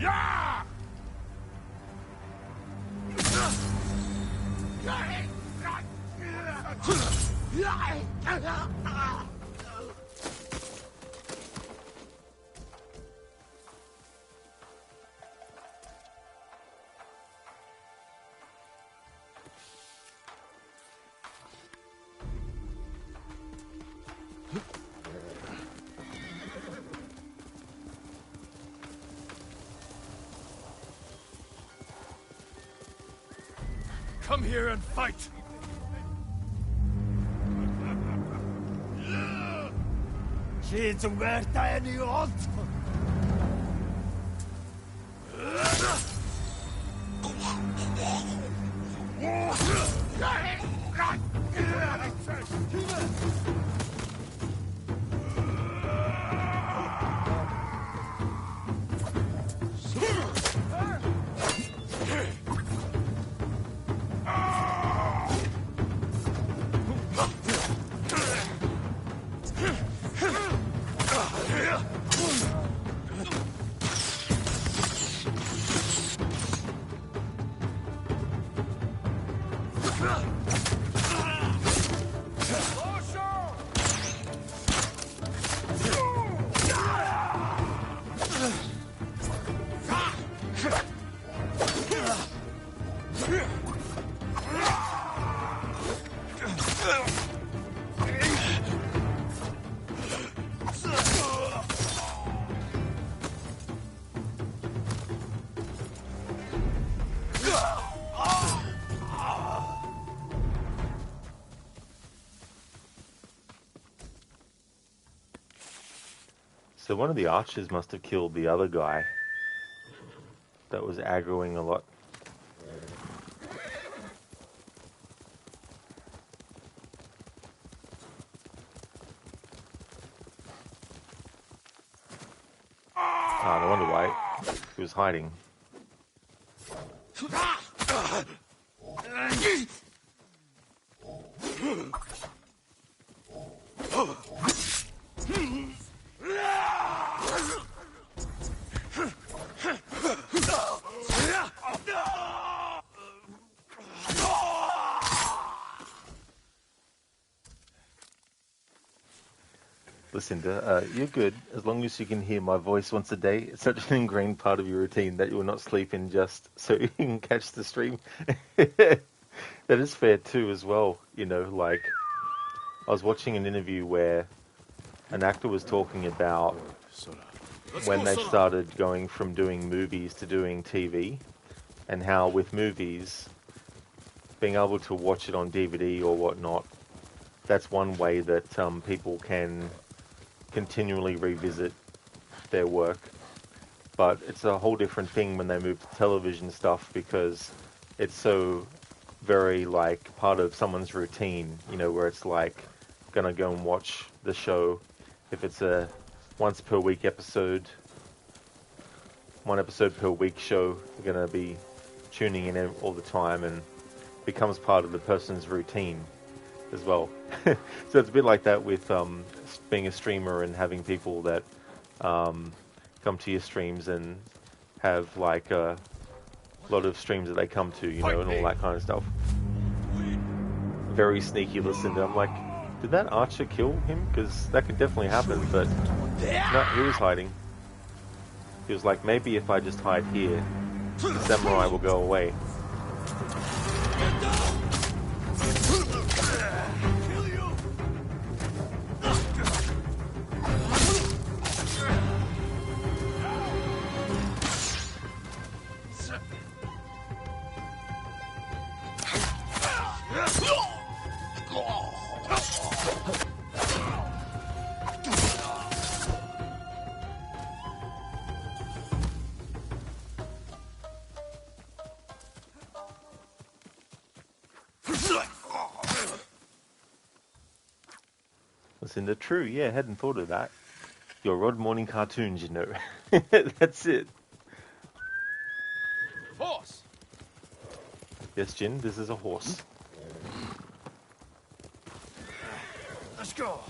Yeah! Come here and fight! She's worth any odds. So one of the archers must have killed the other guy that was aggroing a lot. Ah, no wonder why he was hiding. Lucinda, you're good as long as you can hear my voice once a day. It's such an ingrained part of your routine that you will not sleep in just so you can catch the stream. That is fair too, as well. You know, like I was watching an interview where an actor was talking about when they started going from doing movies to doing TV, and how with movies, being able to watch it on DVD or whatnot, that's one way that people can continually revisit their work. But it's a whole different thing when they move to television stuff, because it's so very like part of someone's routine, you know, where it's like gonna go and watch the show. If it's a once per week episode, one episode per week show, you're gonna be tuning in all the time, and becomes part of the person's routine as well. So it's a bit like that with being a streamer and having people that come to your streams and have like a lot of streams that they come to, you know, and all that kind of stuff. Very sneaky listener. I'm like, did that archer kill him? Because that could definitely happen, but no, he was hiding. He was like, maybe if I just hide here, the samurai will go away. Lucinda, true, yeah, hadn't thought of that. Your Rod Morning cartoons, you know. That's it. Horse! Yes, Jin, this is a horse. Let's go!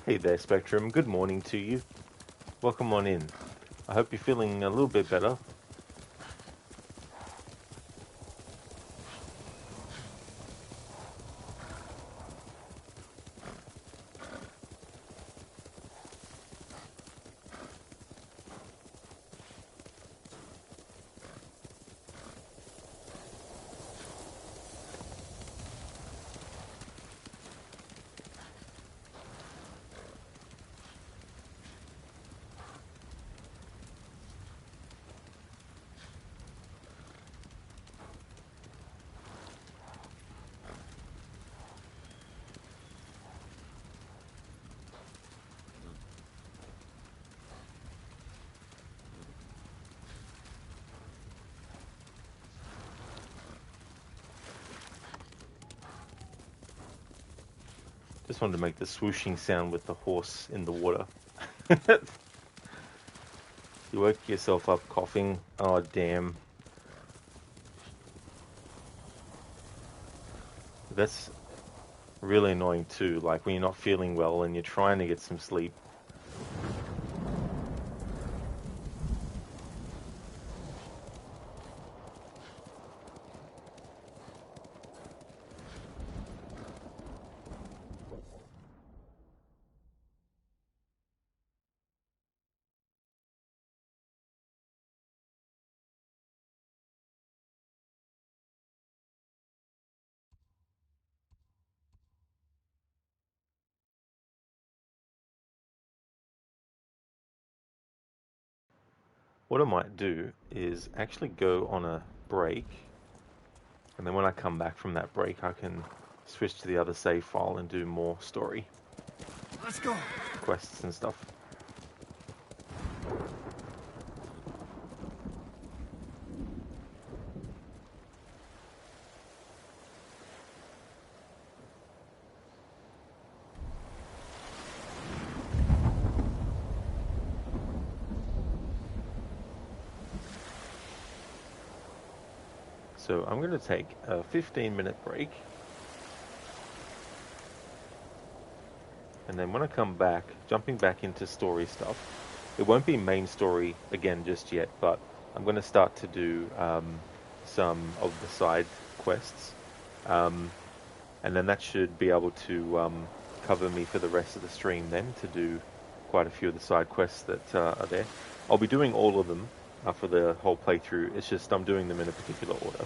Hey there, Spectrum. Good morning to you. Welcome on in. I hope you're feeling a little bit better. Just wanted to make the swooshing sound with the horse in the water. You woke yourself up coughing. Oh, damn. That's really annoying too, like when you're not feeling well and you're trying to get some sleep. What I might do is actually go on a break, and then when I come back from that break, I can switch to the other save file and do more story Let's go. quests and stuff. So I'm going to take a 15-minute break. And then when I come back, jumping back into story stuff, it won't be main story again just yet, but I'm going to start to do some of the side quests. And then that should be able to cover me for the rest of the stream then, to do quite a few of the side quests that are there. I'll be doing all of them for the whole playthrough. It's just I'm doing them in a particular order.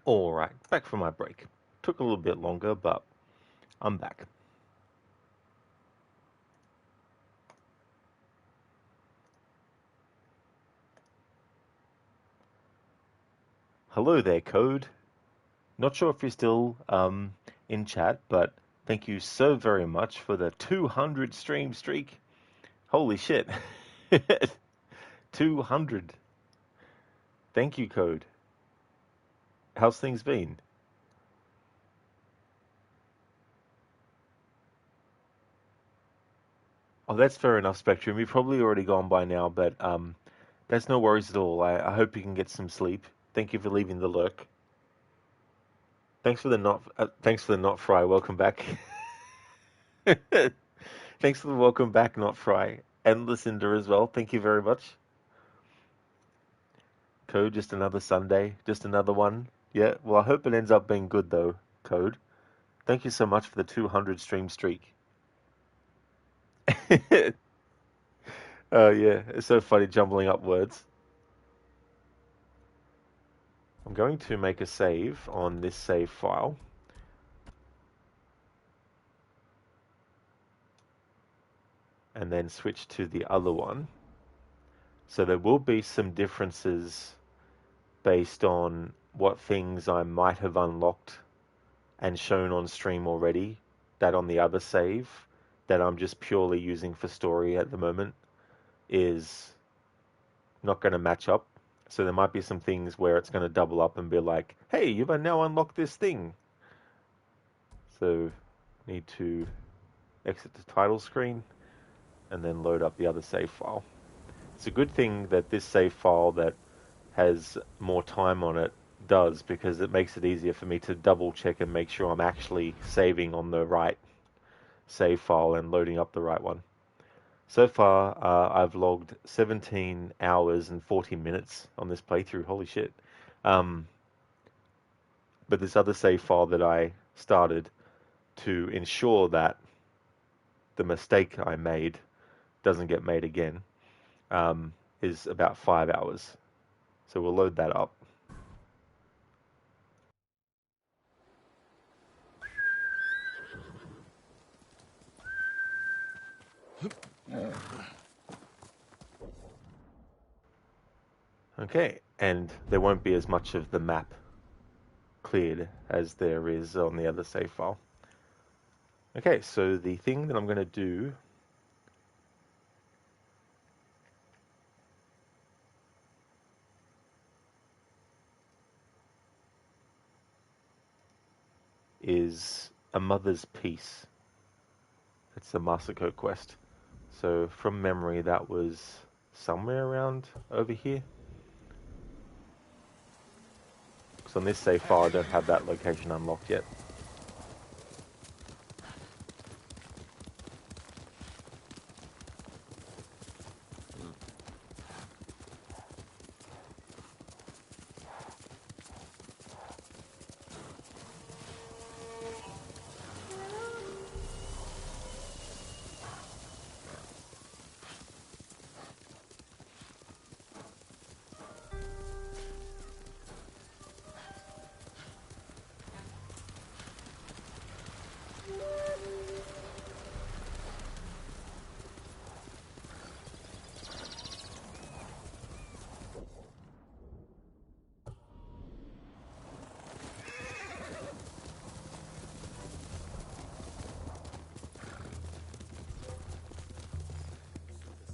Alright, back from my break. Took a little bit longer, but I'm back. Hello there, Code. Not sure if you're still in chat, but thank you so very much for the 200 stream streak. Holy shit. 200. Thank you, Code. How's things been? Oh, that's fair enough, Spectrum. You've probably already gone by now, but that's no worries at all. I hope you can get some sleep. Thank you for leaving the lurk. Thanks for the not fry. Welcome back. Thanks for the welcome back, not fry, and Lucinda as well. Thank you very much. Code, just another Sunday, just another one. Yeah. Well, I hope it ends up being good though. Code. Thank you so much for the 200 stream streak. Oh yeah, it's so funny jumbling up words. I'm going to make a save on this save file. And then switch to the other one. So there will be some differences based on what things I might have unlocked and shown on stream already, that on the other save, that I'm just purely using for story at the moment, is not going to match up. So there might be some things where it's going to double up and be like, hey, you've now unlocked this thing. So need to exit the title screen and then load up the other save file. It's a good thing that this save file that has more time on it does, because it makes it easier for me to double check and make sure I'm actually saving on the right save file and loading up the right one. So far, I've logged 17 hours and 40 minutes on this playthrough. Holy shit. But this other save file that I started to ensure that the mistake I made doesn't get made again is about 5 hours. So we'll load that up. Okay, and there won't be as much of the map cleared as there is on the other save file. Okay, so the thing that I'm going to do is a mother's piece. It's the Masako quest. So from memory, that was somewhere around over here. Because on this save file, I don't have that location unlocked yet.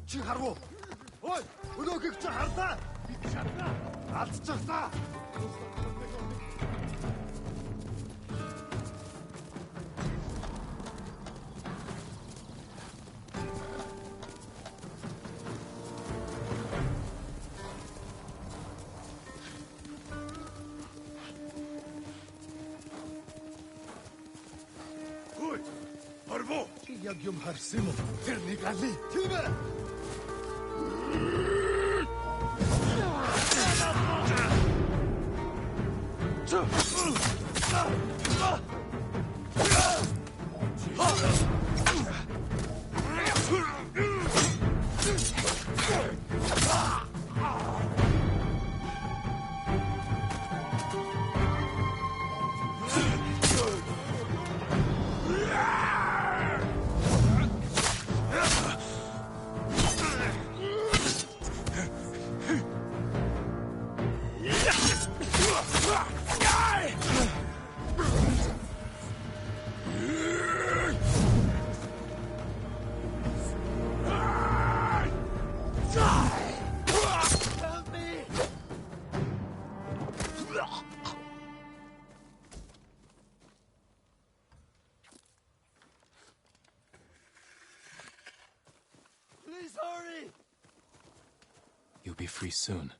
Чи харав. Ой, өнөөхийг чи харлаа. Би чаднаа. Алдчихсан. Ой, арво. Чи яг юм харсан юм уу? Тэр нэг али. Тийм ээ. free soon.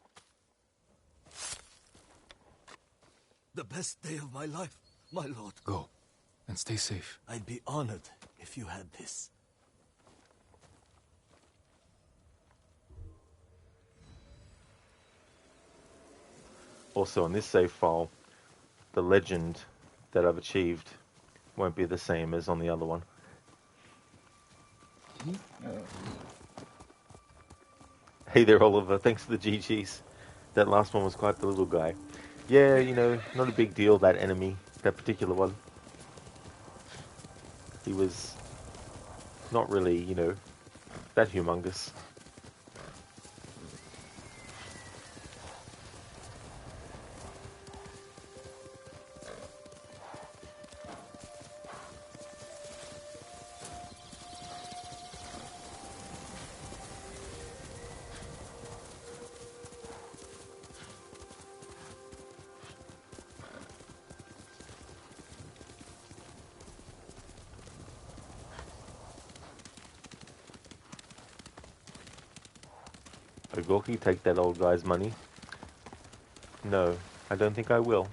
The best day of my life, my lord. Go, and stay safe. I'd be honored if you had this. Also, on this save file, the legend that I've achieved won't be the same as on the other one. Hey there, Oliver. Thanks for the GGs. That last one was quite the little guy. Yeah, you know, not a big deal, that enemy, that particular one. He was not really, you know, that humongous. Ogorki, take that old guy's money. No, I don't think I will.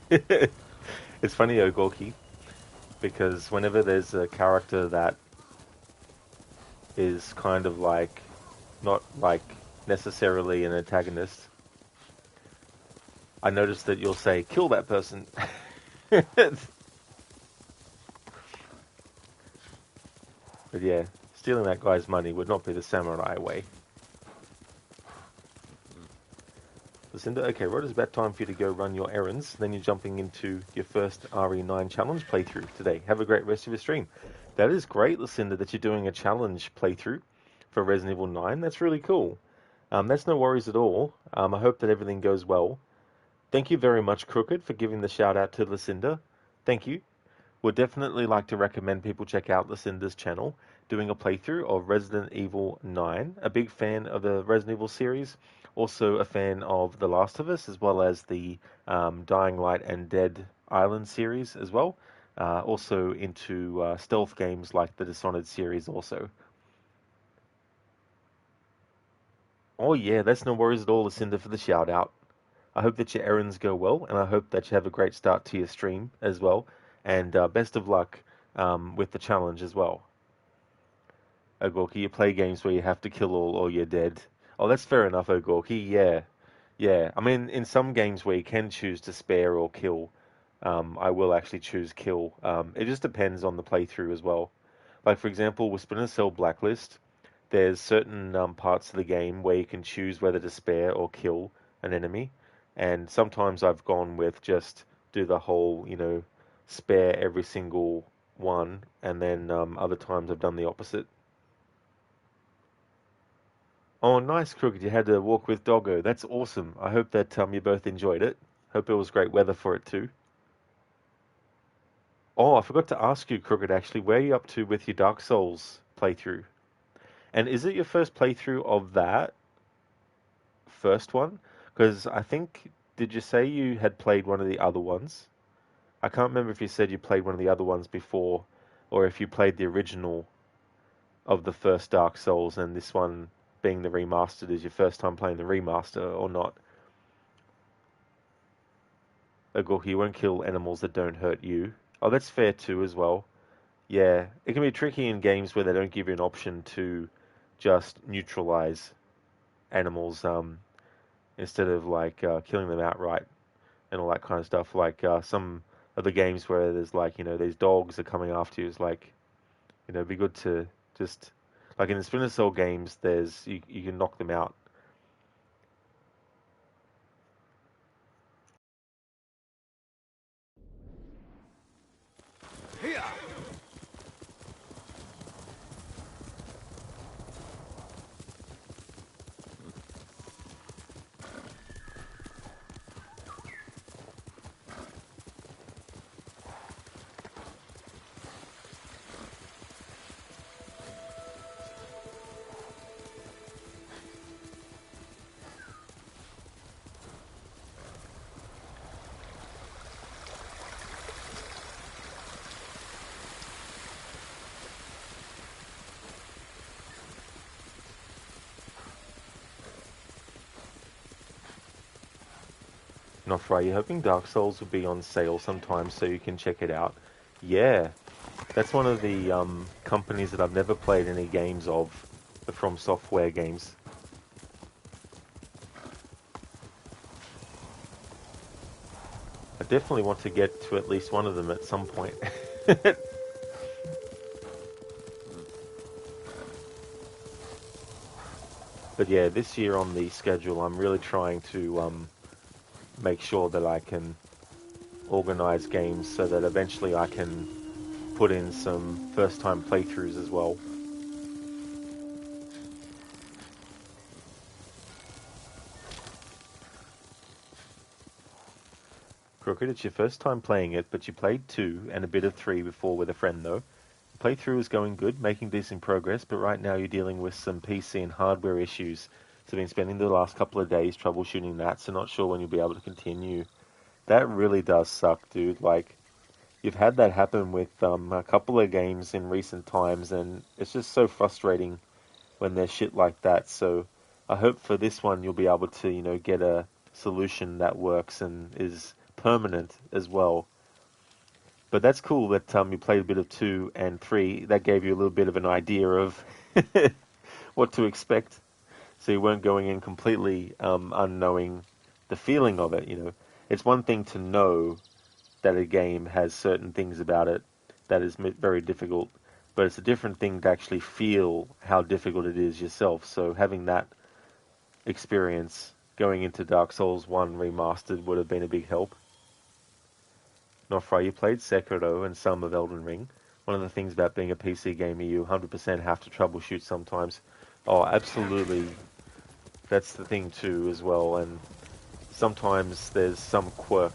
It's funny, Ogorki, because whenever there's a character that is kind of like, not like necessarily an antagonist, I notice that you'll say, kill that person. But yeah, stealing that guy's money would not be the samurai way. Lucinda, okay, right, it's about time for you to go run your errands. Then you're jumping into your first RE9 challenge playthrough today. Have a great rest of your stream. That is great, Lucinda, that you're doing a challenge playthrough for Resident Evil 9. That's really cool. That's no worries at all. I hope that everything goes well. Thank you very much, Crooked, for giving the shout out to Lucinda. Thank you. Would definitely like to recommend people check out Lucinda's channel, doing a playthrough of Resident Evil 9. A big fan of the Resident Evil series, also a fan of The Last of Us, as well as the Dying Light and Dead Island series as well. Also into stealth games like the Dishonored series also. Oh yeah, that's no worries at all, Lucinda, for the shout out. I hope that your errands go well, and I hope that you have a great start to your stream as well. And best of luck with the challenge as well. Ogorki, you play games where you have to kill all or you're dead. Oh, that's fair enough, Ogorki. Yeah. Yeah. I mean, in some games where you can choose to spare or kill, I will actually choose kill. It just depends on the playthrough as well. Like, for example, with Splinter Cell Blacklist, there's certain parts of the game where you can choose whether to spare or kill an enemy. And sometimes I've gone with just do the whole, you know, spare every single one, and then other times I've done the opposite. Oh, nice, Crooked. You had to walk with Doggo. That's awesome. I hope that you both enjoyed it. Hope it was great weather for it too. Oh, I forgot to ask you, Crooked, actually, where are you up to with your Dark Souls playthrough? And is it your first playthrough of that first one? Because I think, did you say you had played one of the other ones? I can't remember if you said you played one of the other ones before, or if you played the original of the first Dark Souls, and this one being the remastered is your first time playing the remaster, or not. Ogorki, you won't kill animals that don't hurt you. Oh, that's fair too as well. Yeah, it can be tricky in games where they don't give you an option to just neutralize animals instead of like killing them outright and all that kind of stuff. Like some of the games where there's like, you know, these dogs are coming after you. It's like, you know, it'd be good to just, like in the Splinter Cell games, there's you can knock them out. Not right. You're hoping Dark Souls will be on sale sometime so you can check it out. Yeah, that's one of the companies that I've never played any games of, the From Software games. I definitely want to get to at least one of them at some point. But yeah, this year on the schedule, I'm really trying to make sure that I can organize games so that eventually I can put in some first-time playthroughs as well. Crooked, it's your first time playing it, but you played 2 and a bit of 3 before with a friend though. The playthrough is going good, making decent progress, but right now you're dealing with some PC and hardware issues. So I've been spending the last couple of days troubleshooting that, so not sure when you'll be able to continue. That really does suck, dude. Like, you've had that happen with a couple of games in recent times, and it's just so frustrating when there's shit like that. So I hope for this one you'll be able to, you know, get a solution that works and is permanent as well. But that's cool that you played a bit of 2 and 3. That gave you a little bit of an idea of what to expect. So you weren't going in completely unknowing the feeling of it, you know. It's one thing to know that a game has certain things about it that is very difficult, but it's a different thing to actually feel how difficult it is yourself. So having that experience going into Dark Souls 1 Remastered would have been a big help. Nofra, you played Sekiro and some of Elden Ring. One of the things about being a PC gamer, you 100% have to troubleshoot sometimes. Oh, absolutely. That's the thing too as well, and sometimes there's some quirk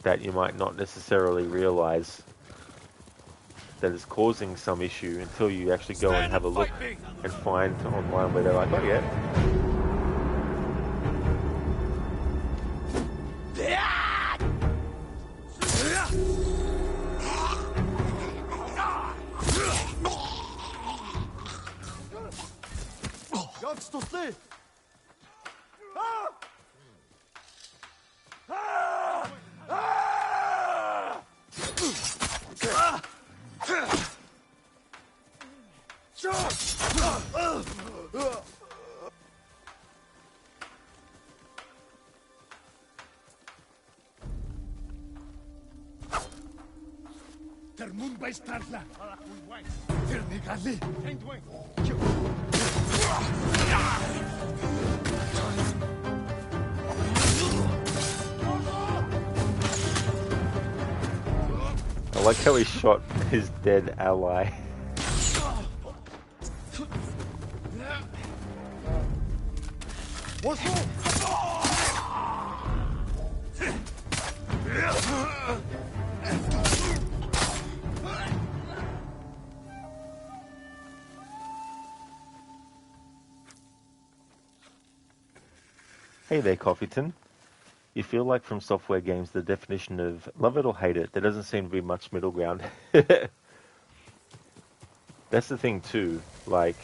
that you might not necessarily realize that is causing some issue until you actually go and have a look and find online where they're like, oh yeah. I like how he shot his dead ally. Hey there, Coffeeton. You feel like From Software games, the definition of love it or hate it, there doesn't seem to be much middle ground. That's the thing too, like,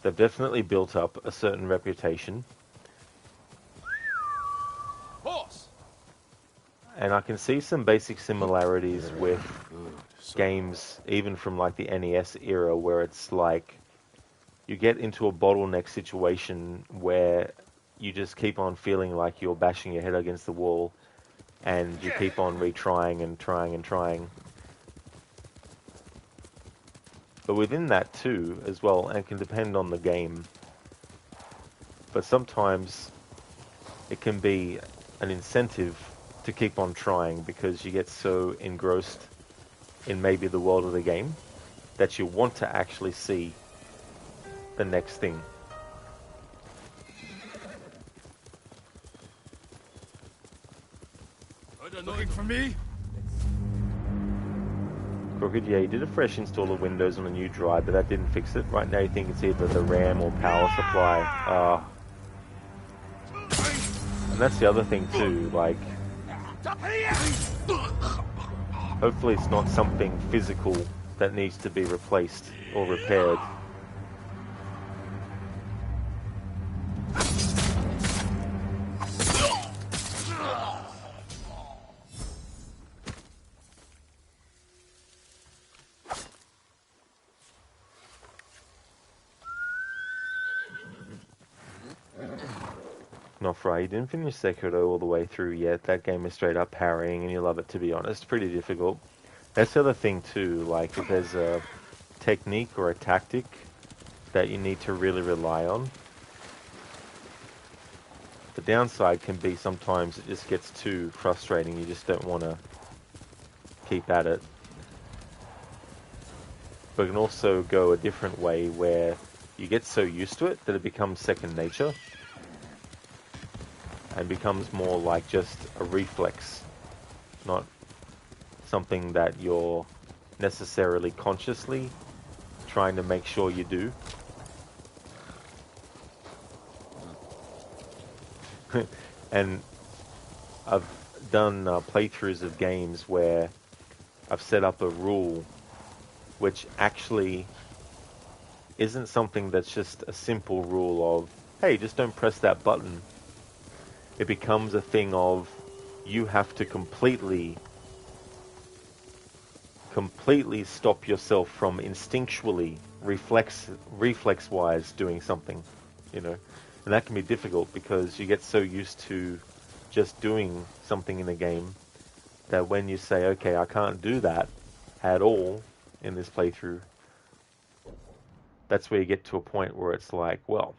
they've definitely built up a certain reputation. Boss. And I can see some basic similarities with games, even from like the NES era, where it's like, you get into a bottleneck situation where you just keep on feeling like you're bashing your head against the wall, and you keep on retrying and trying and trying. But within that too, as well, and it can depend on the game, but sometimes it can be an incentive to keep on trying because you get so engrossed in maybe the world of the game that you want to actually see the next thing. Looking for me? Crooked, yeah, you did a fresh install of Windows on a new drive, but that didn't fix it. Right now you think it's either the RAM or power supply. And that's the other thing too, like, hopefully it's not something physical that needs to be replaced or repaired. Not right. You didn't finish Sekiro all the way through yet. That game is straight up parrying, and you love it, to be honest. Pretty difficult. That's the other thing too. Like if there's a technique or a tactic that you need to really rely on, the downside can be sometimes it just gets too frustrating. You just don't want to keep at it. But it can also go a different way where you get so used to it that it becomes second nature and becomes more like just a reflex, not something that you're necessarily consciously trying to make sure you do. And I've done playthroughs of games where I've set up a rule which actually isn't something that's just a simple rule of, hey, just don't press that button. It becomes a thing of you have to completely stop yourself from instinctually, reflex-wise doing something, you know. And that can be difficult because you get so used to just doing something in the game that when you say, okay, I can't do that at all in this playthrough, that's where you get to a point where it's like, well,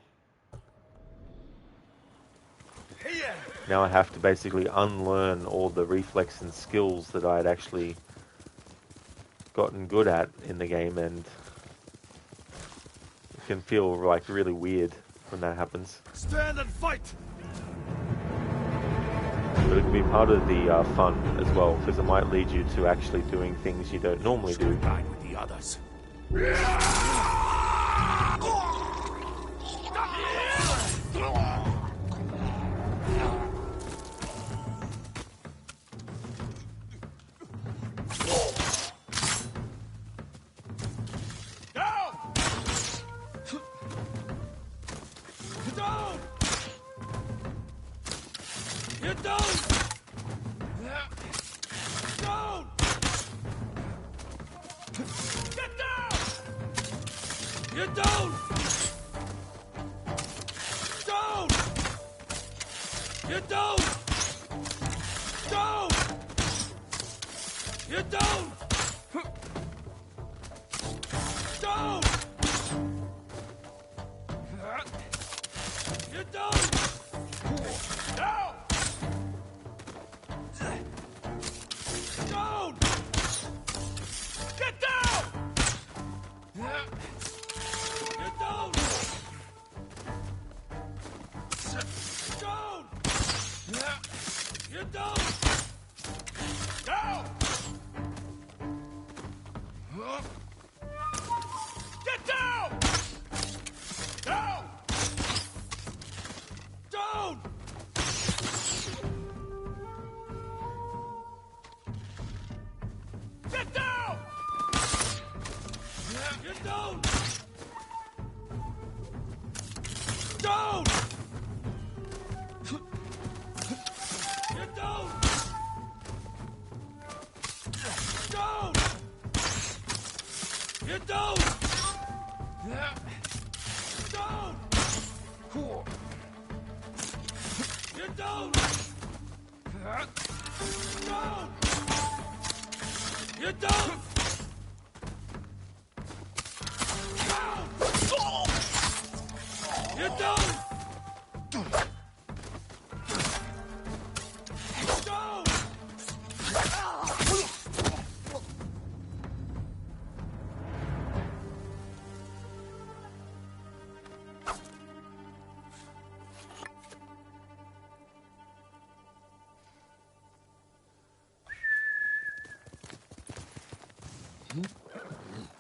now I have to basically unlearn all the reflex and skills that I had actually gotten good at in the game, and it can feel like really weird when that happens. Stand and fight! But it can be part of the fun as well, because it might lead you to actually doing things you don't normally do. Combine with the others.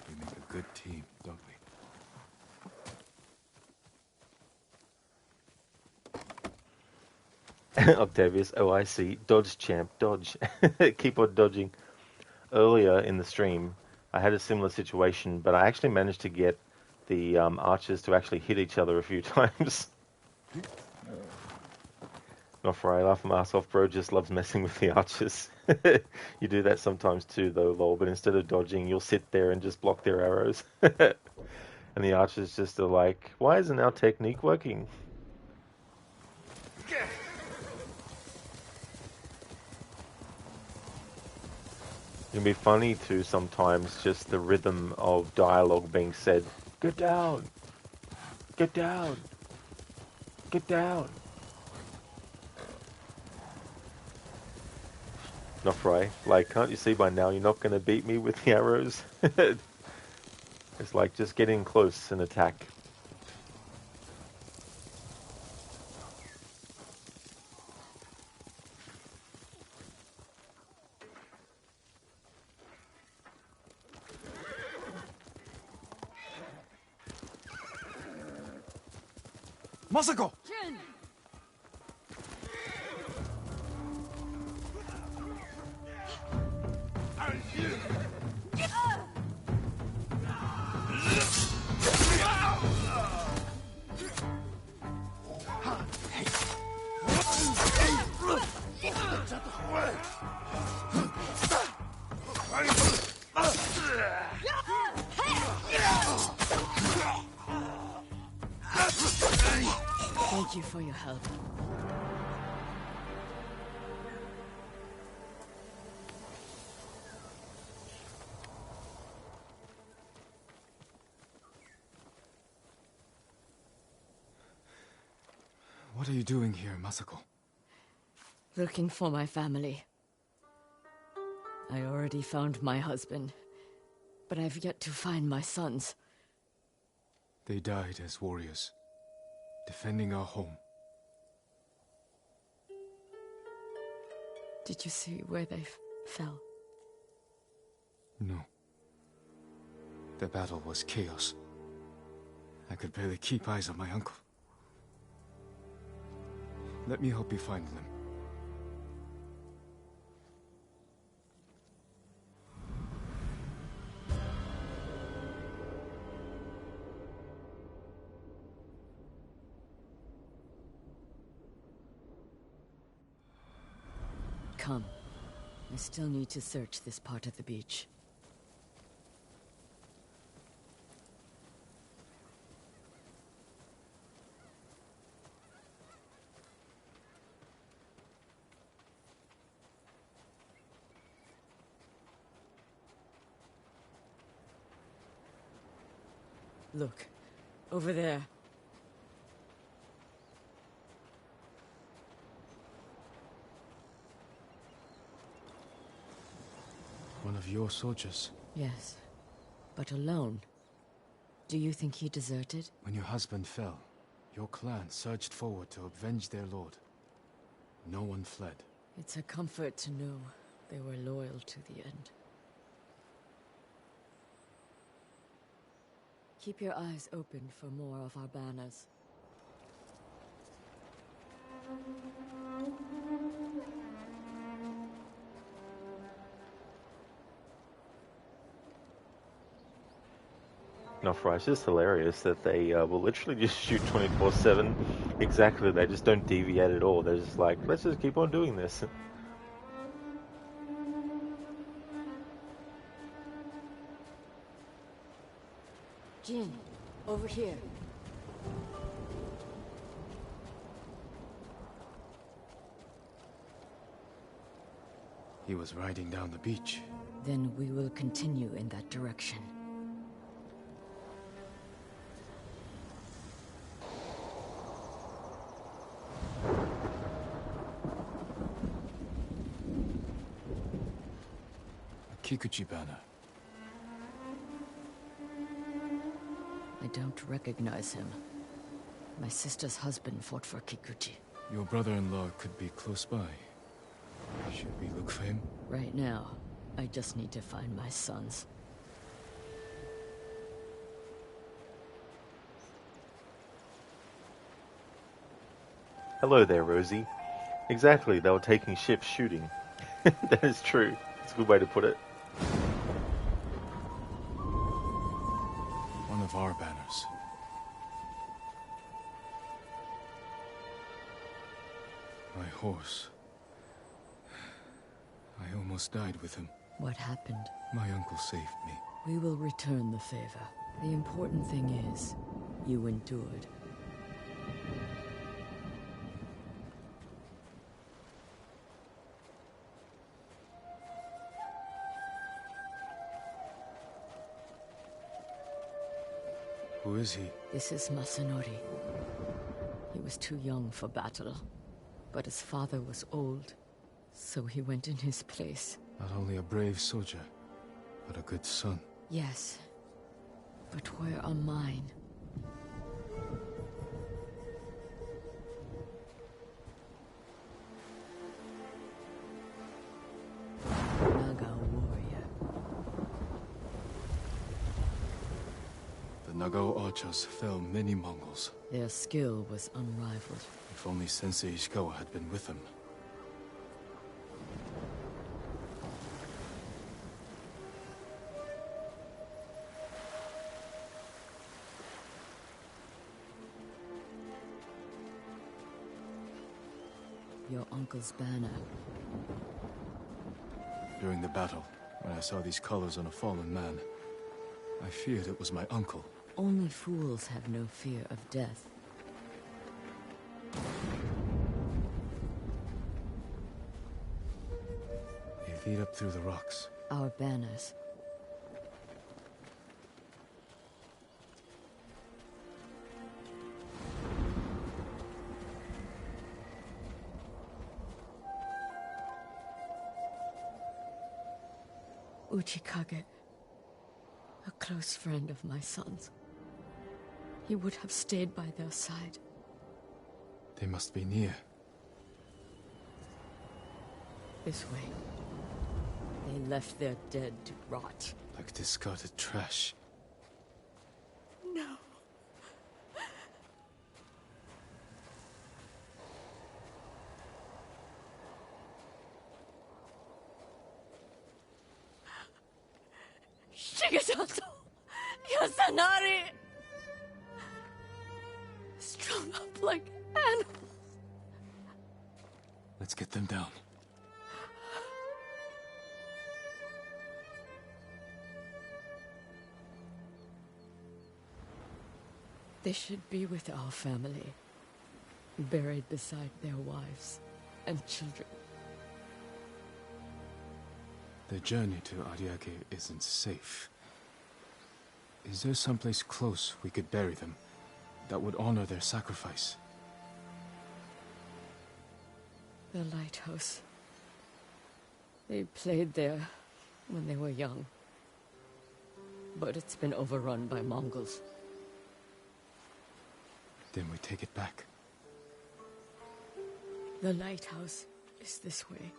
We make a good team, don't we? Octavius, oh I see, dodge champ, dodge. Keep on dodging. Earlier in the stream, I had a similar situation, but I actually managed to get the archers to actually hit each other a few times. Not for I laugh my ass off, bro just loves messing with the archers. You do that sometimes too, though, lol, but instead of dodging, you'll sit there and just block their arrows. And the archers just are like, why isn't our technique working? can be funny too sometimes, just the rhythm of dialogue being said. Get down! Get down! Get down! Nofri, like, can't you see by now you're not going to beat me with the arrows? It's like, just get in close and attack. Masako! Thank you for your help. What are you doing here, Masako? Looking for my family. I already found my husband, but I've yet to find my sons. They died as warriors, defending our home. Did you see where they fell? No. The battle was chaos. I could barely keep eyes on my uncle. Let me help you find them. Come. I still need to search this part of the beach. Look, over there. One of your soldiers. Yes, but alone. Do you think he deserted? When your husband fell, your clan surged forward to avenge their lord. No one fled. It's a comfort to know they were loyal to the end. Keep your eyes open for more of our banners. Nofri, it's just hilarious that they will literally just shoot 24/7 exactly. They just don't deviate at all. They're just like, let's just keep on doing this. Jin, over here. He was riding down the beach. Then we will continue in that direction. A Kikuchi banner. I don't recognize him. My sister's husband fought for Kikuchi. Your brother-in-law could be close by. Should we look for him? Right now, I just need to find my sons. Hello there, Rosie. Exactly, they were taking shifts shooting. That is true. It's a good way to put it. One of our banners. My horse. I almost died with him. What happened? My uncle saved me. We will return the favor. The important thing is, you endured. Who is he? This is Masanori. He was too young for battle, but his father was old, so he went in his place. Not only a brave soldier, but a good son. Yes, but where are mine? Naga warrior. The Nagao archers fell many Mongols. Their skill was unrivaled. If only Sensei Ishikawa had been with them. Your uncle's banner. During the battle, when I saw these colors on a fallen man, I feared it was my uncle. Only fools have no fear of death. They lead up through the rocks. Our banners. Uchikage, a close friend of my son's. He would have stayed by their side. They must be near. This way. They left their dead to rot. Like discarded trash. No. Shigesato! Yasanari! Strung up like animals. Let's get them down. They should be with our family, buried beside their wives and children. The journey to Ariake isn't safe. Is there someplace close we could bury them that would honor their sacrifice? The lighthouse. They played there when they were young. But it's been overrun by Mongols. Then we take it back. The lighthouse is this way.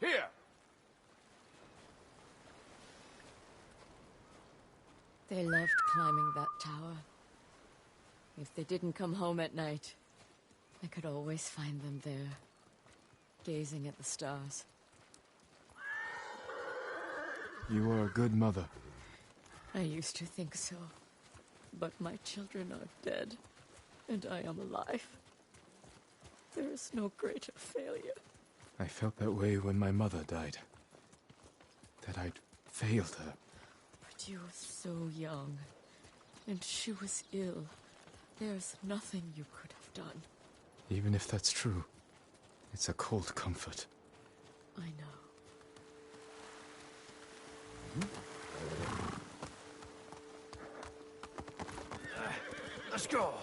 Here! They loved climbing that tower. If they didn't come home at night, I could always find them there, gazing at the stars. You are a good mother. I used to think so, but my children are dead, and I am alive. There is no greater failure. I felt that way when my mother died. That I'd failed her. But you were so young, and she was ill. There's nothing you could have done. Even if that's true, it's a cold comfort. I know. Let's go!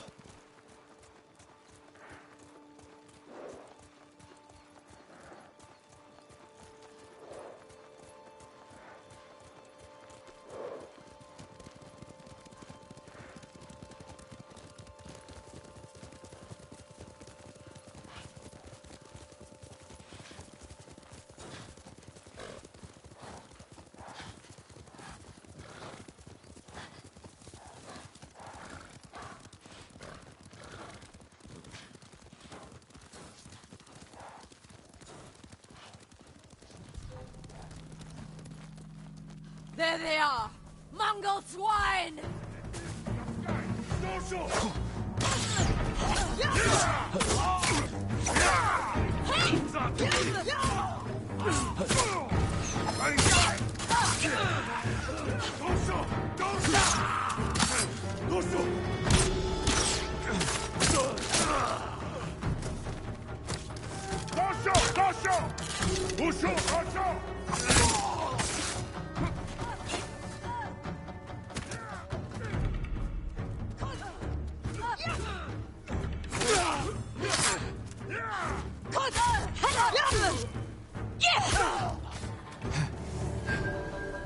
There they are! Mongol swine! No,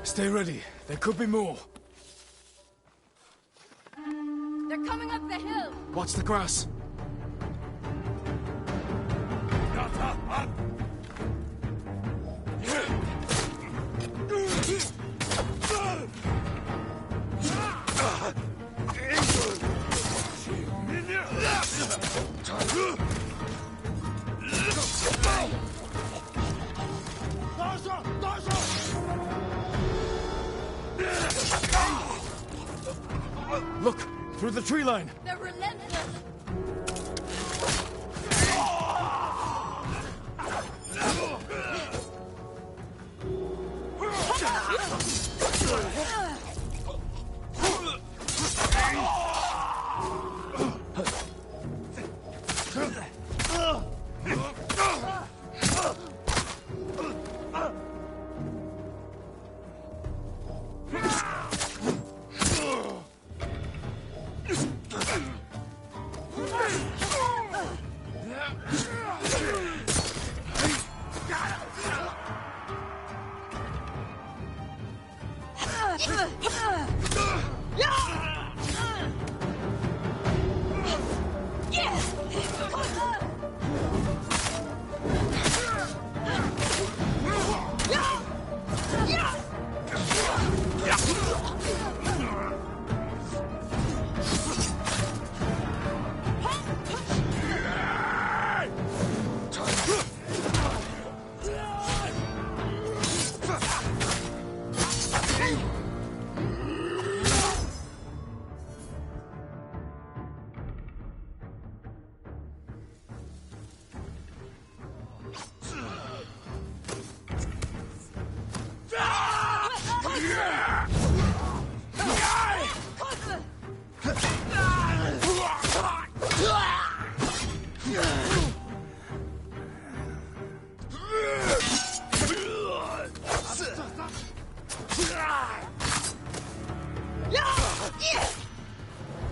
Stay ready. There could be more. They're coming up the hill! Watch the grass. Look! Through the tree line! They're relentless!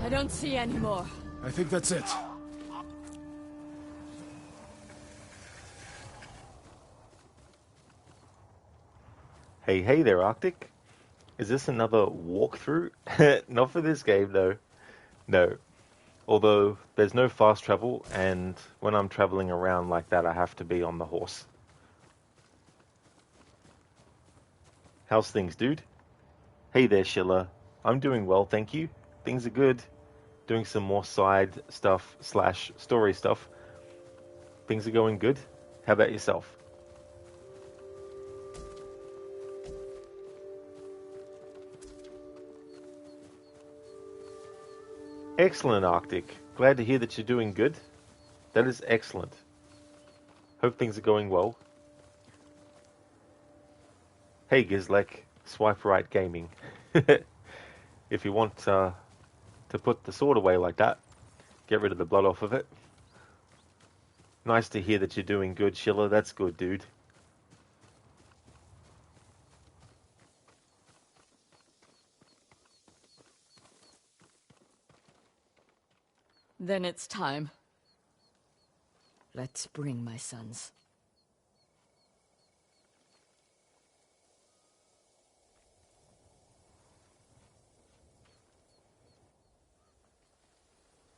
I don't see any more. I think that's it. Hey there, Arctic. Is this another walkthrough? Not for this game, though. No. Although, there's no fast travel, and when I'm traveling around like that, I have to be on the horse. How's things, dude? Hey there, Schiller. I'm doing well, thank you. Things are good. Doing some more side stuff / story stuff. Things are going good. How about yourself? Excellent, Arctic. Glad to hear that you're doing good. That is excellent. Hope things are going well. Hey, Gizlek. Swipe right gaming. If you want to put the sword away like that, get rid of the blood off of it. Nice to hear that you're doing good, Schiller. That's good, dude. Then it's time. Let's bring my sons.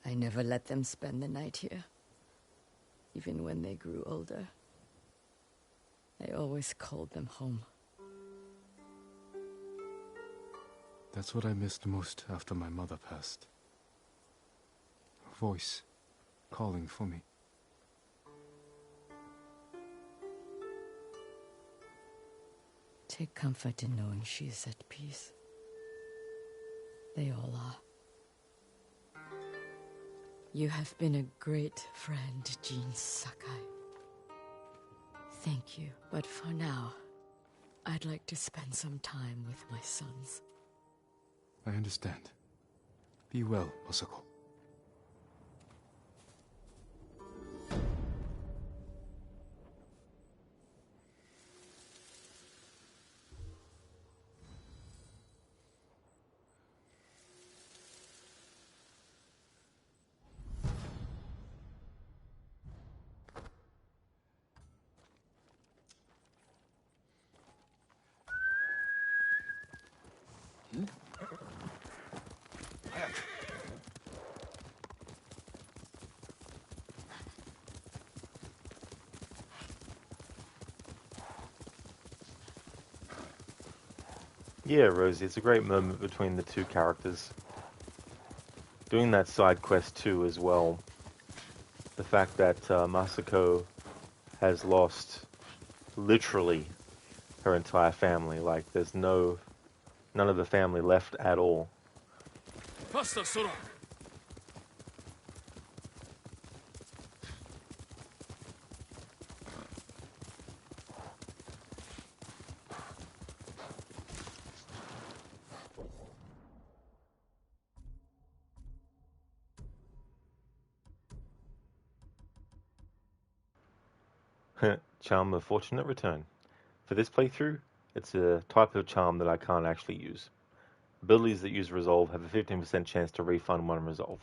I never let them spend the night here, even when they grew older. I always called them home. That's what I missed most after my mother passed. Her voice calling for me. Take comfort in knowing she is at peace. They all are. You have been a great friend, Jean Sakai. Thank you. But for now, I'd like to spend some time with my sons. I understand. Be well, Osako. Yeah, Rosie, it's a great moment between the two characters. Doing that side quest too as well. The fact that Masako has lost literally her entire family. Like, there's none of the family left at all. Faster, Sora! Charm of Fortunate Return. For this playthrough, it's a type of charm that I can't actually use. Abilities that use Resolve have a 15% chance to refund one Resolve.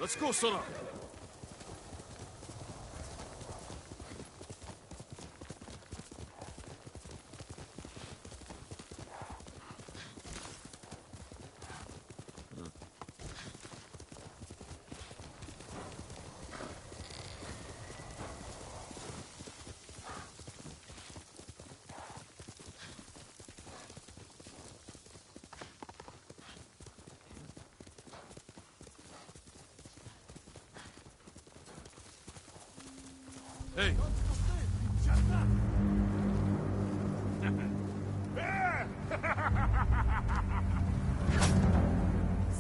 Let's go, Sora! Hey!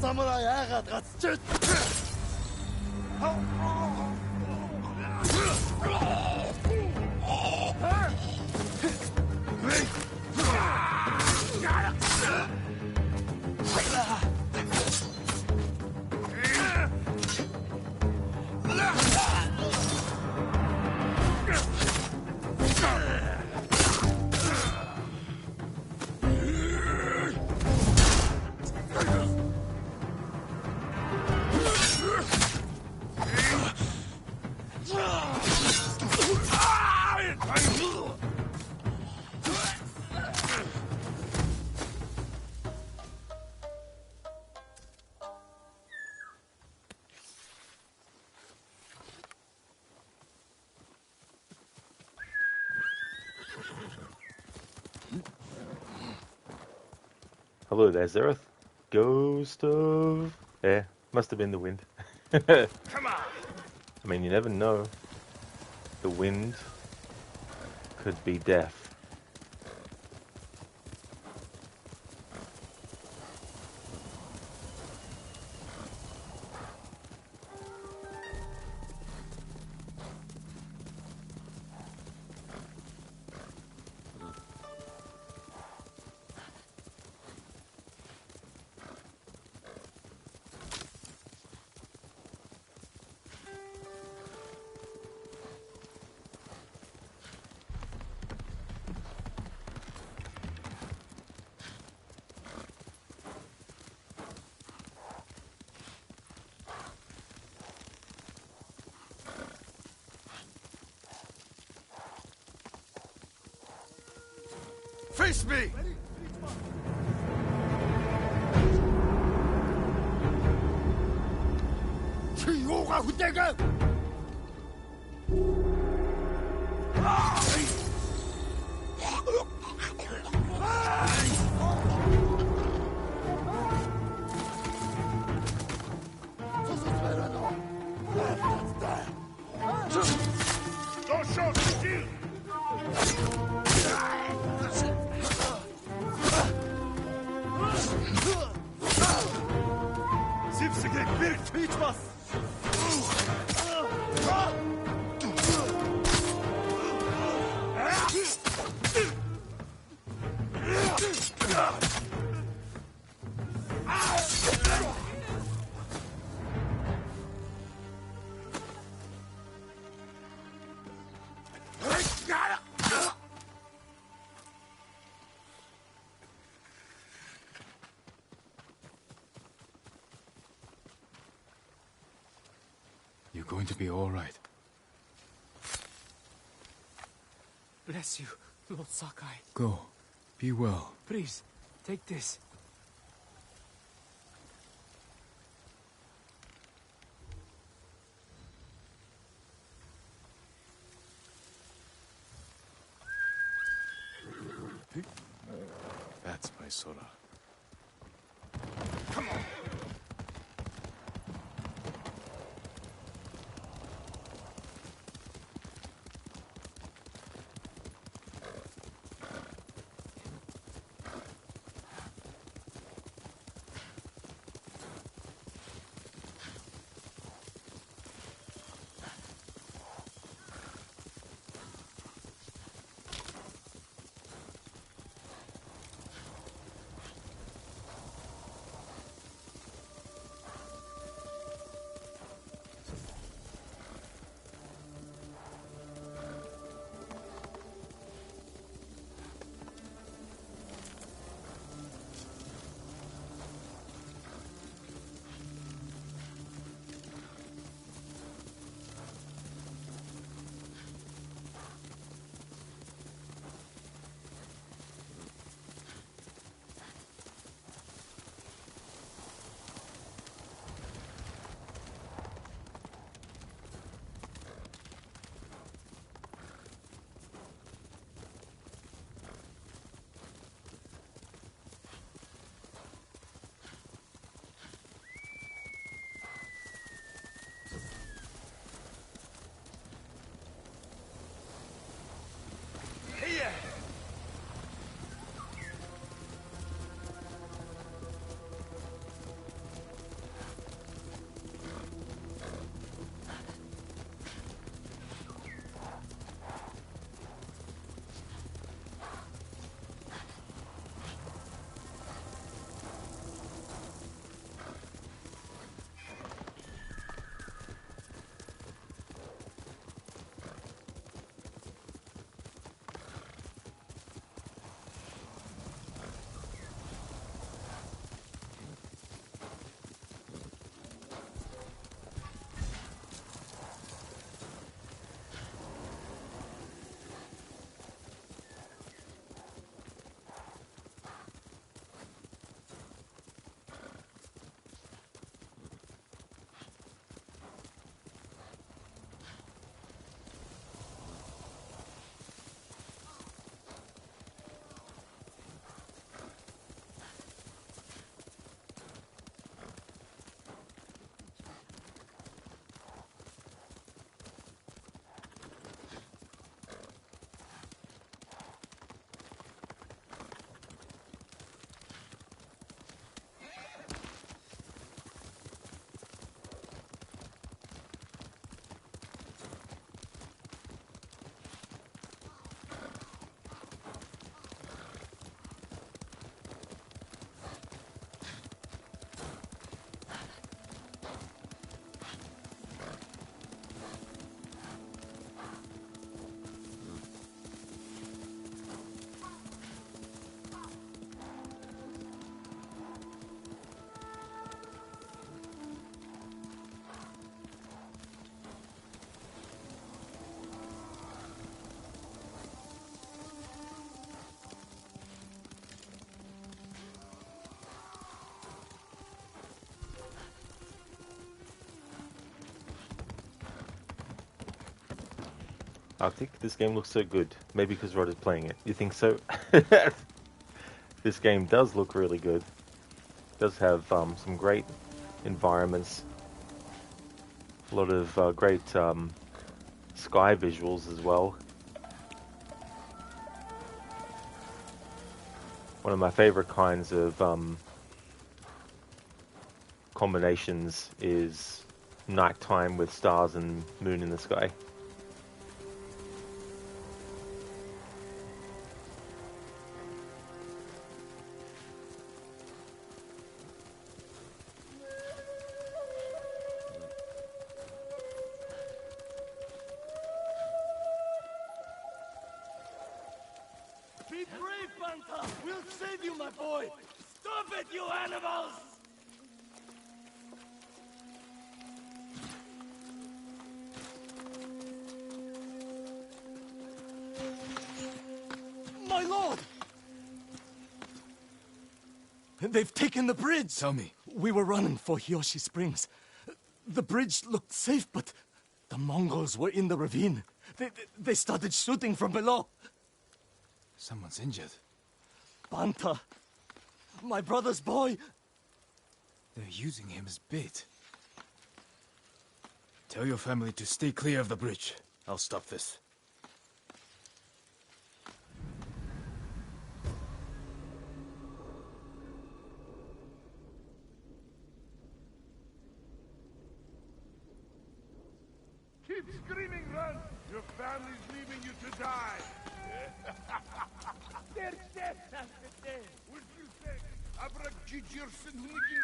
Samurai айгаад гацчихэд. Hello there, Zereth. Ghost of... Yeah, must have been the wind. I mean, you never know. The wind could be death. Face me! 치유가 후대가! Zipsige bir tweetmas! You're going to be all right. Bless you, Lord Sakai. Go. Be well. Please, take this. That's my Sora. I think this game looks so good. Maybe because Rod is playing it. You think so? This game does look really good. It does have some great environments. A lot of great sky visuals as well. One of my favorite kinds of combinations is nighttime with stars and moon in the sky. Be brave, Banta! We'll save you, my boy! Stop it, you animals! My lord! They've taken the bridge! Tell me. We were running for Hiyoshi Springs. The bridge looked safe, but the Mongols were in the ravine. They started shooting from below. Someone's injured. Banta, my brother's boy. They're using him as bait. Tell your family to stay clear of the bridge. I'll stop this. Keep screaming, run! Your family's leaving you to die! They're dead, Saskatoon! What do you think? Abrakjijirsen hunigin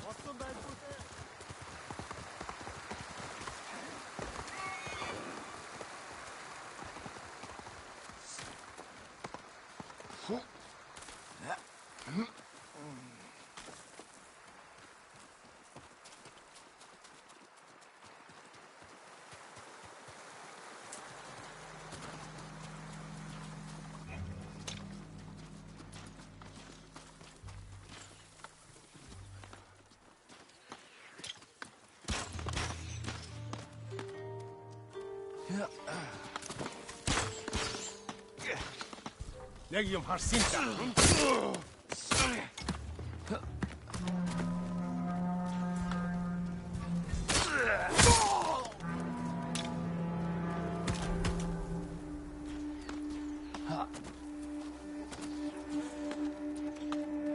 What's the man put there? Legium Harsinta.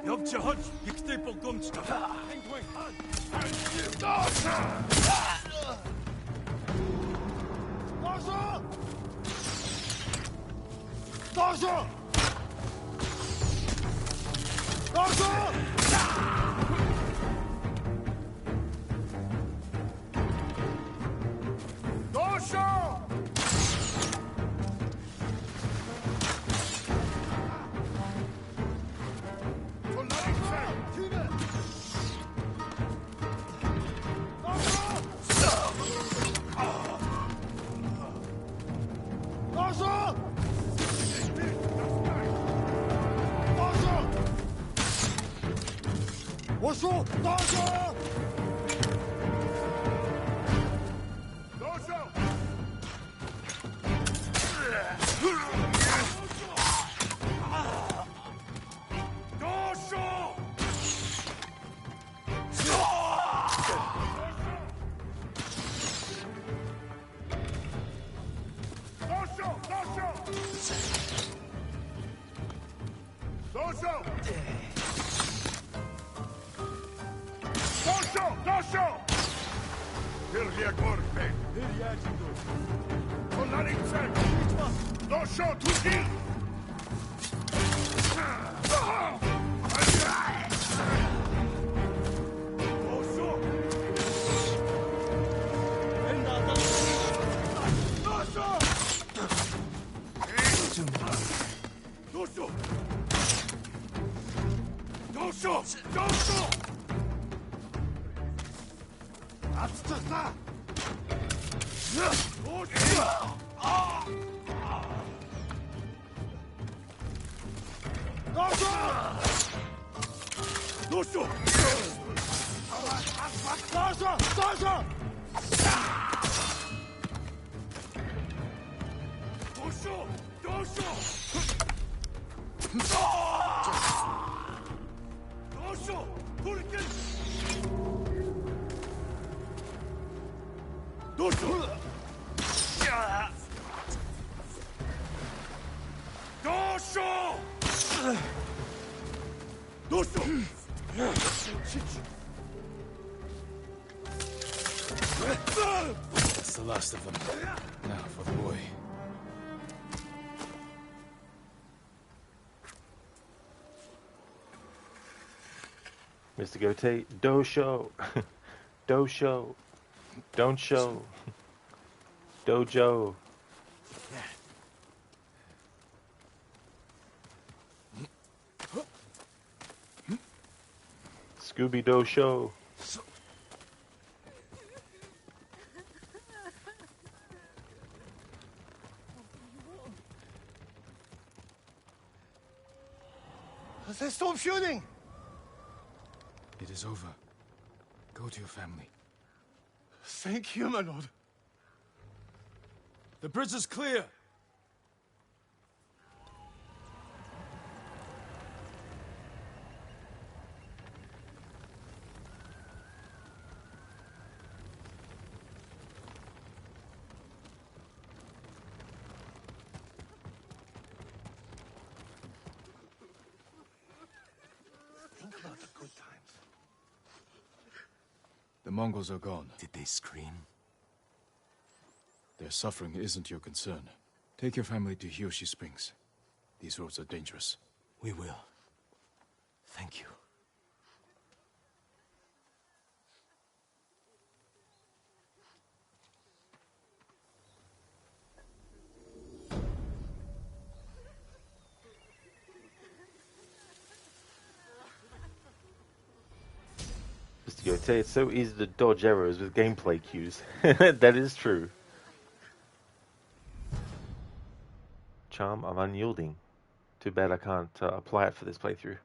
Yobcha Hodge, Yikstaple Gumsta. Hengwing Hodge. Dojo! 도쇼! 쏴줘! 쏴줘! 도쇼! 도쇼! 도쇼! 돌게! 도쇼! 도쇼! 도쇼! That's the last of them. Now for the boy. Mr. Gote, Dosho. Dosho. Don't show. Dojo. Scooby Dosho. They stopped shooting! It is over. Go to your family. Thank you, my lord. The bridge is clear! Think about the good times. The Mongols are gone. Did they scream? Their suffering isn't your concern. Take your family to Hiyoshi Springs. These roads are dangerous. We will. Thank you. Mr. Gote, it's so easy to dodge errors with gameplay cues. That is true. Charm of Unyielding. Too bad I can't apply it for this playthrough.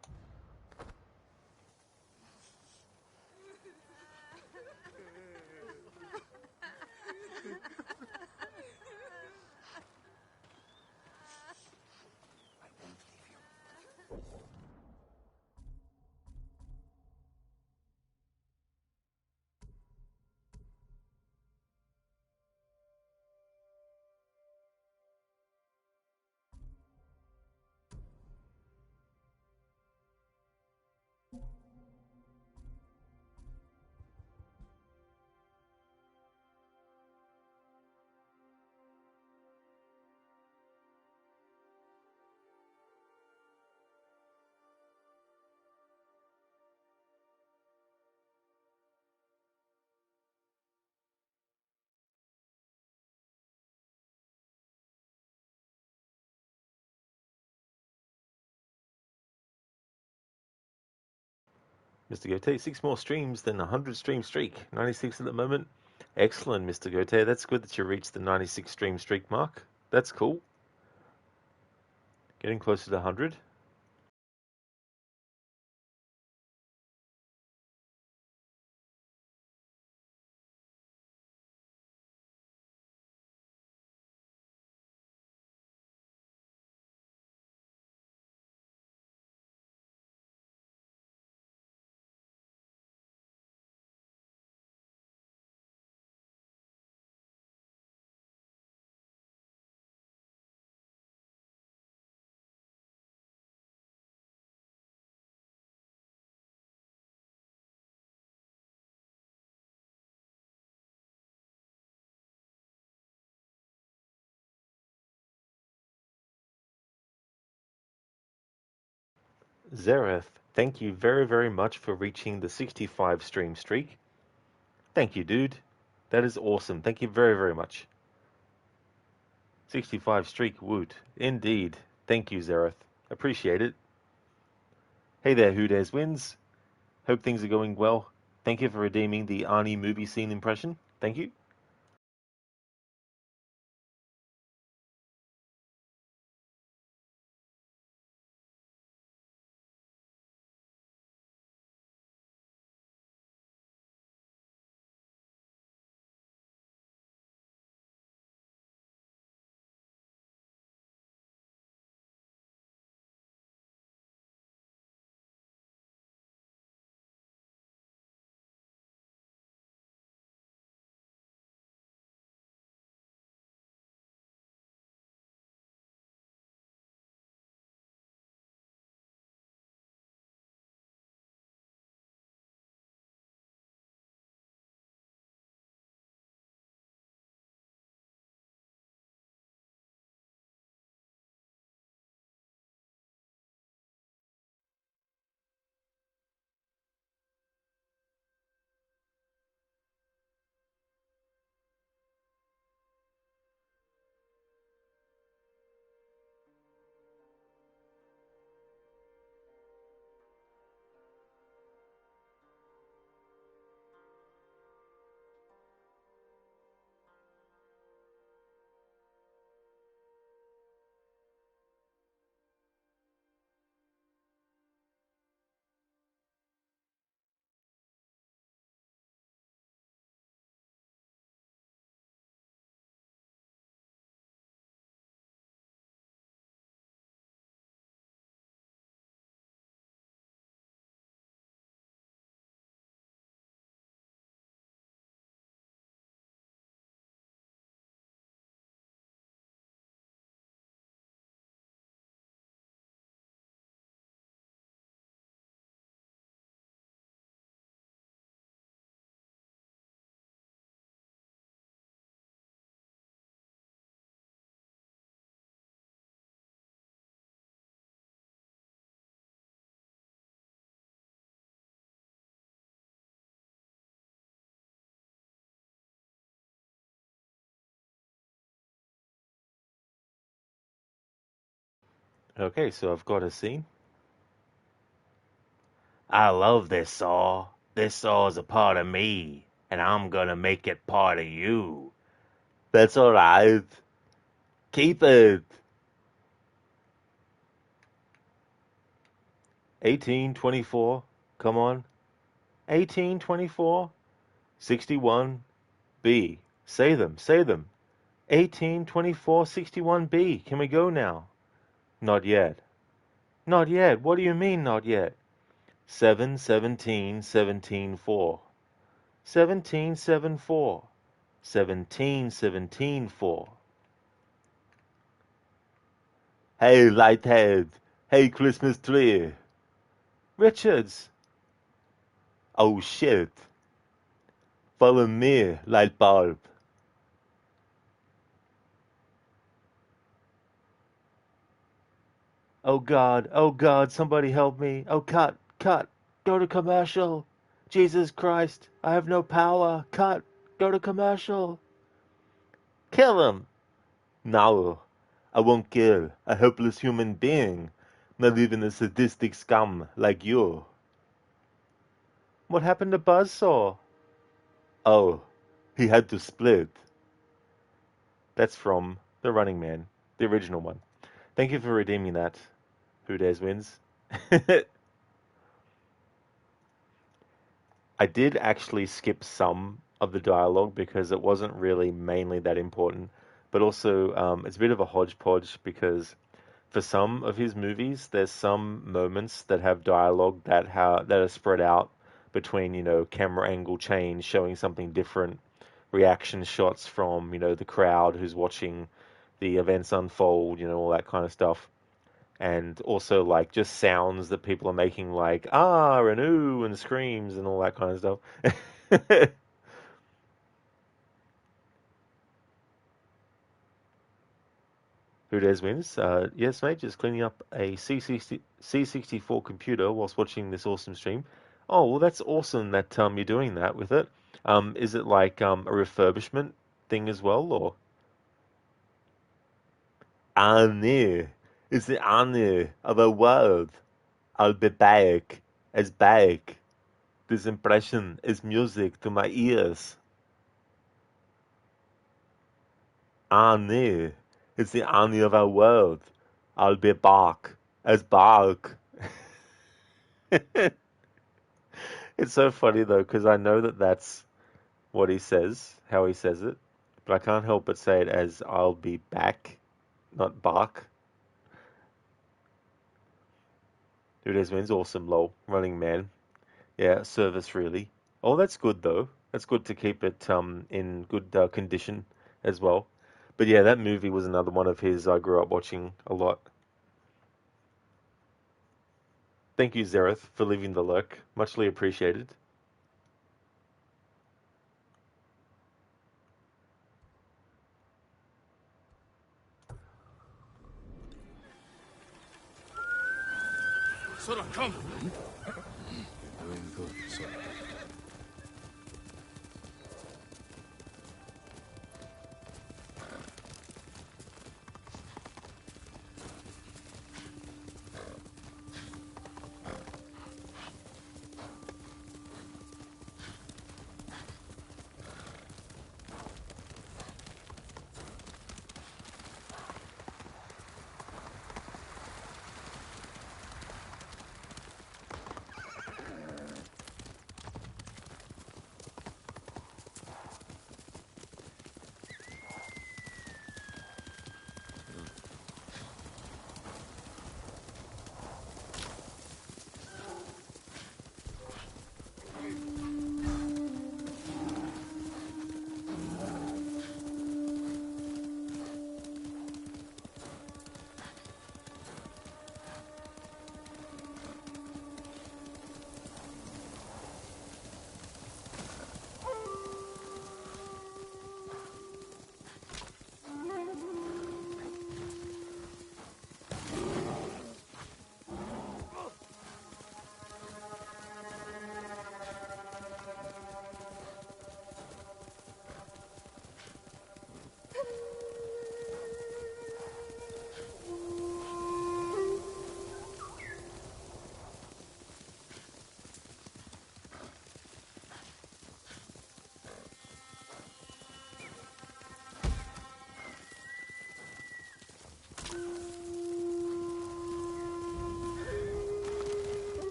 Mr. Gote, 6 more streams than a 100 stream streak. 96 at the moment. Excellent, Mr. Gote. That's good that you reached the 96 stream streak mark. That's cool. Getting closer to 100. Zereth, thank you very, very much for reaching the 65 stream streak. Thank you, dude. That is awesome. Thank you very, very much. 65 streak woot. Indeed. Thank you, Zereth. Appreciate it. Hey there, Who Dares Wins. Hope things are going well. Thank you for redeeming the Arnie movie scene impression. Thank you. Okay, so I've got a scene. I love this saw. This saw's a part of me, and I'm gonna make it part of you. That's alright. Keep it. 1824. Come on. 1824. 61B. Say them. Say them. 1824 61B. Can we go now? Not yet. Not yet. What do you mean, not yet? 717 174. 1774. 17174. Hey, Lighthead. Hey, Christmas tree. Richards. Oh, shit. Follow me, light bulb. Oh God, somebody help me. Oh, cut, go to commercial. Jesus Christ, I have no power. Cut, go to commercial. Kill him. No, I won't kill a helpless human being, not even a sadistic scum like you. What happened to Buzzsaw? Oh, he had to split. That's from The Running Man, the original one. Thank you for redeeming that. Who dares wins? I did actually skip some of the dialogue because it wasn't really mainly that important, but also it's a bit of a hodgepodge because for some of his movies, there's some moments that have dialogue that are spread out between, camera angle change showing something different, reaction shots from, the crowd who's watching the events unfold, all that kind of stuff. And also like just sounds that people are making like ah and ooh and screams and all that kind of stuff. Who dares wins? Yes, mate, just cleaning up a C64 computer whilst watching this awesome stream. Oh, well, that's awesome that you're doing that with it. Is it like a refurbishment thing as well, or? Annie, it's the Annie of the world. I'll be back as back. This impression is music to my ears. Annie, it's the Annie of our world. I'll be back as back. It's so funny though, because I know that that's what he says, how he says it, but I can't help but say it as I'll be back, not bark. Dude, Esmond's awesome, lol. Running Man. Yeah, service really. Oh, that's good though. That's good to keep it in good condition as well. But yeah, that movie was another one of his I grew up watching a lot. Thank you, Zereth, for leaving the lurk. Muchly appreciated. Sora, come! Doing good, so.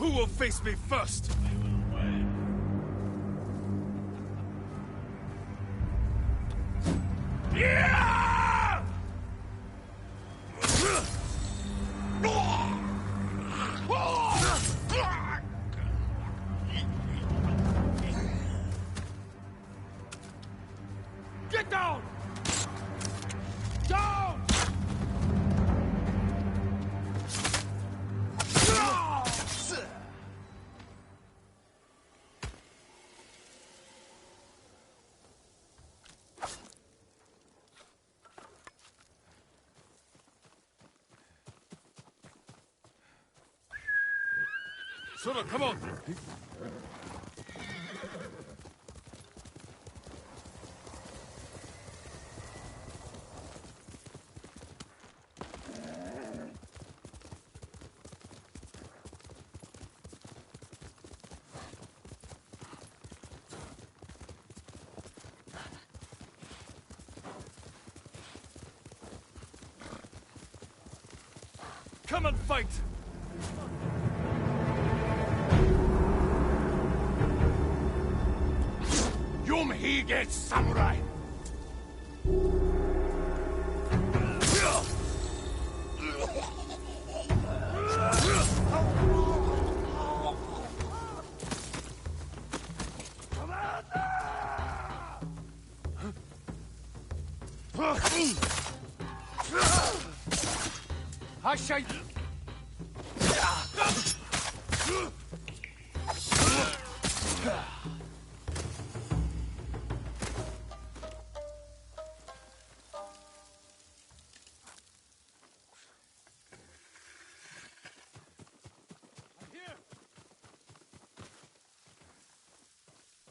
Who will face me first? Yeah! Get down! Down! Sora, come on! Come and fight! Yum Hige Samurai! Hashay!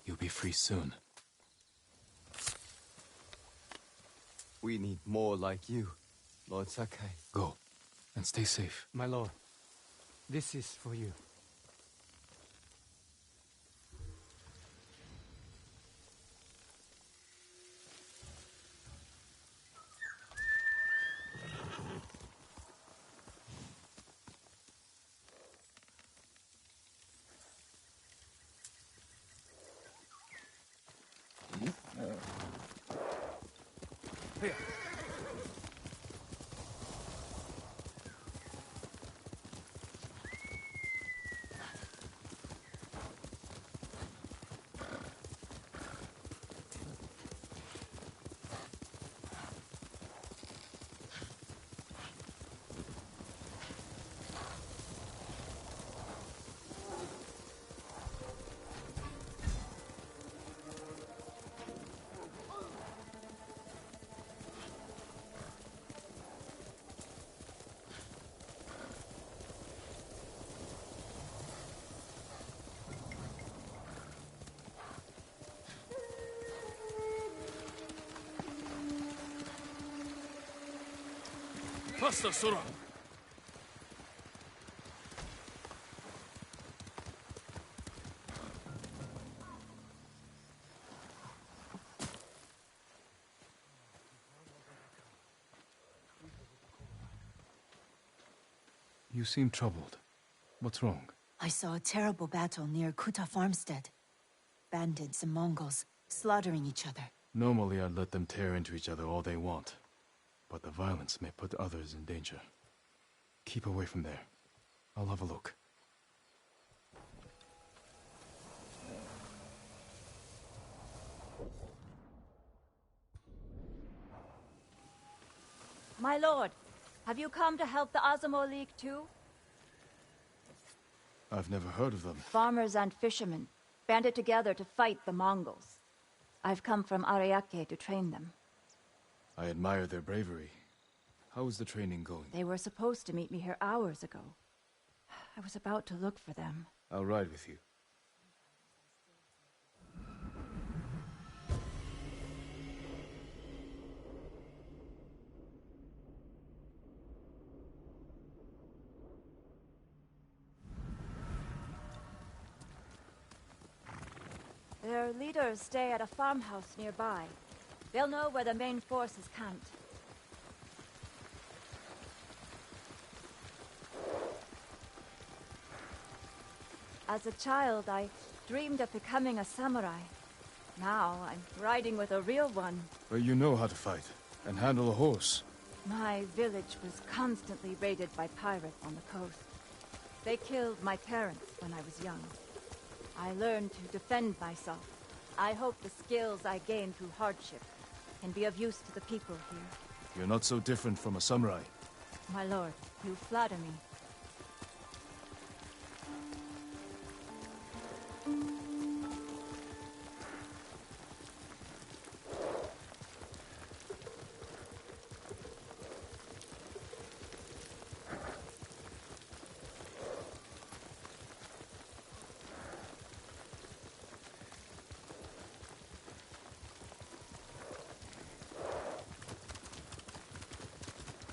You'll be free soon. We need more like you, Lord Sakai. Go, and stay safe. My lord, this is for you. Faster, Sora! You seem troubled. What's wrong? I saw a terrible battle near Kuta Farmstead. Bandits and Mongols slaughtering each other. Normally I'd let them tear into each other all they want. But the violence may put others in danger. Keep away from there. I'll have a look. My lord, have you come to help the Azamo League too? I've never heard of them. Farmers and fishermen banded together to fight the Mongols. I've come from Ariake to train them. I admire their bravery. How is the training going? They were supposed to meet me here hours ago. I was about to look for them. I'll ride with you. Their leaders stay at a farmhouse nearby. They'll know where the main force is camped. As a child, I dreamed of becoming a samurai. Now, I'm riding with a real one. But you know how to fight, and handle a horse. My village was constantly raided by pirates on the coast. They killed my parents when I was young. I learned to defend myself. I hope the skills I gained through hardship can be of use to the people here. You're not so different from a samurai. My lord, you flatter me.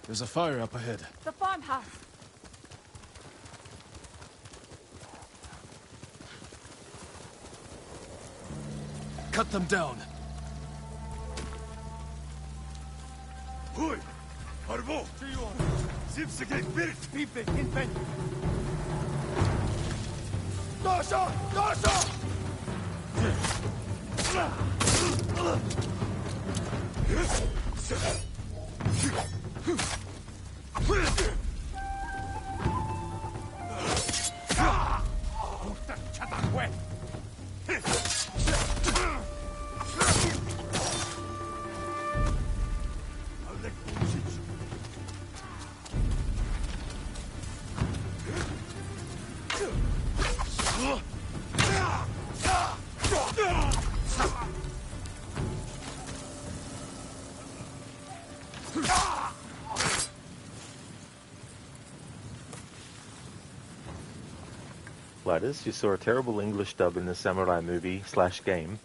There's a fire up ahead. The farmhouse! Cut them down! Hoi! Arvo! Zipsegate birt! Pipe, inven! Dasha! Dasha! Gladys, you saw a terrible English dub in the samurai movie / game.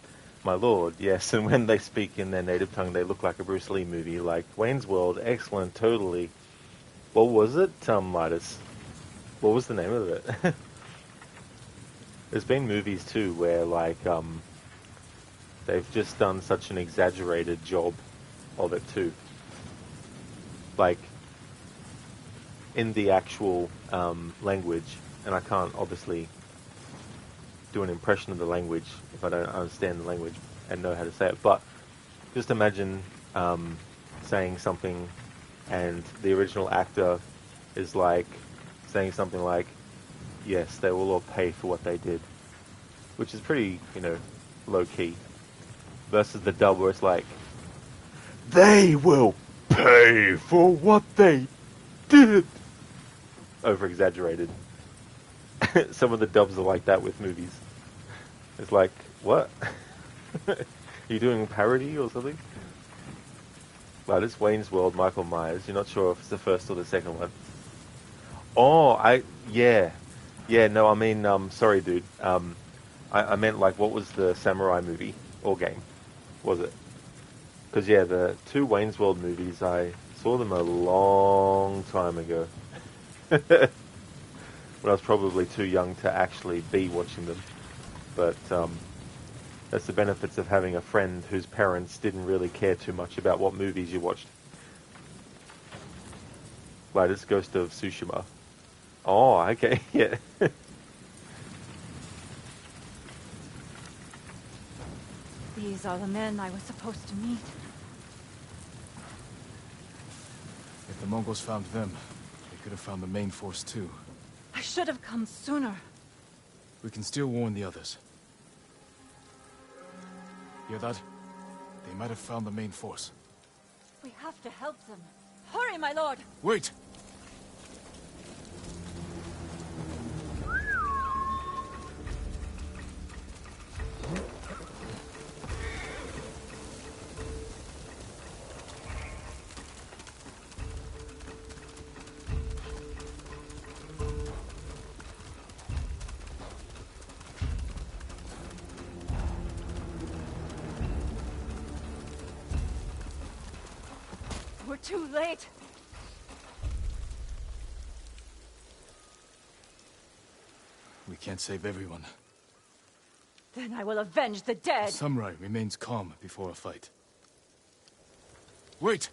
My lord, yes, and when they speak in their native tongue, they look like a Bruce Lee movie, like Wayne's World. Excellent, totally. What was it, Midas? What was the name of it? There's been movies too where, like, they've just done such an exaggerated job of it too. Like, in the actual language, and I can't obviously do an impression of the language if I don't understand the language and know how to say it, but just imagine saying something and the original actor is like saying something like, yes, they will all pay for what they did, which is pretty, low key, versus the dub where it's like, they will pay for what they did, over exaggerated. Some of the dubs are like that with movies. It's like, what? Are you doing a parody or something? Well, it's Wayne's World, Michael Myers. You're not sure if it's the first or the second one. Oh, yeah, no, I mean, sorry, dude. I meant, like, what was the samurai movie or game? Was it? Because, yeah, the two Wayne's World movies, I saw them a long time ago. When I was probably too young to actually be watching them. But that's the benefits of having a friend whose parents didn't really care too much about what movies you watched. Like this Ghost of Tsushima. Oh, okay, yeah. These are the men I was supposed to meet. If the Mongols found them, they could have found the main force too. I should have come sooner. We can still warn the others. Hear that? They might have found the main force. We have to help them. Hurry, my lord! Wait! We're too late. We can't save everyone. Then I will avenge the dead. The samurai remains calm before a fight. Wait!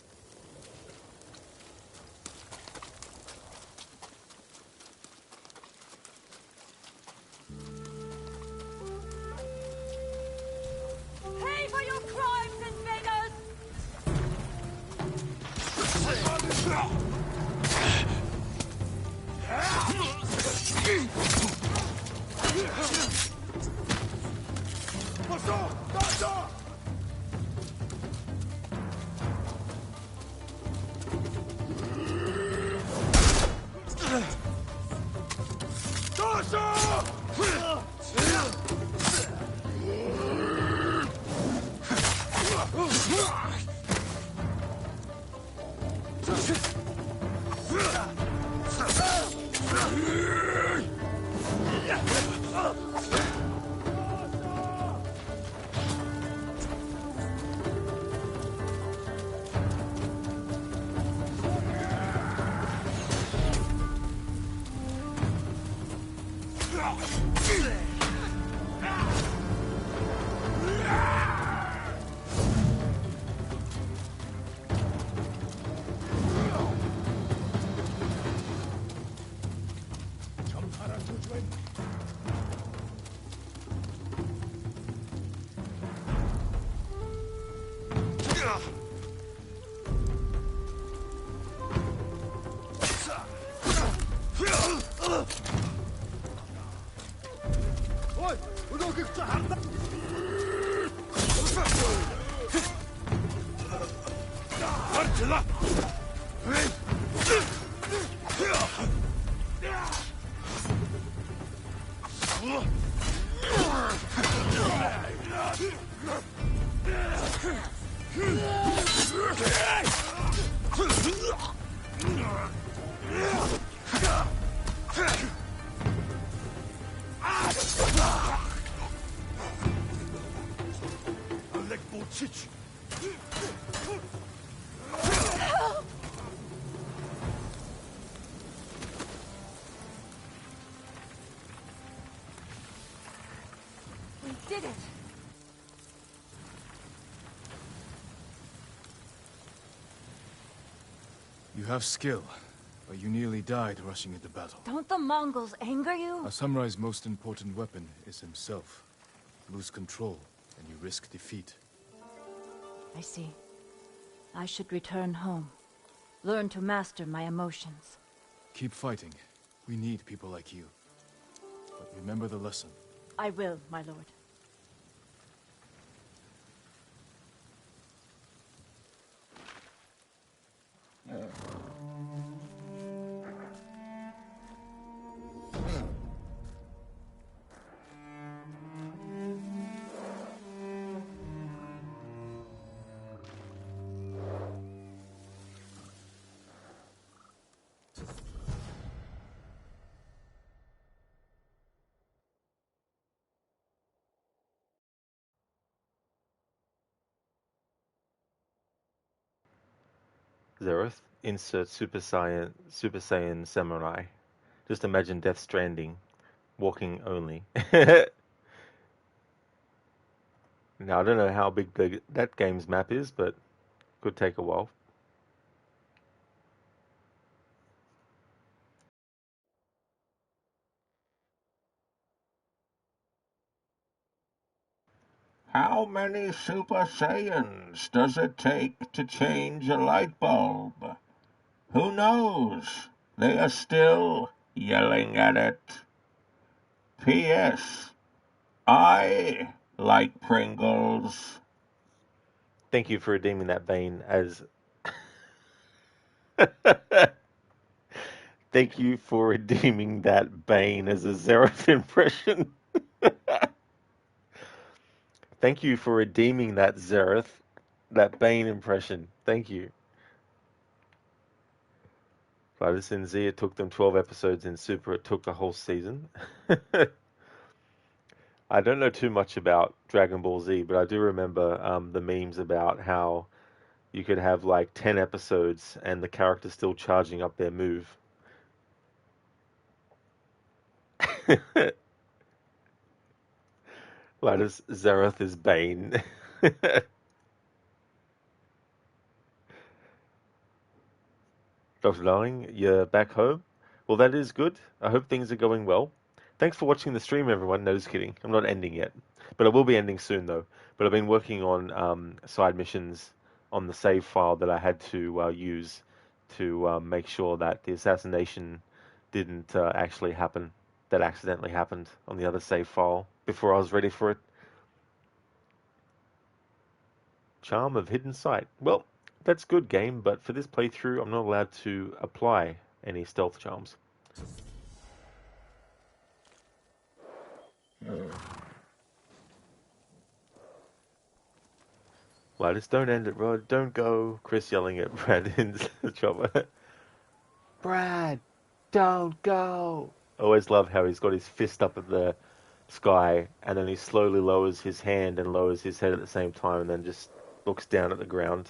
We did it! You have skill, but you nearly died rushing into battle. Don't the Mongols anger you? A samurai's most important weapon is himself. Lose control, and you risk defeat. I see. I should return home. Learn to master my emotions. Keep fighting. We need people like you. But remember the lesson. I will, my lord. Zereth, insert Super Saiyan Samurai. Just imagine Death Stranding, walking only. Now, I don't know how big that game's map is, but could take a while. How many Super Saiyans does it take to change a light bulb? Who knows? They are still yelling at it. P.S. I like Pringles. Thank you for redeeming that Bane as... Thank you for redeeming that Bane as a Zereth impression. Thank you for redeeming that Zereth, that Bane impression. Thank you. But in Z, it took them 12 episodes. In Super, it took a whole season. I don't know too much about Dragon Ball Z, but I do remember the memes about how you could have like 10 episodes and the character still charging up their move. Like Zereth is Bane. Dr. Darling, you're back home? Well, that is good. I hope things are going well. Thanks for watching the stream, everyone. No, just kidding. I'm not ending yet. But I will be ending soon, though. But I've been working on side missions on the save file that I had to use to make sure that the assassination didn't actually happen. That accidentally happened on the other save file before I was ready for it. Charm of Hidden Sight. Well, that's good game, but for this playthrough, I'm not allowed to apply any stealth charms. Well, just don't end it, Rod. Don't go. Chris yelling at Brad in the chopper. Brad, don't go. I always love how he's got his fist up at the sky, and then he slowly lowers his hand and lowers his head at the same time, and then just looks down at the ground.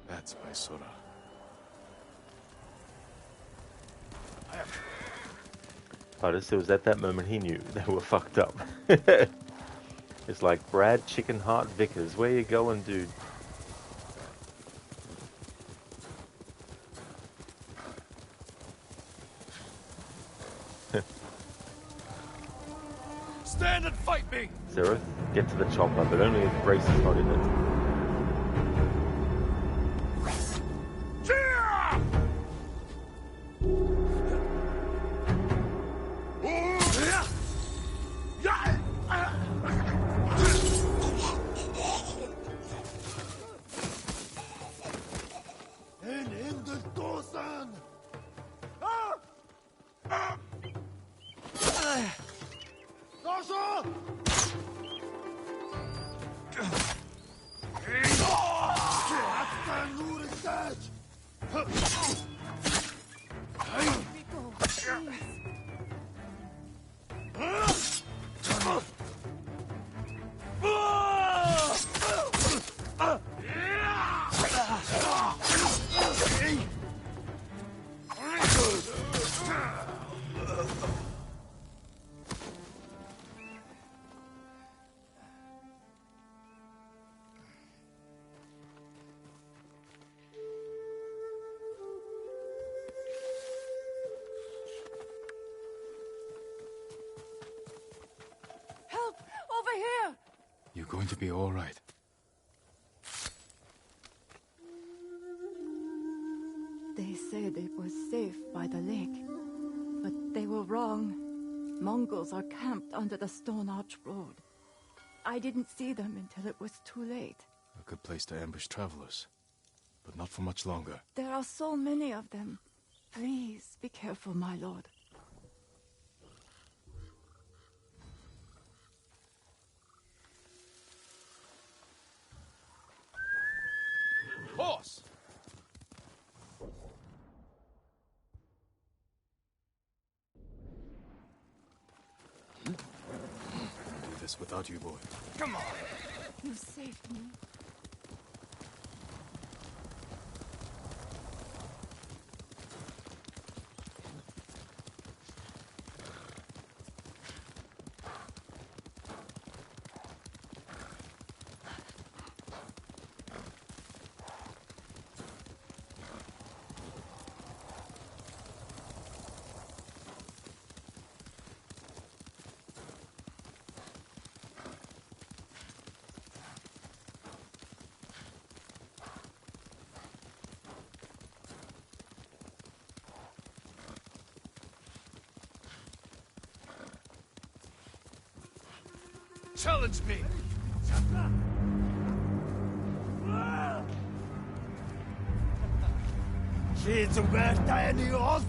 That's by Sora. Titus, it was at that moment he knew they were fucked up. It's like, Brad Chicken Heart Vickers, where you going, dude? Stand and fight me! Zereth, get to the chopper, but only if Grace is not in it. You're going to be all right. They said it was safe by the lake, but they were wrong. Mongols are camped under the Stone Arch Road. I didn't see them until it was too late. A good place to ambush travelers, but not for much longer. There are so many of them. Please be careful, my lord. Horse! Can't do this without you, boy. Come on! You saved me. Challenge me! She's worth any old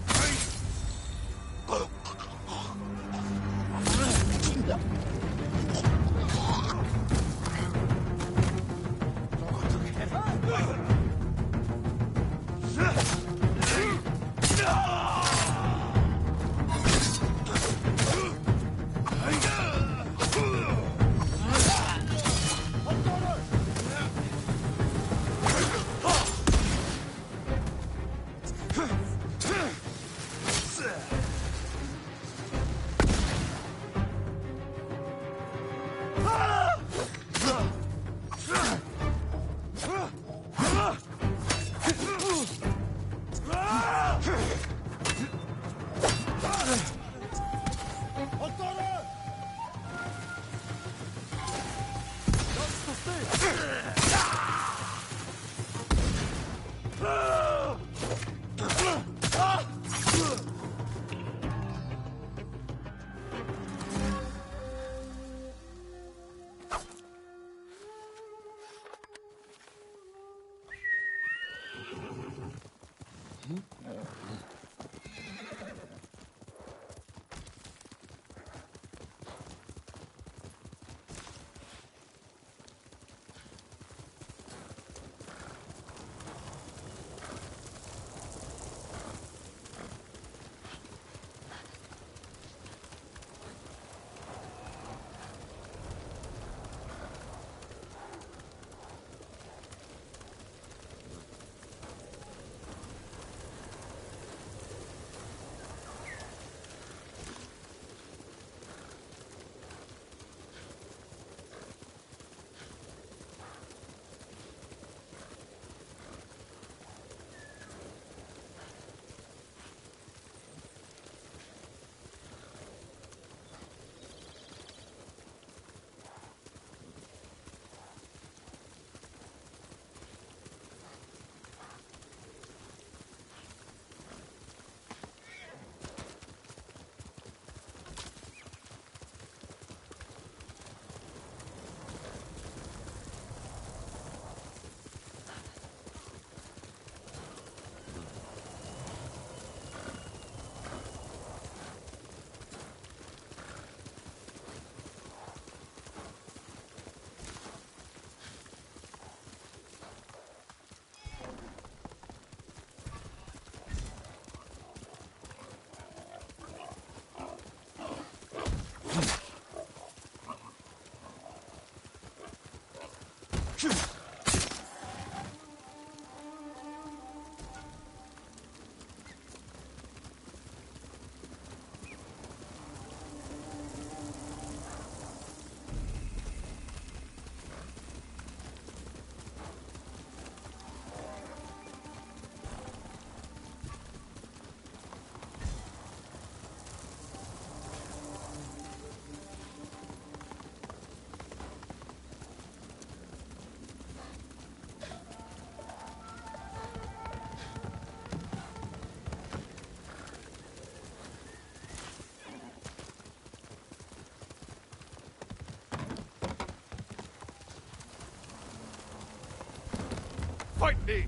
Fight me!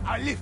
Alif!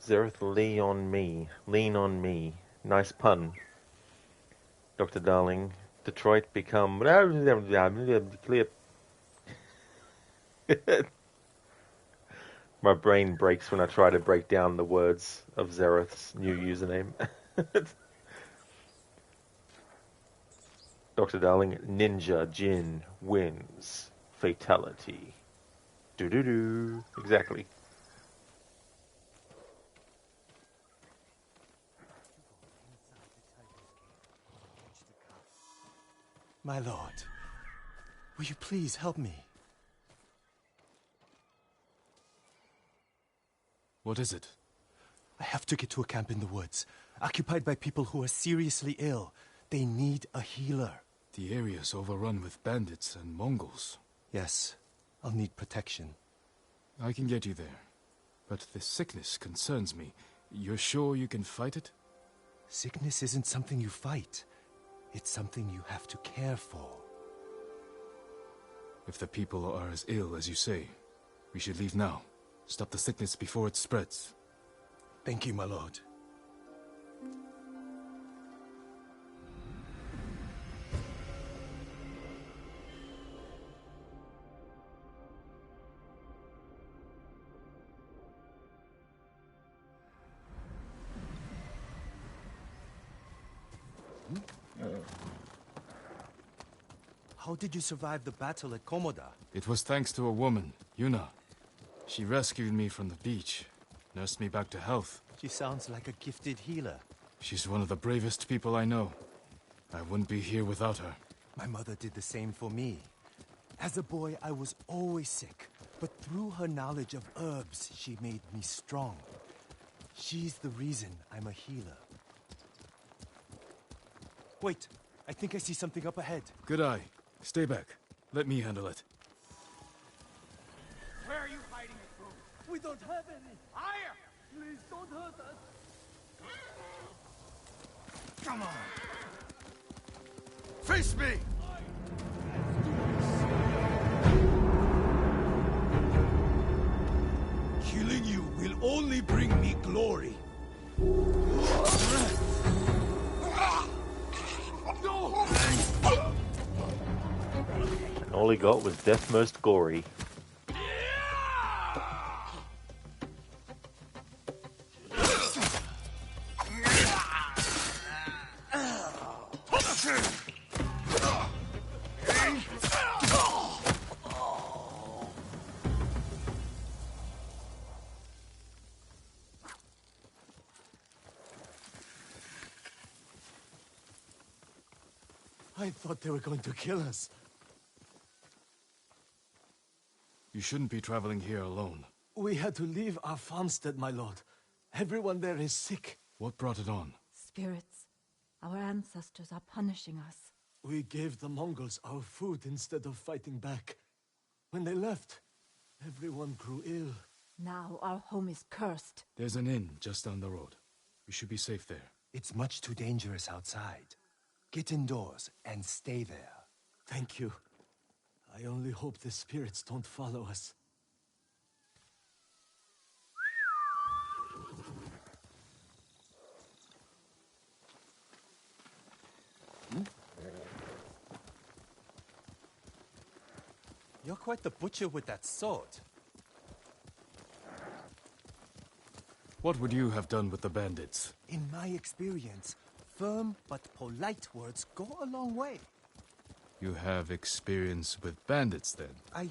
Zereth, lean on me. Lean on me. Nice pun. Dr. Darling. Detroit become... Clear. My brain breaks when I try to break down the words of Zereth's new username. Dr. Darling, Ninja Jin wins. Fatality. Do-do-do. Exactly. My lord, will you please help me? What is it? I have to get to a camp in the woods, occupied by people who are seriously ill. They need a healer. The area's overrun with bandits and Mongols. Yes, I'll need protection. I can get you there. But this sickness concerns me. You're sure you can fight it? Sickness isn't something you fight. It's something you have to care for. If the people are as ill as you say, we should leave now. Stop the sickness before it spreads. Thank you, my lord. How did you survive the battle at Komoda? It was thanks to a woman, Yuna. She rescued me from the beach, nursed me back to health. She sounds like a gifted healer. She's one of the bravest people I know. I wouldn't be here without her. My mother did the same for me. As a boy, I was always sick, but through her knowledge of herbs, she made me strong. She's the reason I'm a healer. Wait, I think I see something up ahead. Good eye. Stay back. Let me handle it. Where are you hiding it from? We don't have any. Higher! Please don't hurt us. Come on! Face me! Killing you will only bring me glory. And all he got was Death Most Gory. I thought they were going to kill us. You shouldn't be traveling here alone. We had to leave our farmstead, my lord. Everyone there is sick. What brought it on? Spirits. Our ancestors are punishing us. We gave the Mongols our food instead of fighting back. When they left, everyone grew ill. Now our home is cursed. There's an inn just down the road. We should be safe there. It's much too dangerous outside. Get indoors and stay there. Thank you. I only hope the spirits don't follow us. You're quite the butcher with that sword. What would you have done with the bandits? In my experience, firm but polite words go a long way. You have experience with bandits, then? I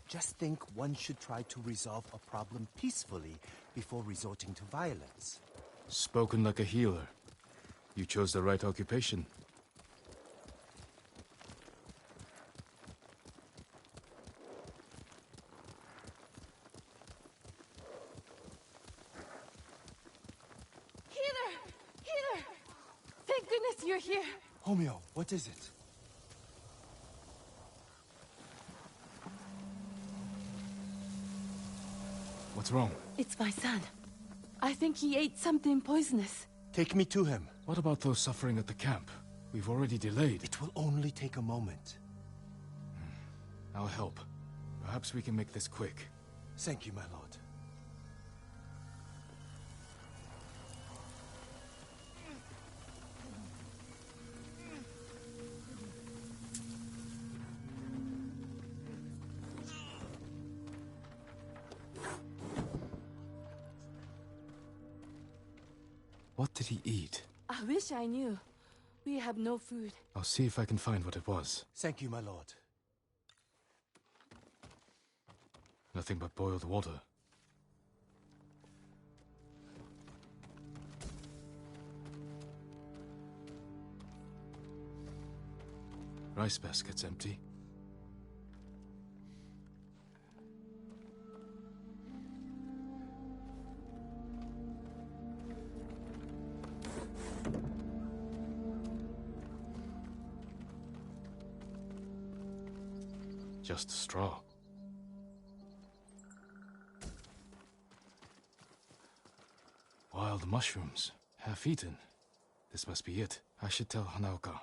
just think one should try to resolve a problem peacefully before resorting to violence. Spoken like a healer. You chose the right occupation. Healer! Healer! Thank goodness you're here! Homeo, what is it? What's wrong? It's my son. I think he ate something poisonous. Take me to him. What about those suffering at the camp? We've already delayed. It will only take a moment. I'll help. Perhaps we can make this quick. Thank you, my lord. What did he eat? I wish I knew. We have no food. I'll see if I can find what it was. Thank you, my lord. Nothing but boiled water. Rice basket's empty. Just straw. Wild mushrooms, half eaten. This must be it. I should tell Hanaoka.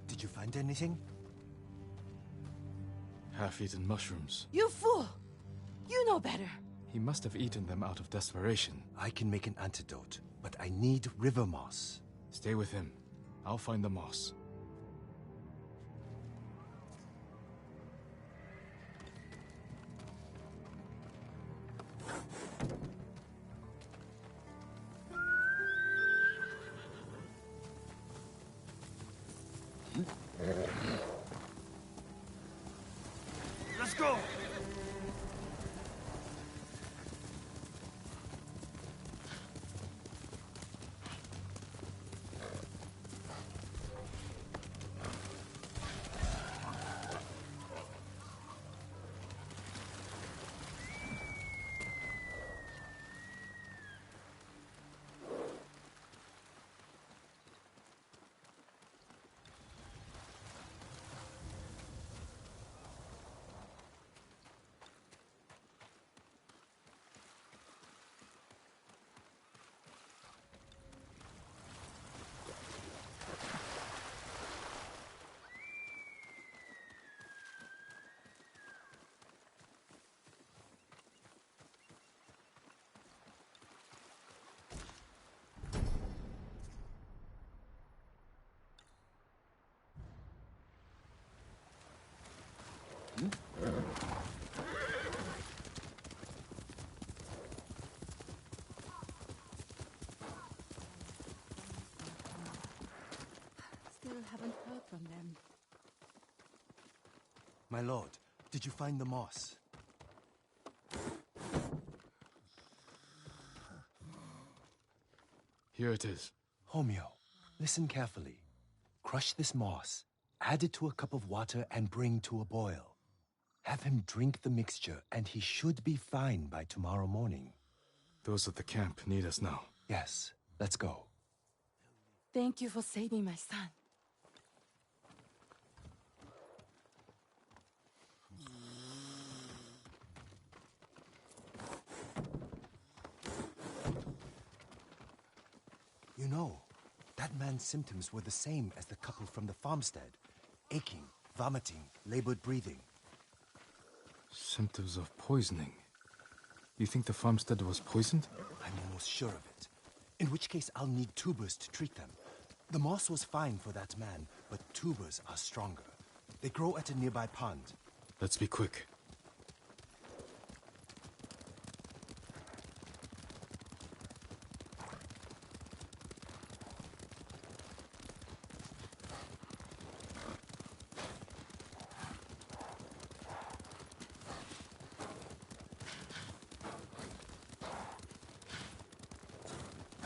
Did you find anything? Half-eaten mushrooms. You fool! You know better. He must have eaten them out of desperation. I can make an antidote, but I need river moss. Stay with him. I'll find the moss. Let's go! Still haven't heard from them. My lord, did you find the moss? Here it is. Homeo, listen carefully. Crush this moss, add it to a cup of water, and bring to a boil. Have him drink the mixture, and he should be fine by tomorrow morning. Those at the camp need us now. Yes, let's go. Thank you for saving my son. You know, that man's symptoms were the same as the couple from the farmstead. Aching, vomiting, labored breathing. Symptoms of poisoning. You think the farmstead was poisoned? I'm almost sure of it. In which case, I'll need tubers to treat them. The moss was fine for that man, but tubers are stronger. They grow at a nearby pond. Let's be quick.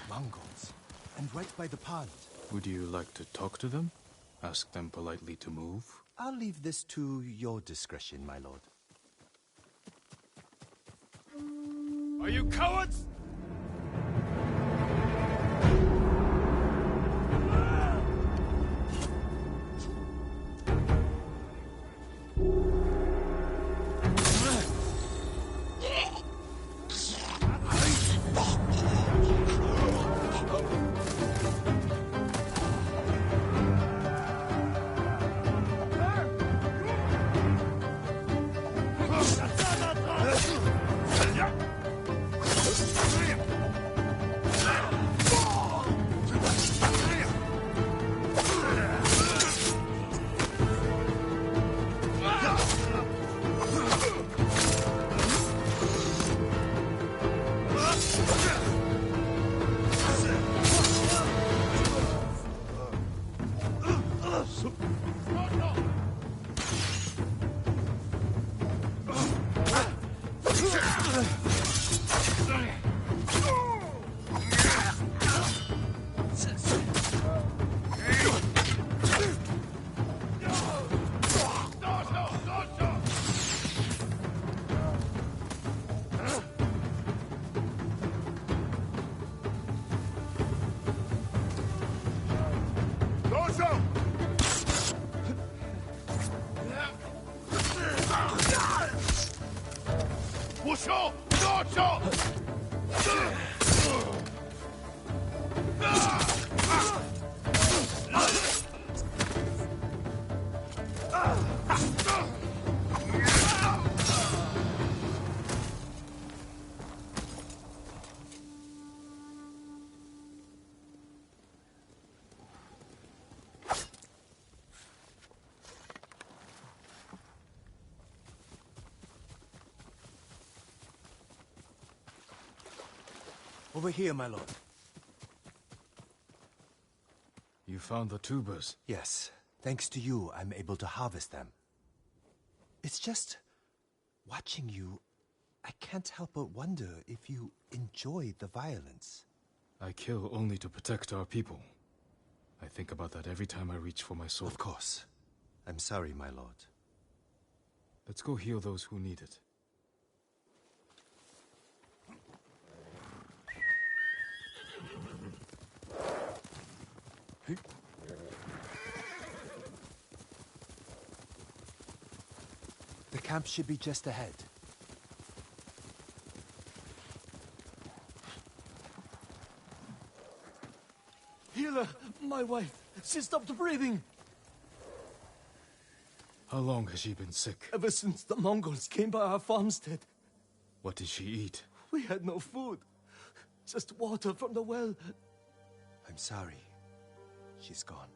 Mongols. And right by the pond. Would you like to talk to them? Ask them politely to move? I'll leave this to your discretion, my lord. Are you cowards? Over here, my lord. You found the tubers? Yes. Thanks to you, I'm able to harvest them. It's just... watching you, I can't help but wonder if you enjoy the violence. I kill only to protect our people. I think about that every time I reach for my sword. Of course. I'm sorry, my lord. Let's go heal those who need it. The camp should be just ahead. Healer, my wife, she stopped breathing. How long has she been sick? Ever since the Mongols came by our farmstead. What did she eat? We had no food. Just water from the well. I'm sorry. She's gone.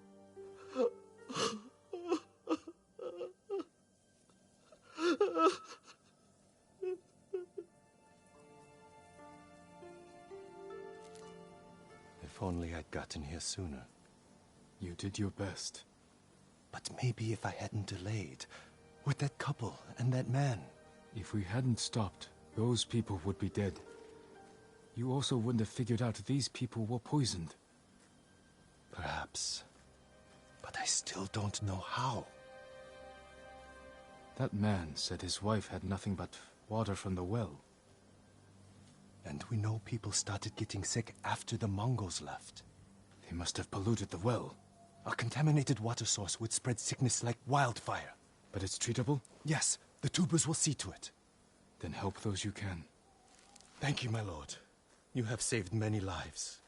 If only I'd gotten here sooner. You did your best. But maybe if I hadn't delayed, with that couple and that man. If we hadn't stopped, those people would be dead. You also wouldn't have figured out these people were poisoned. Perhaps. But I still don't know how. That man said his wife had nothing but water from the well. And we know people started getting sick after the Mongols left. They must have polluted the well. A contaminated water source would spread sickness like wildfire. But it's treatable? Yes, the tubers will see to it. Then help those you can. Thank you, my lord. You have saved many lives.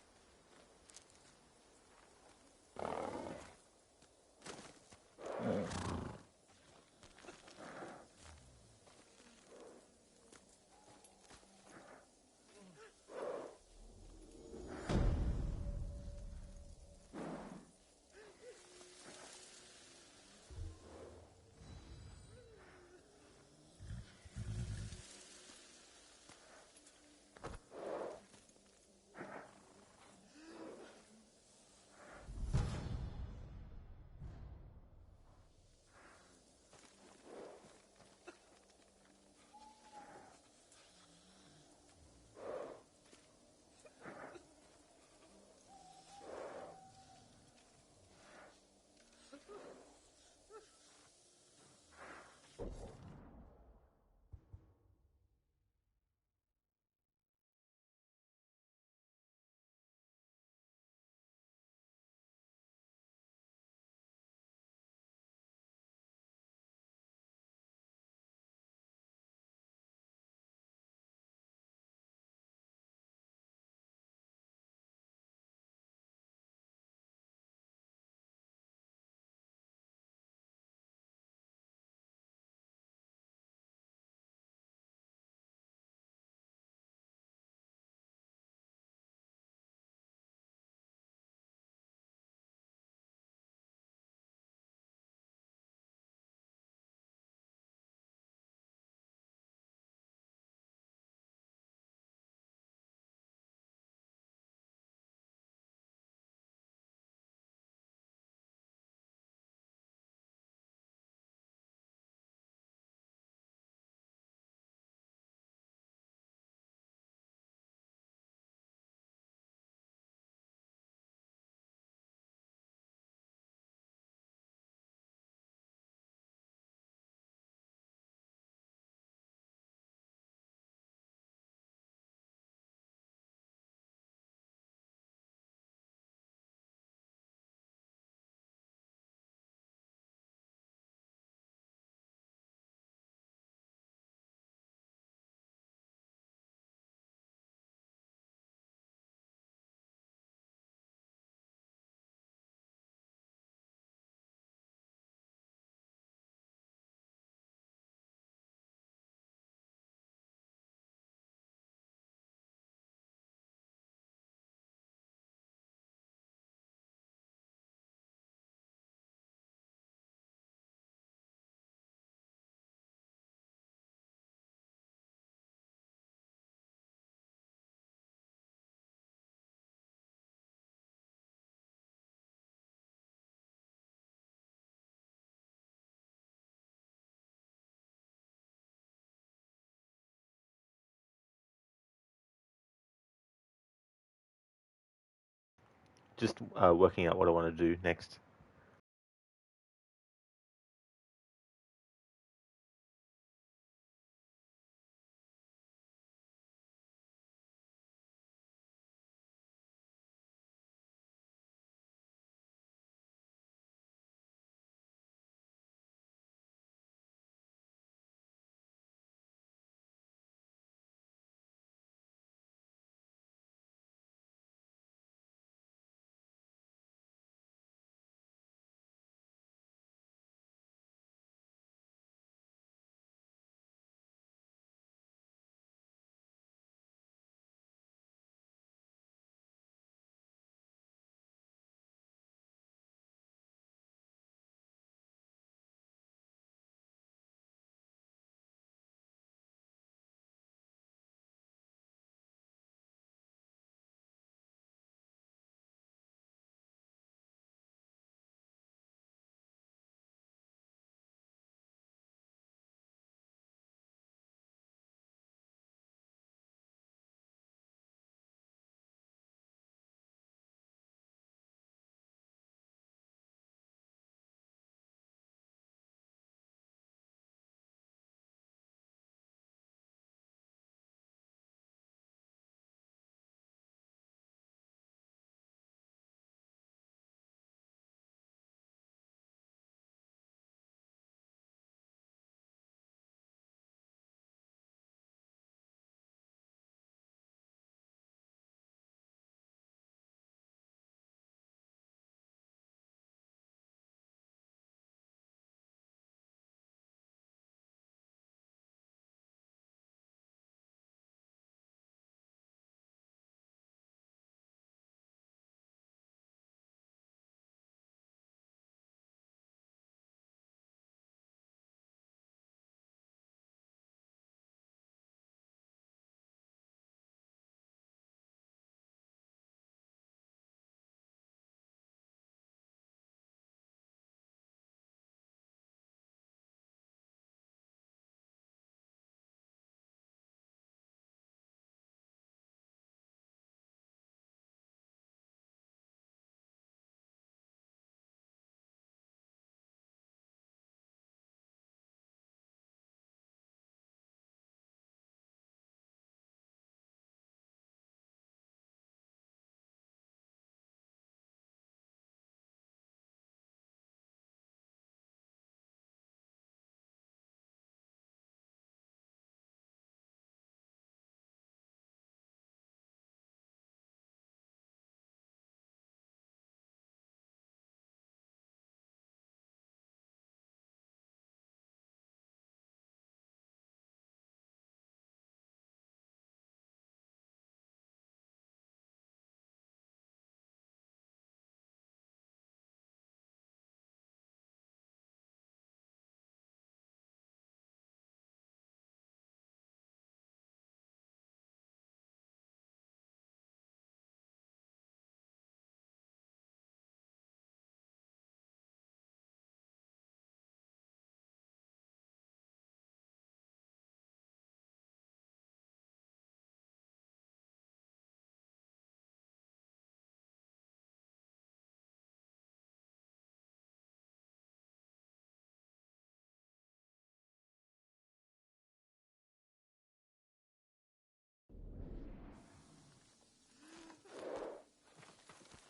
Just working out what I want to do next.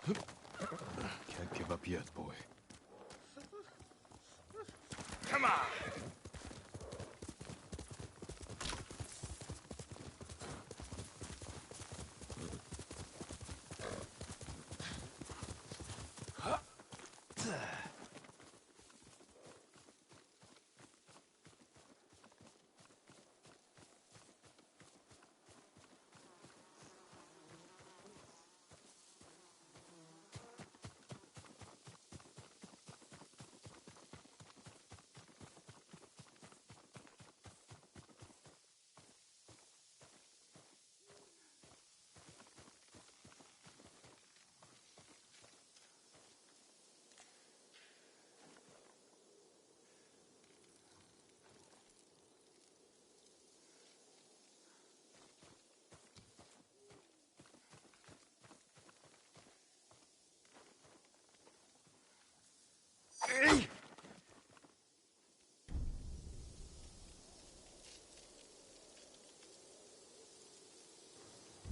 Can't give up yet, boy. Come on!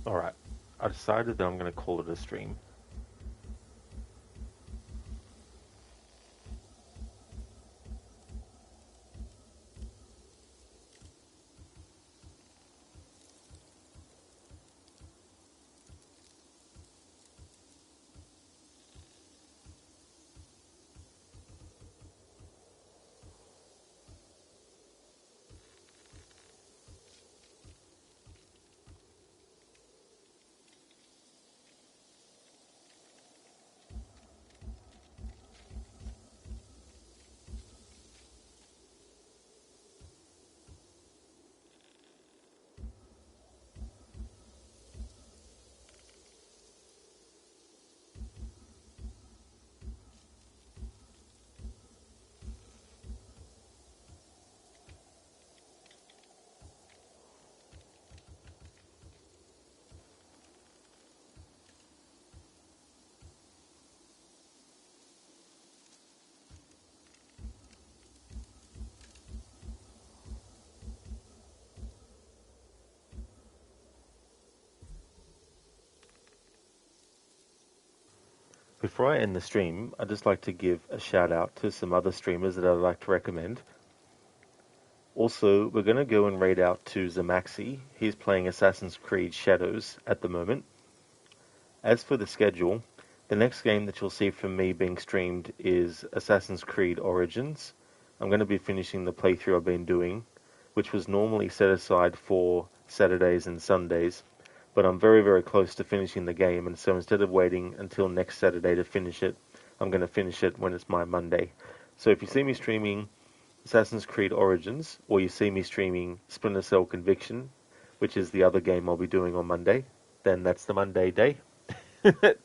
Alright, I decided that I'm going to call it a stream. Before I end the stream, I'd just like to give a shout out to some other streamers that I'd like to recommend. Also, we're going to go and raid out to Zamaxi. He's playing Assassin's Creed Shadows at the moment. As for the schedule, the next game that you'll see from me being streamed is Assassin's Creed Origins. I'm going to be finishing the playthrough I've been doing, which was normally set aside for Saturdays and Sundays, but I'm very, very close to finishing the game, and so instead of waiting until next Saturday to finish it, I'm going to finish it when it's my Monday. So if you see me streaming Assassin's Creed Origins, or you see me streaming Splinter Cell Conviction, which is the other game I'll be doing on Monday, then that's the Monday day.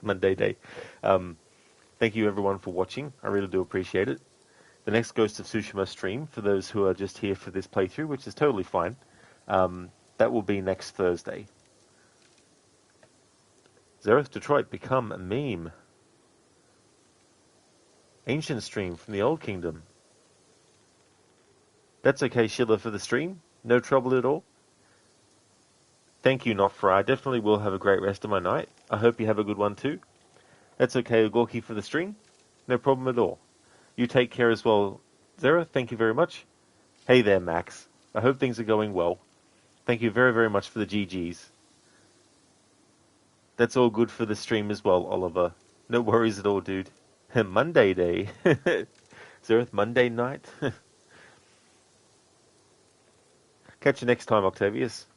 Monday day. Thank you everyone for watching. I really do appreciate it. The next Ghost of Tsushima stream, for those who are just here for this playthrough, which is totally fine, that will be next Thursday. Zereth Detroit, become a meme. Ancient stream from the Old Kingdom. That's okay, Sheila, for the stream. No trouble at all. Thank you, Nofra. I definitely will have a great rest of my night. I hope you have a good one too. That's okay, Gorky, for the stream. No problem at all. You take care as well, Zera. Thank you very much. Hey there, Max. I hope things are going well. Thank you very, very much for the GGs. That's all good for the stream as well, Oliver. No worries at all, dude. Monday day. Zereth, Monday night. Catch you next time, Octavius.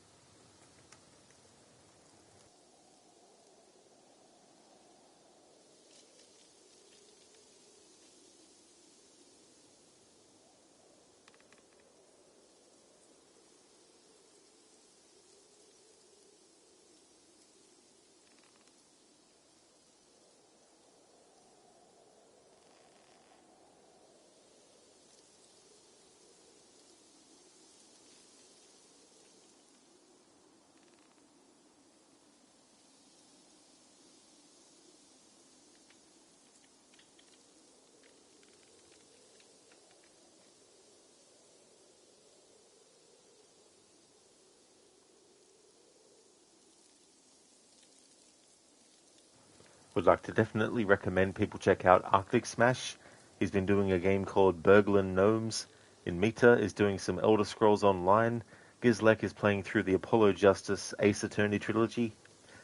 Would like to definitely recommend people check out Arctic Smash. He's been doing a game called Burglan Gnomes. In Meta is doing some Elder Scrolls Online. Gizlek is playing through the Apollo Justice Ace Attorney trilogy.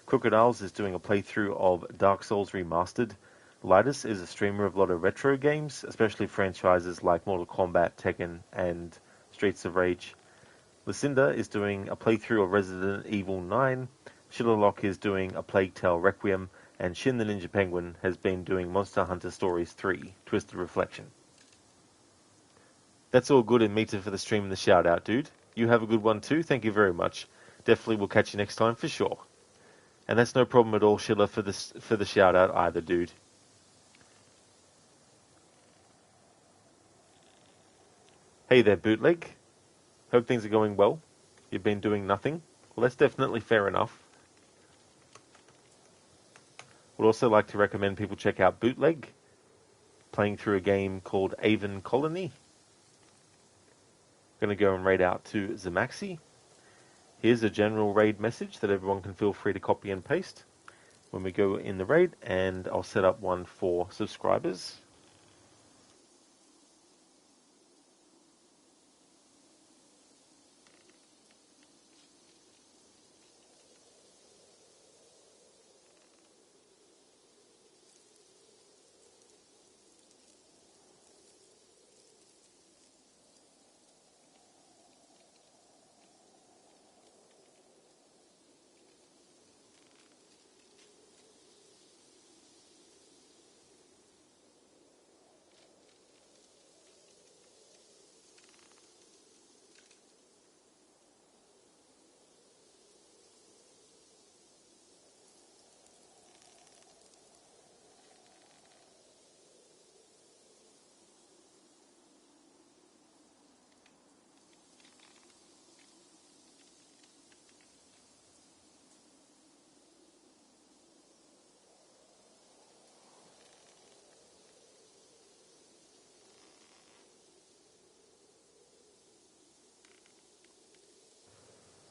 Crocodiles is doing a playthrough of Dark Souls Remastered. Lidus is a streamer of a lot of retro games, especially franchises like Mortal Kombat, Tekken, and Streets of Rage. Lucinda is doing a playthrough of Resident Evil 9. Shillerlock is doing a Plague Tale Requiem, and Shin the Ninja Penguin has been doing Monster Hunter Stories 3, Twisted Reflection. That's all good in Meta for the stream and the shout out, dude. You have a good one too, thank you very much. Definitely will catch you next time for sure. And that's no problem at all, Schiller, for the shout out either, dude. Hey there, Bootleg. Hope things are going well. You've been doing nothing. Well, that's definitely fair enough. Would also like to recommend people check out Bootleg, playing through a game called Avon Colony. Going to go and raid out to Zamaxi. Here's a general raid message that everyone can feel free to copy and paste when we go in the raid, and I'll set up one for subscribers.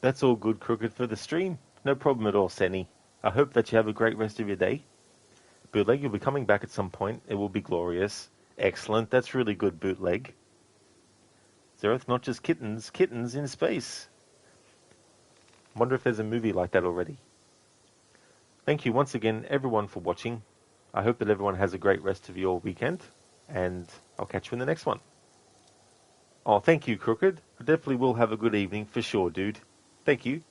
That's all good, Crooked, for the stream. No problem at all, Senny. I hope that you have a great rest of your day. Bootleg, you'll be coming back at some point. It will be glorious. Excellent. That's really good, Bootleg. Zereth, not just kittens, kittens in space. Wonder if there's a movie like that already. Thank you once again, everyone, for watching. I hope that everyone has a great rest of your weekend, and I'll catch you in the next one. Oh, thank you, Crooked. I definitely will have a good evening for sure, dude. Thank you.